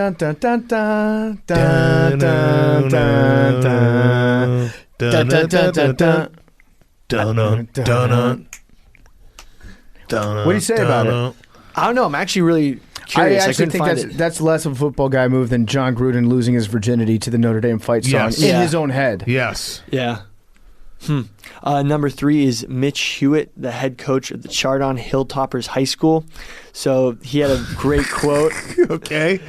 What do you say about it? I don't know. I'm actually really I curious. I actually couldn't think find it. that's less of a football guy move than John Gruden losing his virginity to the Notre Dame fight song Yes. in Yeah. his own head. Yes. Yeah. Number 3 is Mitch Hewitt, the head coach of the Chardon Hilltoppers High School. So he had a great quote. Okay.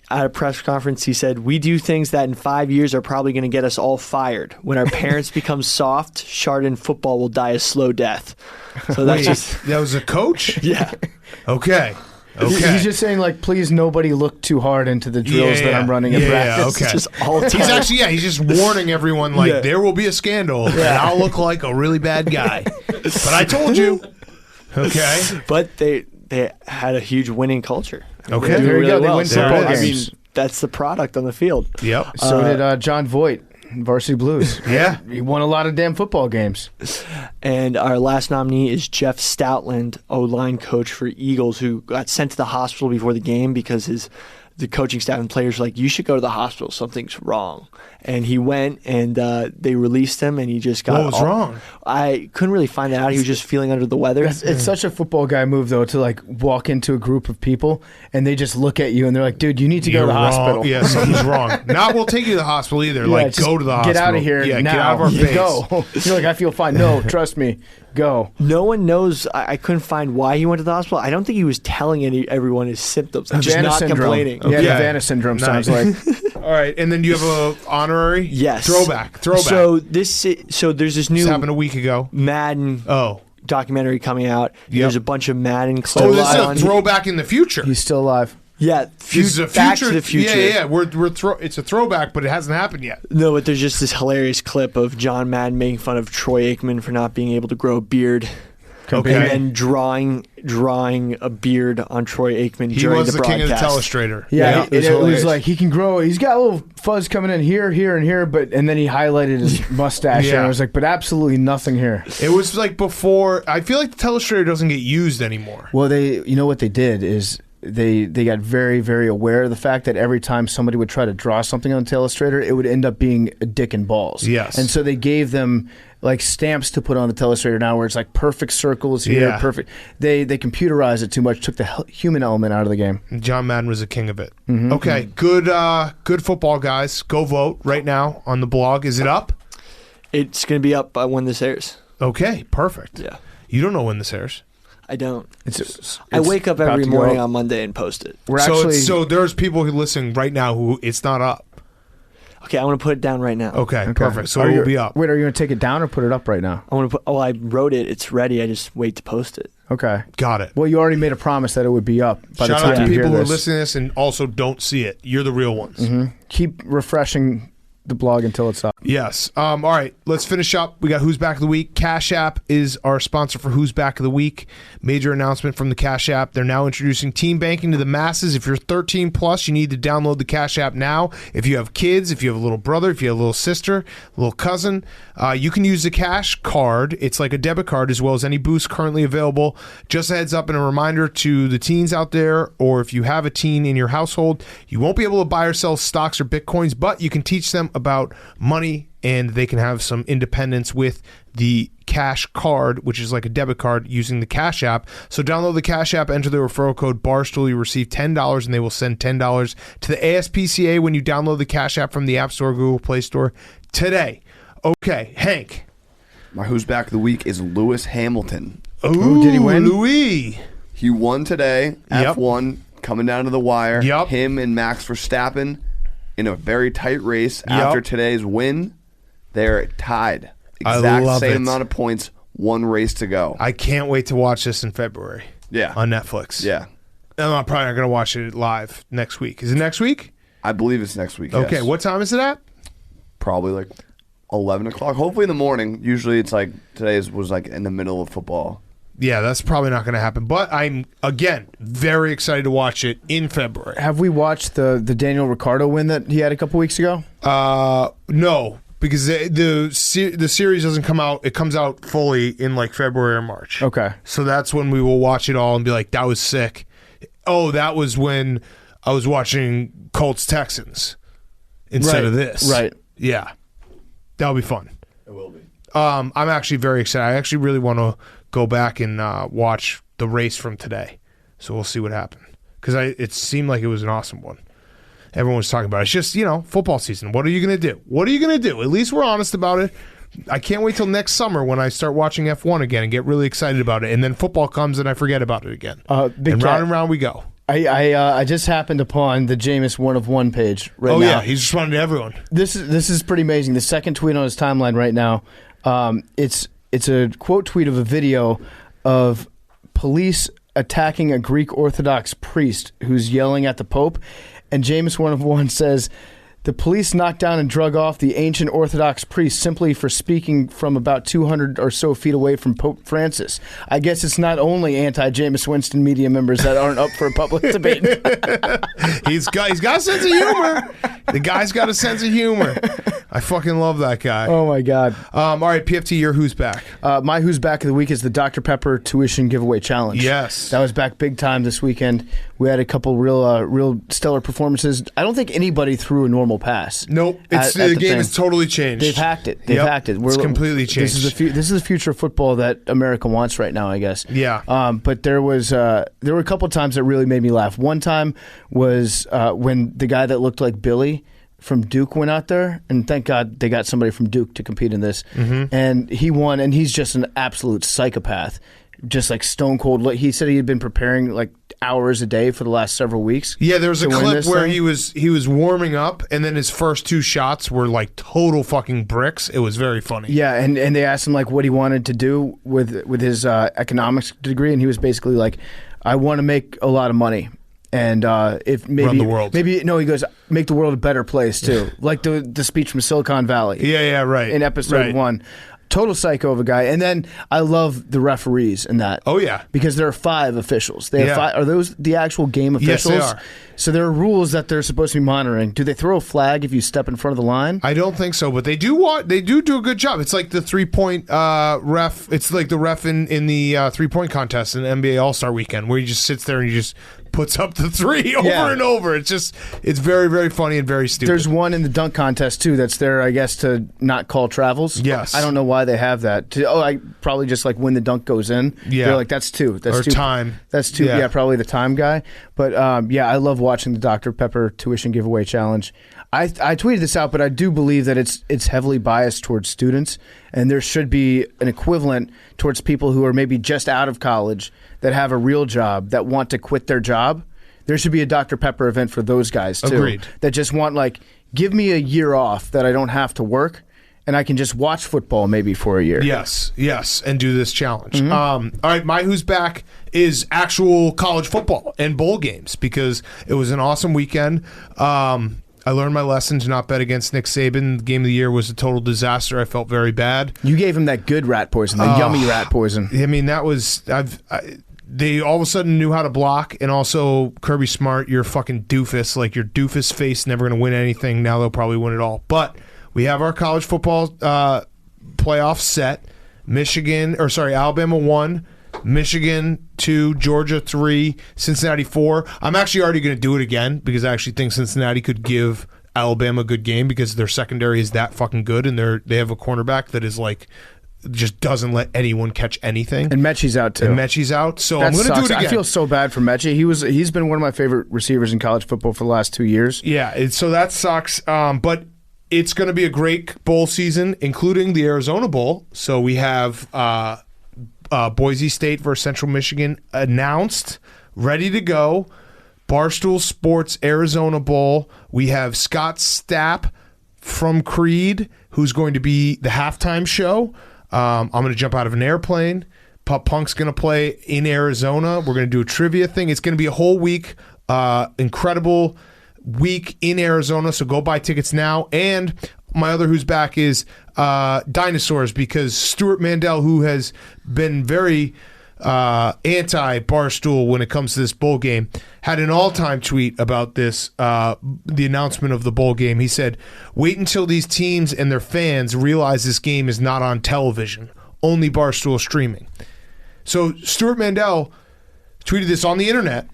At a press conference, he said, "We do things that in 5 years are probably going to get us all fired. When our parents become soft, Chardon football will die a slow death." So that's Wait, just, that was a coach? yeah. Okay. Okay. He's just saying, like, please nobody look too hard into the drills that I'm running in practice. Okay. It's just all He's time. actually, he's just warning everyone, like, Yeah. there will be a scandal, and I'll look like a really bad guy. But I told you. Okay. But they had a huge winning culture. Okay. They do There you go. really They well. win So, football I mean, games. that's the product on the field. Yep. So did John Voight, Varsity Blues. Yeah. He won a lot of damn football games. And our last nominee is Jeff Stoutland, O-line coach for Eagles, who got sent to the hospital before the game because the coaching staff and players were like, "You should go to the hospital. Something's wrong." And he went, and they released him, and he just got. What was wrong? I couldn't really find that out. He was just feeling under the weather. It's such a football guy move, though, to like walk into a group of people and they just look at you and they're like, "Dude, you need to go to the wrong. hospital." Yeah, something's wrong. Not we'll take you to the hospital either. Yeah, like, just go to the hospital. Get out of here. Yeah, now. get out of our face. Go. You're like, "I feel fine." No, trust me. Go. No one knows. I couldn't find why he went to the hospital. I don't think he was telling everyone his symptoms. Like, just Havana not syndrome. complaining. Yeah, Okay. Havana syndrome sounds like. All right, and then you have a honorary? Yes. Throwback. So there's this new This happened a week ago. Madden Oh. documentary coming out. Yep. There's a bunch of Madden Oh, clips this is a on. throwback in the future. He's still alive. Yeah, This is a Back future. to the Future. Yeah. It's a throwback, but it hasn't happened yet. No, but there's just this hilarious clip of John Madden making fun of Troy Aikman for not being able to grow a beard. Okay. And then drawing a beard on Troy Aikman He during was the the king of the broadcast. telestrator. Yeah, it was it was hilarious. like he can grow. He's got a little fuzz coming in here, and here, and then he highlighted his mustache, Yeah. and I was like, but absolutely nothing here. It was like before. I feel like the telestrator doesn't get used anymore. Well, you know what they did is they got very, very aware of the fact that every time somebody would try to draw something on the telestrator, it would end up being a dick and balls. Yes. And so they gave them like stamps to put on the telestrator now, where it's like perfect circles here, Yeah. perfect. They computerized it too much, took the human element out of the game. John Madden was the king of it. Mm-hmm. Okay, good football, guys. Go vote right now on the blog. Is it up? It's going to be up by when this airs. Okay, perfect. Yeah. You don't know when this airs. I don't. It's I wake up about every to go morning up. on Monday and post it. We're So, actually so there's people who listen right now who it's not up. Okay, I want to put it down right now. Okay, perfect. So Are it you- will be up. Wait, are you going to take it down or put it up right now? I want to put. Oh, I wrote it. It's ready. I just wait to post it. Okay. Got it. Well, you already made a promise that it would be up by Shout the out time to you people hear who are this. listening to this and also don't see it. You're the real ones. Keep refreshing the blog until it's up. Yes. All right. Let's finish up. We got Who's Back of the Week. Cash App is our sponsor for Who's Back of the Week. Major announcement from the Cash App. They're now introducing team banking to the masses. If you're 13 plus, you need to download the Cash App now. If you have kids, if you have a little brother, if you have a little sister, a little cousin, you can use the Cash card. It's like a debit card as well as any boost currently available. Just a heads up and a reminder to the teens out there, or if you have a teen in your household, you won't be able to buy or sell stocks or bitcoins, but you can teach them about money and they can have some independence with the Cash card, which is like a debit card, using the Cash App. So download the Cash App, enter the referral code Barstool. You receive $10 and they will send $10 to the ASPCA when you download the Cash App from the App Store, Google Play Store today. Okay, Hank. My Who's Back of the Week is Lewis Hamilton. Ooh, did he win? Louis. He won today, Yep. F1, coming down to the wire. Yep. Him and Max Verstappen in a very tight race. After today's win, they're tied. I Exact love same it. amount of points, one race to go. I can't wait to watch this in February. Yeah. On Netflix. Yeah. I'm probably not going to watch it live next week. Is it next week? I believe it's next week. Okay, yes. what time is it at? Probably like 11 o'clock. Hopefully in the morning. Usually it's like today's was like in the middle of football. Yeah, that's probably not going to happen. But I'm, again, very excited to watch it in February. Have we watched the Daniel Ricciardo win that he had a couple weeks ago? No, because the series doesn't come out. It comes out fully in like February or March. Okay. So that's when we will watch it all and be like, that was sick. Oh, that was when I was watching Colts Texans instead of this. Right. Yeah. That'll be fun. It will be. I'm actually very excited. I actually really want to go back and watch the race from today. So we'll see what happened. Because it seemed like it was an awesome one. Everyone was talking about it. It's just, football season. What are you going to do? What are you going to do? At least we're honest about it. I can't wait till next summer when I start watching F1 again and get really excited about it. And then football comes and I forget about it again. And round we go. I just happened upon the Jameis 1 of 1 page right now. Oh, yeah. He's responding to everyone. This is pretty amazing. The second tweet on his timeline right now, it's a quote tweet of a video of police attacking a Greek Orthodox priest who's yelling at the Pope. And Jameis 1 of 1 says, the police knocked down and drug off the ancient Orthodox priest simply for speaking from about 200 or so feet away from Pope Francis. I guess it's not only anti-Jameis Winston media members that aren't up for a public debate. He's got a sense of humor. The guy's got a sense of humor. I fucking love that guy. Oh, my God. All right, PFT, your Who's Back? My Who's Back of the week is the Dr. Pepper Tuition Giveaway Challenge. Yes. That was back big time this weekend. We had a couple real stellar performances. I don't think anybody threw a normal pass. Nope. The game has totally changed. They've hacked it. It's completely changed. This is the future of football that America wants right now, I guess. Yeah. But there were a couple times that really made me laugh. One time was when the guy that looked like Billy from Duke went out there, and thank God they got somebody from Duke to compete in this. Mm-hmm. And he won, and he's just an absolute psychopath. Just like stone cold. He said he had been preparing like hours a day for the last several weeks. Yeah, there was a clip where he was warming up, and then his first 2 shots were like total fucking bricks. It was very funny. Yeah, and they asked him like what he wanted to do with his economics degree, and he was basically like, I want to make a lot of money. And if maybe run the world. He goes, make the world a better place too. Like the speech from Silicon Valley. Yeah, right. In episode 1. Total psycho of a guy. And then I love the referees in that. Oh, yeah. Because there are 5 officials. They have 5. Are those the actual game officials? Yes, they are. So there are rules that they're supposed to be monitoring. Do they throw a flag if you step in front of the line? I don't think so, but they do do a good job. It's like the 3-point ref. It's like the ref in the 3-point contest in the NBA All-Star Weekend where he just sits there and he just puts up the 3 over and over. It's very, very funny and very stupid. There's one in the dunk contest too that's there, I guess, to not call travels. Yes. I don't know why they have that. I probably just like when the dunk goes in. Yeah. They're like, that's 2. That's or 2. Time. That's 2. Yeah, probably the time guy. But I love watching the Dr. Pepper Tuition Giveaway Challenge. I tweeted this out, but I do believe that it's heavily biased towards students, and there should be an equivalent towards people who are maybe just out of college that have a real job that want to quit their job. There should be a Dr. Pepper event for those guys too. Agreed. That just want like, give me a year off that I don't have to work, and I can just watch football maybe for a year. Yes, and do this challenge. Mm-hmm. All right, my Who's Back is actual college football and bowl games because it was an awesome weekend. I learned my lesson to not bet against Nick Saban. The game of the year was a total disaster. I felt very bad. You gave him that good rat poison, the yummy rat poison. I mean, that was... They all of a sudden knew how to block, and also Kirby Smart, you're a fucking doofus. Like, your doofus face never going to win anything. Now they'll probably win it all. But we have our college football playoff set. Alabama 1, Michigan 2, Georgia 3, Cincinnati 4. I'm actually already going to do it again because I actually think Cincinnati could give Alabama a good game because their secondary is that fucking good, and they have a cornerback that is like... just doesn't let anyone catch anything. And Mechie's out too. So I'm going to do it again. I feel so bad for Mechie. He's been one of my favorite receivers in college football for the last 2 years. Yeah, so that sucks. But it's going to be a great bowl season, including the Arizona Bowl. So we have Boise State versus Central Michigan announced, ready to go. Barstool Sports Arizona Bowl. We have Scott Stapp from Creed, who's going to be the halftime show. I'm going to jump out of an airplane. Pup Punk's going to play in Arizona. We're going to do a trivia thing. It's going to be a whole week. Incredible week in Arizona. So go buy tickets now. And my other Who's Back is dinosaurs, because Stuart Mandel, who has been very anti-Barstool when it comes to this bowl game, had an all-time tweet about this, the announcement of the bowl game. He said, wait until these teams and their fans realize this game is not on television, only Barstool streaming. So Stuart Mandel tweeted this on the internet,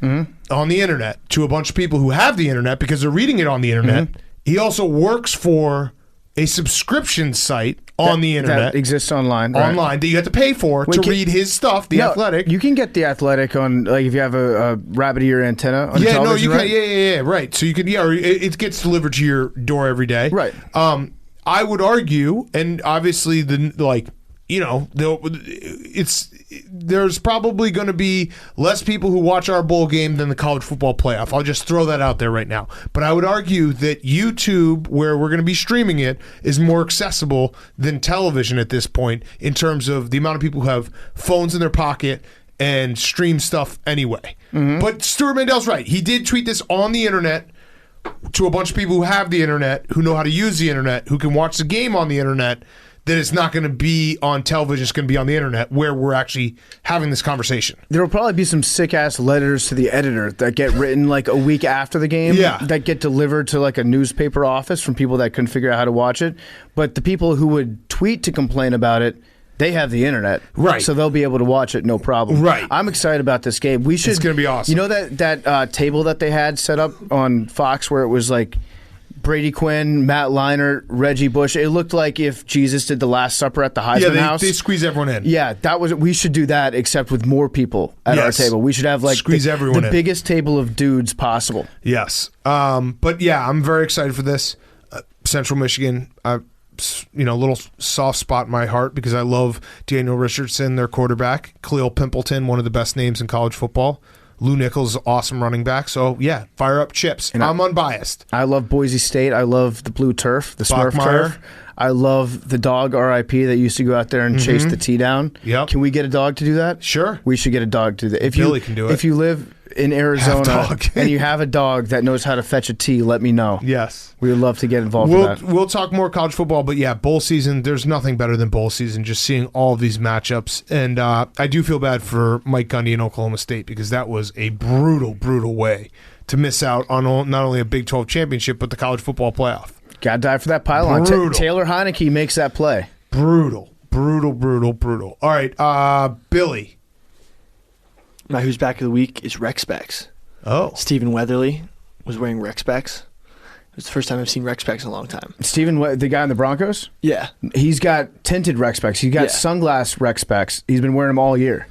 to a bunch of people who have the internet because they're reading it on the internet. He also works for a subscription site on the internet that exists online. Online that you have to pay for to read his stuff. The Athletic. You can get the Athletic on if you have a rabbit ear antenna on television. No, you right? can. Right. So you can. Or it gets delivered to your door every day. Right. I would argue, and obviously there's probably going to be less people who watch our bowl game than the college football playoff. I'll just throw that out there right now. But I would argue that YouTube, where we're going to be streaming it, is more accessible than television at this point in terms of the amount of people who have phones in their pocket and stream stuff anyway. But Stuart Mandel's right. He did tweet this on the internet to a bunch of people who have the internet, who know how to use the internet, who can watch the game on the internet, that it's not going to be on television, it's going to be on the internet where we're actually having this conversation. There will probably be some sick-ass letters to the editor that get written like a week after the game that get delivered to like a newspaper office from people that couldn't figure out how to watch it. But the people who would tweet to complain about it, they have the internet. Right. So they'll be able to watch it, no problem. Right. I'm excited about this game. It's going to be awesome. You know that table that they had set up on Fox where it was like Brady Quinn, Matt Leinart, Reggie Bush. It looked like if Jesus did the Last Supper at the Heisman House. They squeeze everyone in. Yeah, we should do that, except with more people at our table. We should have like squeeze everyone the in. Biggest table of dudes possible. Yes. But yeah, I'm very excited for this. Central Michigan, a little soft spot in my heart because I love Daniel Richardson, their quarterback. Khalil Pimpleton, one of the best names in college football. Lou Nichols, awesome running back. So, yeah, fire up chips. And I'm unbiased. I love Boise State. I love the blue turf, the Smurf turf. I love the dog, RIP, that used to go out there and chase the tee down. Yep. Can we get a dog to do that? Sure. We should get a dog to do that. Billy can do it. If you live in Arizona and you have a dog that knows how to fetch a tee, let me know. Yes. We would love to get involved in that. We'll talk more college football, but yeah, bowl season, there's nothing better than bowl season, just seeing all of these matchups. And I do feel bad for Mike Gundy in Oklahoma State because that was a brutal, brutal way to miss out on not only a Big 12 championship, but the college football playoff. Got to die for that pylon. Taylor Heineke makes that play. Brutal, brutal, brutal, brutal. All right, Billy. My Who's Back of the Week is Rec Specs. Oh. Stephen Weatherly was wearing Rec Specs. It was the first time I've seen Rec Specs in a long time. Stephen, the guy in the Broncos? Yeah. He's got tinted Rec Specs. He's got sunglass Rec Specs. He's been wearing them all year.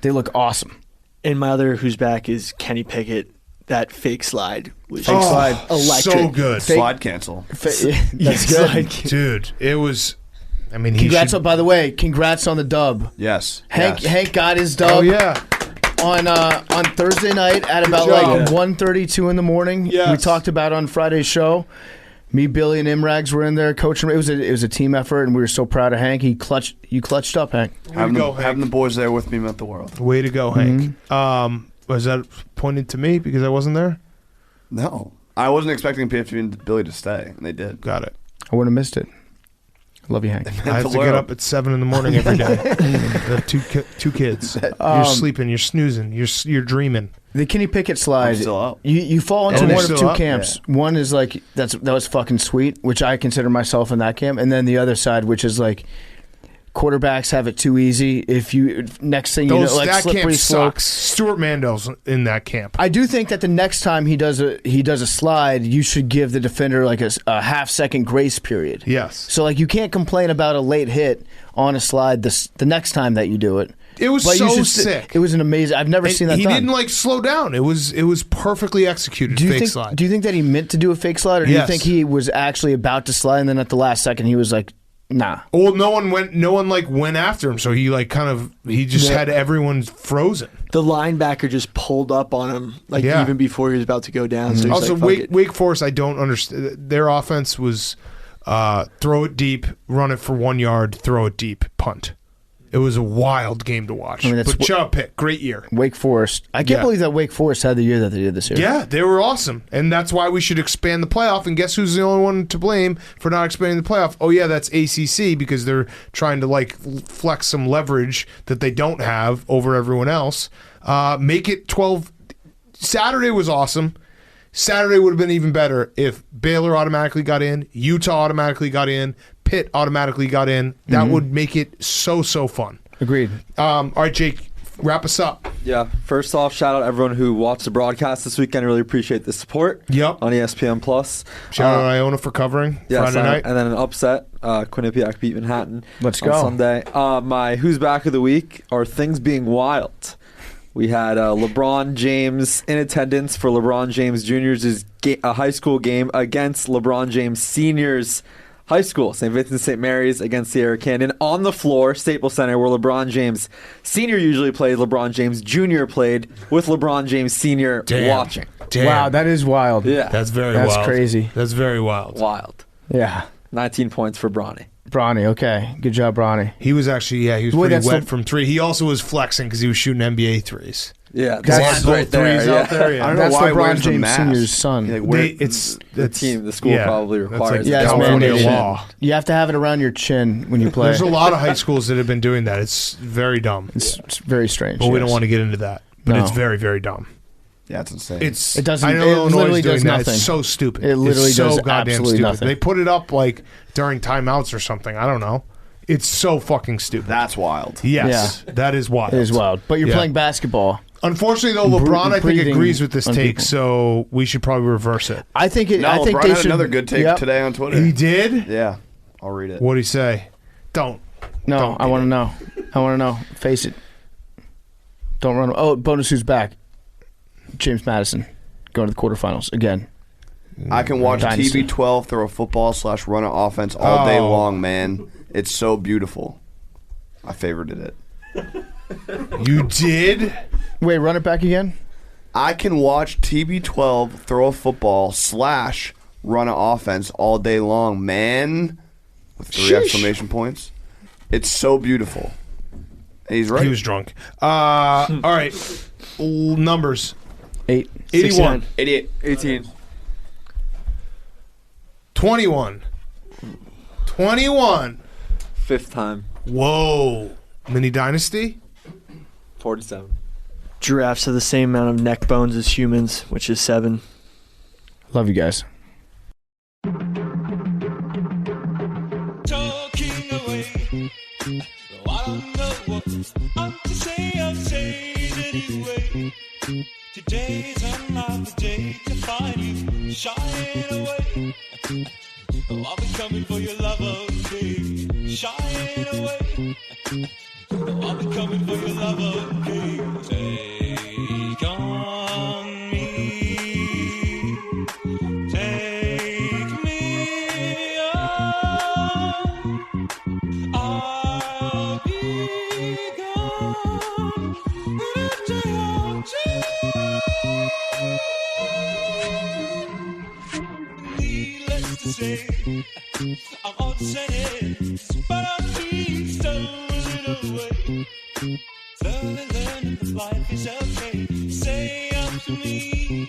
They look awesome. And my other Who's Back is Kenny Pickett. That fake slide was electric. So good. Fake, slide cancel. That's good. Dude, it was... I mean, by the way, congrats on the dub. Yes. Hank got his dub. Oh, yeah. On Thursday night at about like 1:32 in the morning. Yes. We talked about on Friday's show. Me, Billy, and Imrags were in there coaching. It was a team effort, and we were so proud of Hank. You clutched up, Hank. Having the boys there with me meant the world. Way to go, Hank. Was that pointed to me because I wasn't there? No. I wasn't expecting PFG and Billy to stay, and they did. Got it. I wouldn't have missed it. Love you, Hank. I have to get up at 7 in the morning every day. I have two kids. You're sleeping. You're snoozing. You're dreaming. The Kenny Pickett slide. I'm still up. You fall into one of two up? camps. Yeah. One is like that was fucking sweet, which I consider myself in that camp, and then the other side, which is like quarterbacks have it too easy. If you next thing you know, like that slippery camp slope. sucks. Stuart Mandel's in that camp. I do think that the next time he does a slide, you should give the defender like a half-second grace period. Yes. So like you can't complain about a late hit on a slide the next time that you do it. It was sick. It was an amazing. I've never seen that. He done. didn't like slow down. It was perfectly executed. Slide. Do you think that he meant to do a fake slide, or do you think he was actually about to slide and then at the last second he was like, nah? Well, no one went after him, so he just had everyone frozen. The linebacker just pulled up on him even before he was about to go down. So also, Wake Forest, I don't understand. Their offense was throw it deep, run it for 1 yard, throw it deep, punt. It was a wild game to watch. I mean, but Chubb pick, great year. Wake Forest. I can't believe that Wake Forest had the year that they did this year. Yeah, they were awesome. And that's why we should expand the playoff. And guess who's the only one to blame for not expanding the playoff? Oh, yeah, that's ACC because they're trying to flex some leverage that they don't have over everyone else. Make it 12. Saturday was awesome. Saturday would have been even better if Baylor automatically got in, Utah automatically got in, Pitt automatically got in. That would make it so fun. Agreed. All right, Jake, wrap us up. Yeah. First off, shout out everyone who watched the broadcast this weekend. I really appreciate the support. Yep. On ESPN Plus. Shout out Iona for covering Friday night. And then an upset. Quinnipiac beat Manhattan. Let's on go. Sunday. My Who's Back of the Week are Things Being Wild. We had LeBron James in attendance for LeBron James Jr.'s high school game against LeBron James Sr.'s high school, St. Vincent St. Mary's against Sierra Canyon. On the floor, Staples Center, where LeBron James Sr. usually played, LeBron James Jr. played with LeBron James Sr. watching. Damn. Wow, that is wild. Yeah. That's very wild. That's crazy. That's very wild. Wild. Yeah. 19 points for Bronny. Bronny, okay. Good job, Bronny. He was actually, he was Wait, pretty that's wet the- from three. He also was flexing because he was shooting NBA threes. Yeah, That's the right there. threes Yeah. out there. Yeah. I don't know That's why he LeBron wears the James mask. Sr.'s son. Like, where- The school probably that's requires like it. Yeah, it's California mandated. law. You have to have it around your chin when you play. There's a lot of high schools that have been doing that. It's very dumb. It's very strange. But we don't want to get into that. But No. it's very, very dumb. Yeah, it's insane. It doesn't- I know it Illinois literally is doing does that. nothing. It's so stupid. It literally it's so does goddamn absolutely stupid. nothing. They put it up like during timeouts or something. I don't know. It's so fucking stupid. That's wild. Yes, that is wild. It is wild. But you're Yeah. playing basketball. Unfortunately, though, LeBron I think breathing agrees with this on take, people. so we should probably reverse it. I think it. No, I think LeBron they had should. another good take Yep. today on Twitter. He did? Yeah, I'll read it. What'd he say? Don't. No, Don't I do want to it. know. I want to know. Face it. Don't run. Oh, bonus who's back? James Madison going to the quarterfinals again. I can watch Dynasty. TB12 throw a football / run an offense all day Oh. long, man. It's so beautiful. I favorited it. You did? Wait, run it back again. I can watch TB12 throw a football / run an offense all day long, man. With 3 Sheesh. exclamation points. It's so beautiful. And he's right. He was drunk. All right. Numbers. 8. 81. 88. 18. 21. 21. Fifth time. Whoa. Mini Dynasty? 47. Giraffes have the same amount of neck bones as humans, which is 7. Love you guys. Talking away. I don't know what I'm to say. I'll say it anyway. Today's another day to find you shining away. Oh, I'll be coming for your love, okay? Shining away. Oh, I'll be coming for your love, okay? Take on me. Take me on. I'll be gone in a day or two. Needless to say, I'm upset, but I'm being stolen away. Slowly learning that life is okay. Say up to me.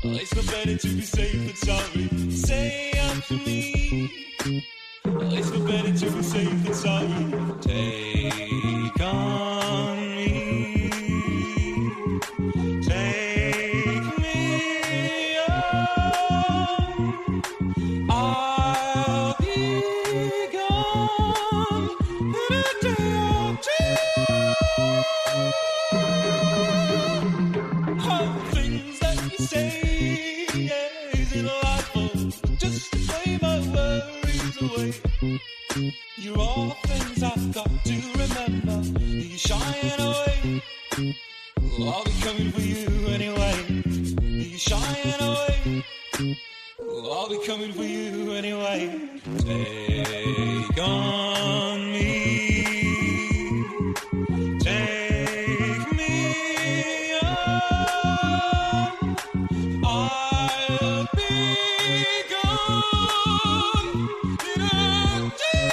Oh, it's no better to be safe than sorry. Say up to me. Oh, it's no better to be safe than sorry. Take on me. Take me on. I'll be gone in a day or two. All things that you say, yeah, is it lawful just to play my worries away? You're all things I've got to remember. You shine away. Oh, I'll be coming for you anyway. You shine away. Oh, I'll be coming for you anyway. Take on me. Take me on. I'll be gone in a day.